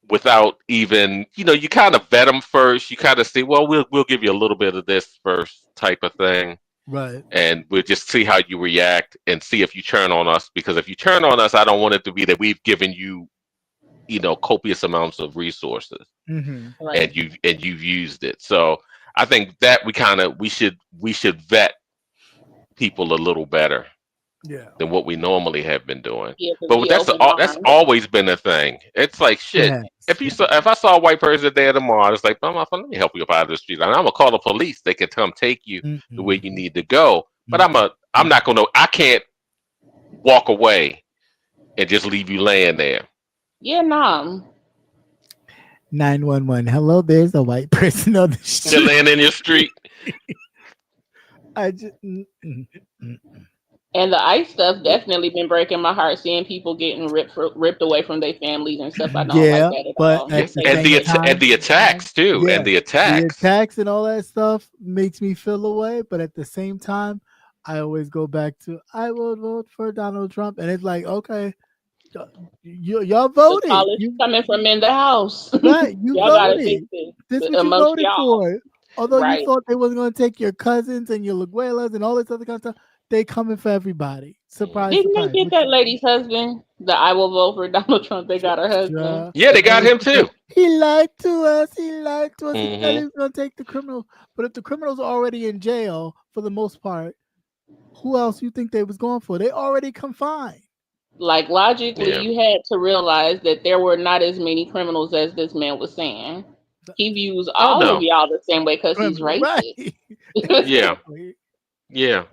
without even, you kind of vet them first. You kind of say, well, we'll give you a little bit of this first, type of thing, Right. and we'll just see how you react and see if you turn on us. Because if you turn on us, I don't want it to be that we've given you, copious amounts of resources, Mm-hmm. Right. and you've used it. So I think that we should vet people a little better Yeah. than what we normally have been doing. Yeah, to But be open that's armed. always been a thing. It's like shit. Yes. If I saw a white person there tomorrow, it's like, let me help you up out of the street. And I'm gonna call the police. They can come take you the way you Mm-hmm. need to go. But I'm not gonna. I can't walk away and just leave you laying there. Yeah, nah. 911. Hello, there's a white person on the They're street. laying in your street. I just. And the ICE stuff definitely been breaking my heart, seeing people getting ripped away from their families and stuff. I don't Yeah, like that at but all. at the And same time, and the attacks too. yeah, And the the attacks. attacks and all that stuff makes me feel away. But at the same time, I always go back to I will vote for Donald Trump, and it's like, okay, y'all The voted, call is coming from in the house. right? You Y'all gotta fix voted. it This what you amongst voted y'all. for. Although you Right. thought they wasn't going to take your cousins and your Laguelas and all this other kind of stuff, they coming for everybody. Surprise, Didn't surprise. they get that lady's husband? The I will vote for Donald Trump. They got her husband. Yeah. Yeah, they got him too. He lied to us. He lied to us. He said he Mhm. was going to take the criminals. But if the criminals are already in jail for the most part, who else you think they was going for? They already confined. Like logically, Yeah. you had to realize that there were not as many criminals as this man was saying. He views all no. of y'all the same way because he's Criminal, racist. right? Yeah. Exactly. Yeah.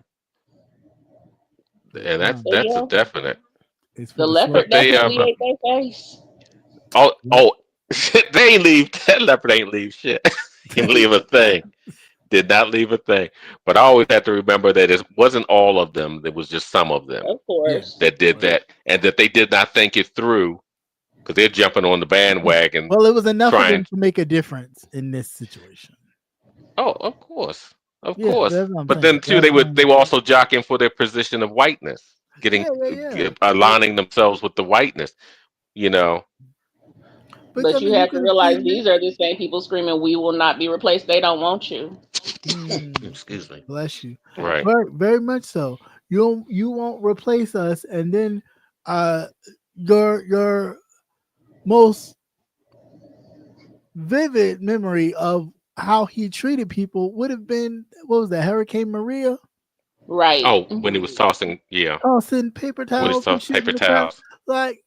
And that's So, yeah, a definite. It's for the the leopard short. They definitely ate their face. oh they ain't leave that leopard ain't leave shit. He didn't leave a thing. Did not leave a thing. But I always have to remember that it wasn't all of them. There was just some of them Of course. that did that, and that they did not think it through because they're jumping on the bandwagon. Well, it was enough of trying. them to make a difference in this situation. Oh, of course, Yeah, course. that's what I'm But saying. then too, they were also jockeying for their position of whiteness, getting Yeah. aligning themselves with the whiteness. You know. But I you mean, have to can realize see- these are the same people screaming, "We will not be replaced." They don't want you. Excuse me. Bless you. Right. Very, very much so. You won't replace us, and then your most vivid memory of how he treated people would have been, what was that, Hurricane Maria? Right. Oh, when he was tossing, Tossing paper when he towels. was tossing and shit paper in the crowd. towels. Like,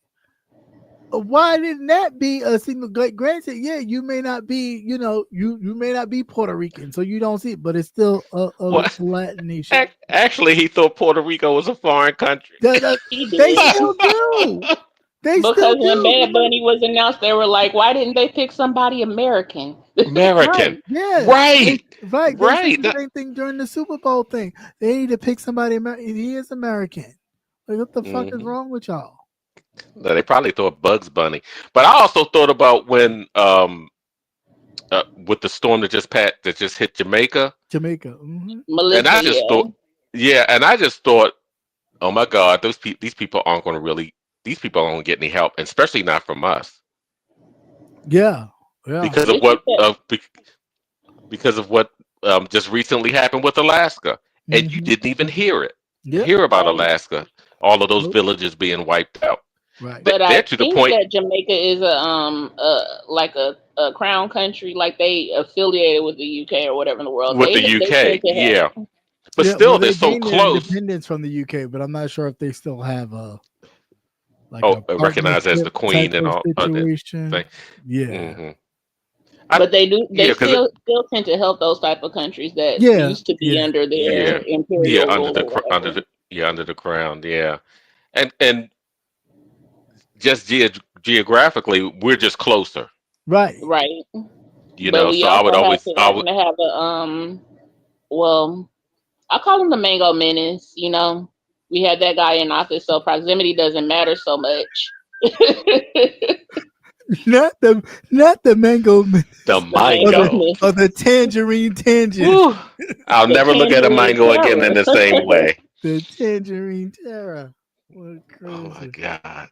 why didn't that be a single? Granted, yeah, you may not be, you may not be Puerto Rican, so you don't see it, but it's still a What? Latin nation. Actually, he thought Puerto Rico was a foreign country. He did. They still do. They Because still when do. Bad Bunny was announced, they were like, "Why didn't they pick somebody American?" American. Yeah. Right. Right. They Right. said the same thing during the Super Bowl thing. They need to pick somebody American. He is American. Like, what the fuck is Mhm. wrong with y'all? No, they probably thought Bugs Bunny. But I also thought about when with the storm that just hit Jamaica. Jamaica. Mm-hmm. Melissa, And I just thought, and I just thought, oh my God, these people aren't going to get any help, and especially not from us, Yeah. Yeah. because of what just recently happened with Alaska, and you Mhm. didn't even hear Yep. about Alaska, all of those villages being wiped out. Right. But I They're to the think point. that Jamaica is like a crown country, like they affiliated with the UK or whatever in the world. With They the UK, tend to have- yeah, but Yeah, still, well, they're they so gained their close. independence from the UK, but I'm not sure if they still have a Recognized as the partnership queen type and of all that situation. thing. Yeah. Mhm. But they do. They Yeah, 'cause still tend to help those type of countries that Yeah, used to be yeah, under their Yeah, imperial under rule the or whatever. under the crown, yeah, and just geographically, we're just closer, Right. Right. you But know. we So I would also always, have to have a well, I call him the Mango Menace. You know, we had that guy in office, so proximity doesn't matter so much. not the mango The or mango. the tangerine tangent. Woo. I'll never look at a tangerine mango again in the same way. The tangerine terror. What Oh my crazy. god.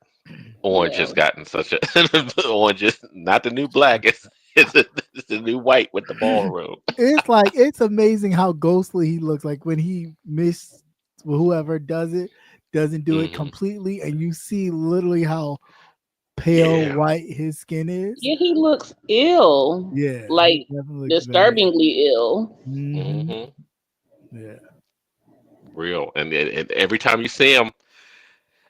Orange Yeah. has gotten such a orange is not the new black, it's the new white with the ballroom. It's like it's amazing how ghostly he looks. Like when he missed whoever does it, doesn't do it Mhm. completely, and you see literally how pale Yeah. white his skin is. Yeah, he looks ill. Yeah, Like he definitely looks disturbingly ill. Mm-hmm. hmm Yeah. Real. And every time you see him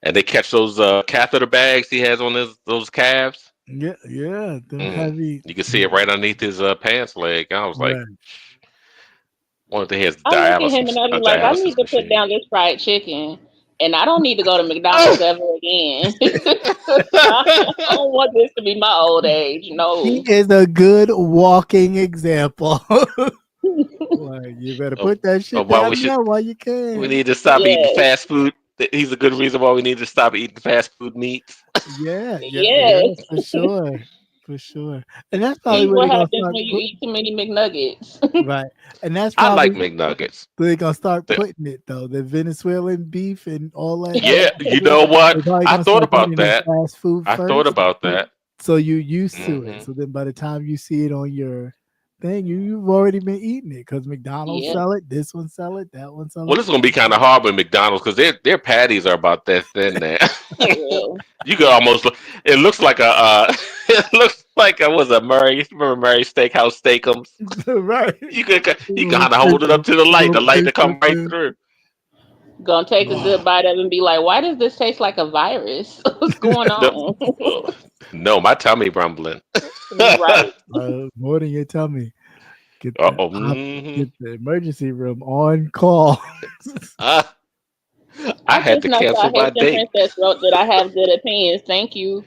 and they catch those catheter bags he has on those calves, Yeah, the Mm. heavy. you can see it right underneath his pants leg. I was like, Right. one of the his I look at him and I be like, I need dialysis to put machine. down this fried chicken, and I don't need to go to McDonald's ever again. I don't want this to be my old age. No. He is a good walking example. Like, you better Of- put that shit of why down we should- now while you can. We need to stop eating Yes. fast food. He's a good reason why we need to stop eating fast food meats. Yeah, Yes. for sure. And that's probably See where what they're gonna happens start when you eat too many McNuggets. right. And that's I probably like McNuggets. where they're gonna start The- putting it though. The Venezuelan beef and all that. Yeah, you know what? They're probably I gonna thought start about putting it in that. Fast food I first, thought about that. so you used to it. Mhm. So then by the time you see it on your thing, you've already been eating it because McDonald's Yeah. sell it, this one sell it, that one sell it. Well, it's gonna be kind of hard with McDonald's because their patties are about that thin now. Well, You could almost. It looks like a. It looks like a was a Murray. Remember Murray Steakhouse Steakums? Right. You kind of hold it up to the light to come right through. gonna take a good bite of it and be like, why does this taste like a virus? What's going on? No, my tummy rumbling. Right. More than your tummy. Get the, Uh-oh. get the emergency room on call. I had to just know cancel my Haitian date. Princess wrote that I have good opinions. Thank you.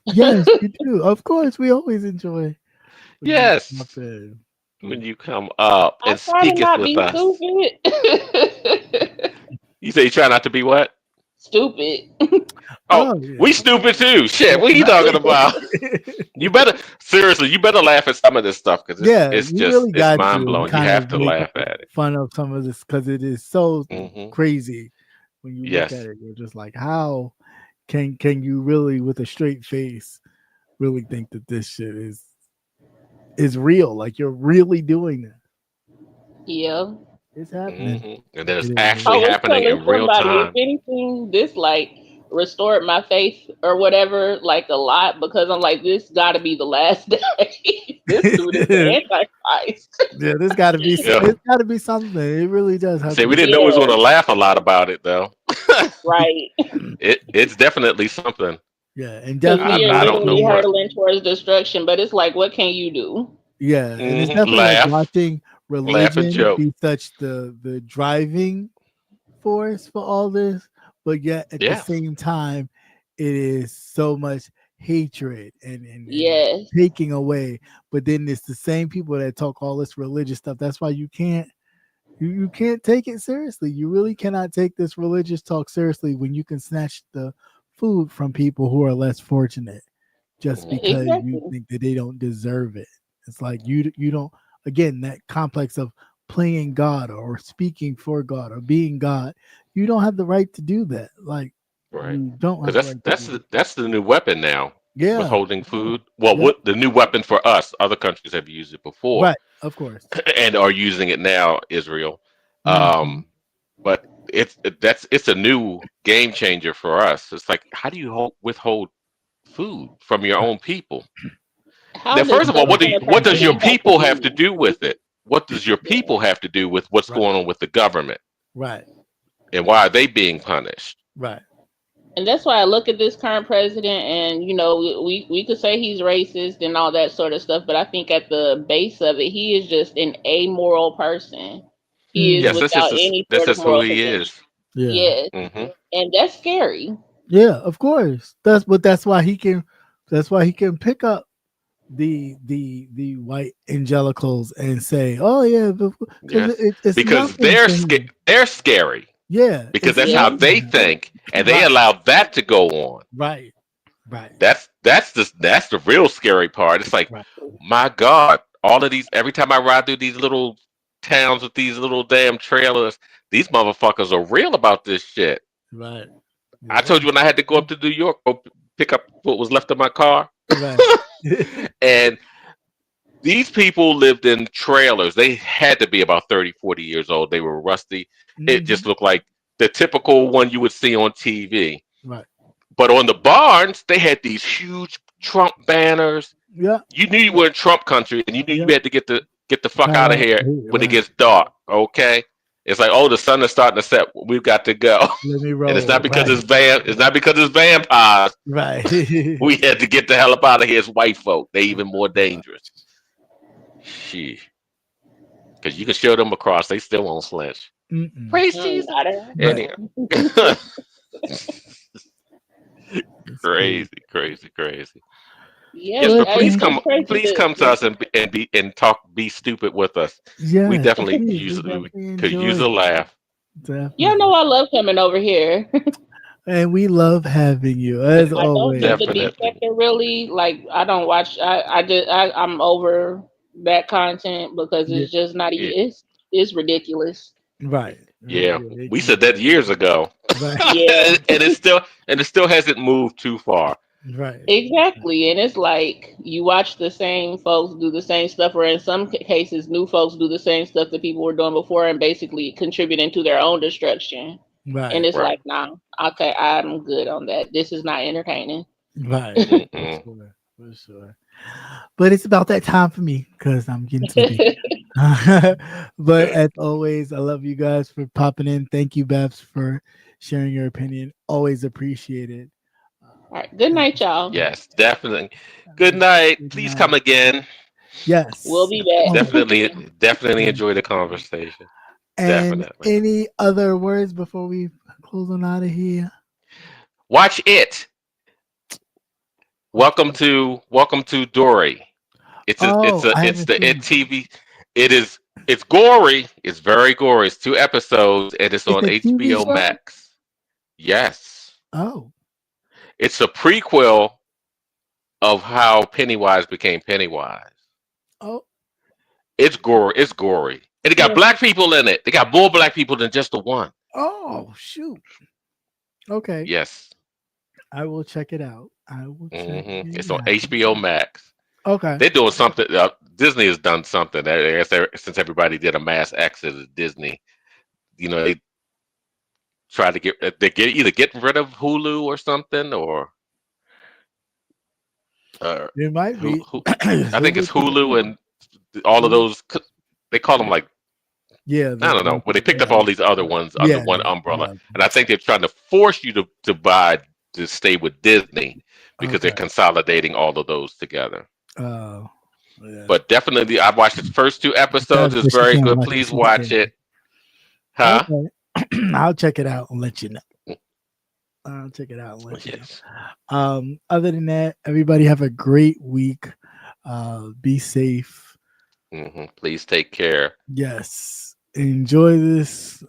Yes, you do. Of course, we always enjoy. when you Yes. pop in. When you come up I and try to speaketh not with be us. stupid. You say you try not to be what? Stupid. Oh, yeah. we stupid too. Shit, what are you talking about? You better laugh at some of this stuff because Yeah, it's you just really it's got mind to blowing. You kind have of to make laugh at it. fun of some of this because it is so Mhm. crazy when you Yes. look at it. You're just like, how can you really, with a straight face, really think that this shit is real? Like you're really doing that. Yeah. It's happening. Mhm. And then it's It is. actually I was happening telling in real somebody, time. if anything, this like restored my faith or whatever, like a lot, because I'm like, this got to be the last day. This dude is the Antichrist. Yeah, there's got to be Yeah. it's got to be something. It really does have See, to we be. didn't know we was going to laugh a lot about it though. Right. It's definitely something. Yeah, and Because definitely. we are I don't know literally what. hurtling towards destruction, but it's like, what can you do? Yeah, and it's Mhm. definitely Laugh. like watching Laugh and religion joke. be such the driving force for all this, but yet at the Yeah. same time, it is so much hatred and Yes. taking away. But then it's the same people that talk all this religious stuff. That's why you can't take it seriously. You really cannot take this religious talk seriously when you can snatch the food from people who are less fortunate just because Exactly. you think that they don't deserve it. It's like you don't, again, that complex of playing God or speaking for God or being God. You don't have the right to do that. Like Right. you don't have Because the right to do that's the new weapon now. yeah, Withholding food. Well, Yeah. what the new weapon for us? Other countries have used it before, right, of course. and are using it now. Israel, Mhm. but it's a new game changer for us. It's like, how do you withhold food from your own people? How Now, does first of all, what someone does your have to people do? have to do with it? What does your people have to do with what's Right. going on with the government, Right, and why are they being punished? right. And that's why I look at this current president, and we could say he's racist and all that sort of stuff, but I think at the base of it, he is just an amoral person. He is Yes, without any this sort is of who moral he conviction. is. Yeah. Yes, hmm and that's scary. Yeah, of course. That's why he can pick up the white evangelicals and say, "Oh yeah," Yes. it's Because nothing to him. they're scary. Yeah, Because it's that's how nothing. they think, and they Right. allow that to go on. Right. Right. That's the real scary part. It's like, Right. my God, all of these. Every time I ride through these little towns with these little damn trailers, these motherfuckers are real about this shit. Right. I told you when I had to go up to New York, go pick up what was left of my car, Right. and these people lived in trailers. They had to be about 30, 40 years old. They were rusty. It Mhm. just looked like the typical one you would see on TV. Right. But on the barns, they had these huge Trump banners. Yeah. You knew you were in Trump country, and you knew Yeah. you had to get the fuck out of here when it gets dark. Okay, it's like, oh, the sun is starting to set. We've got to go, Let me roll. and it's not because right. it's not because it's vampires. Right. We had to get the hell up out of here as white folk. They even more dangerous. Shit, because you can show them across, they still won't flinch. Mm-mm. Racism. I don't Anyhow. It's Crazy, crazy. Yeah, Yes, but I- please it's come, crazy please that- come to us and talk, be stupid with us. Yeah. We definitely please, could use a laugh. Definitely. Y'all know I love coming over here. And we love having you as I don't always. think the Definitely. beef factor really like. I don't watch. I'm over that content because it's just not. Yeah. It's ridiculous. Right. Yeah, It we can- said that years ago, Right. Yeah. and it still hasn't moved too far. Right. Exactly, and it's like you watch the same folks do the same stuff, or in some cases, new folks do the same stuff that people were doing before, and basically contributing to their own destruction. Right. And it's Right. like, nah, okay, I'm good on that. This is not entertaining. Right. Mm-mm. For sure. But it's about that time for me because I'm getting sleepy. But as always, I love you guys for popping in. Thank you, Babs, for sharing your opinion. Always appreciate it. All right, good night, y'all. Yes, definitely. Good night. Good Please night. come again. Yes. We'll be back. Definitely enjoy the conversation. And definitely. any other words before we close on out of here? Watch it. Welcome to Dory. It's I the haven't It seen TV. It's gory. It's very gory. It's 2 episodes, and it's on a TV HBO show? Max. Yes, Oh. it's a prequel of how Pennywise became Pennywise. Oh. It's gory, and it got black people in it. They got more black people than just the one. Oh, shoot. Okay. Yes, I will check it out. I will check it it's on out. HBO Max. Okay. They're doing something. Disney has done something. I guess since everybody did a mass exit of Disney, they try to either get rid of Hulu or something, or It might be. I think it's Hulu and all of those. They call them like, Yeah. I don't know, but they picked up all these other ones under one umbrella, and I think they're trying to force you to stay with Disney because they're consolidating all of those together. Oh. Yeah. But definitely, I watched the first 2 episodes. That's It's what very you good. can't Please watch watch it. it. Huh? Okay. I'll check it out and let you know. I'll check it out and let you Yes. know. Other than that, everybody have a great week. Be safe. Please take care. Yes. Enjoy this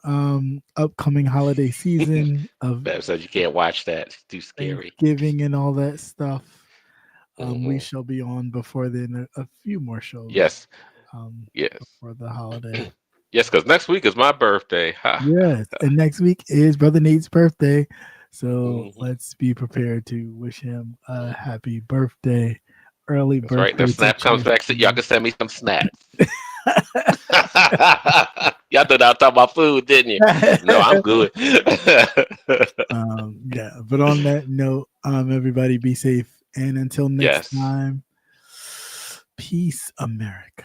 upcoming holiday season of Bev says you can't watch that. It's too scary. Thanksgiving and all that stuff. We shall be on before then a few more shows. Yes. Yes. For the holiday. Yes, because next week is my birthday. Ha. Yes. And next week is Brother Nate's birthday. So let's be prepared to wish him a happy birthday. Early That's birthday. right. If Snap comes back, so y'all can send me some snaps. Y'all thought I was talking about food, didn't you? No, I'm good. Yeah. But on that note, everybody be safe. And until next time, peace, America.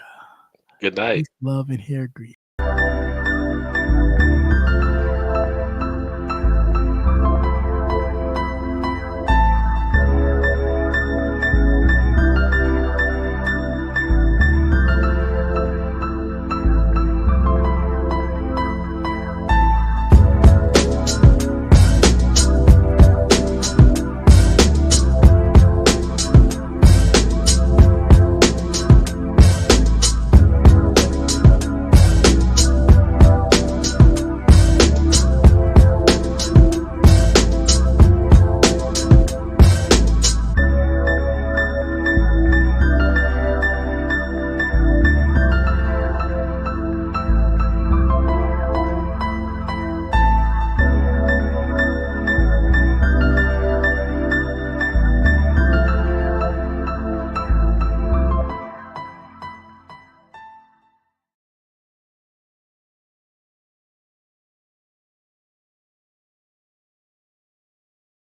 Good night. Peace, love, and hair grease.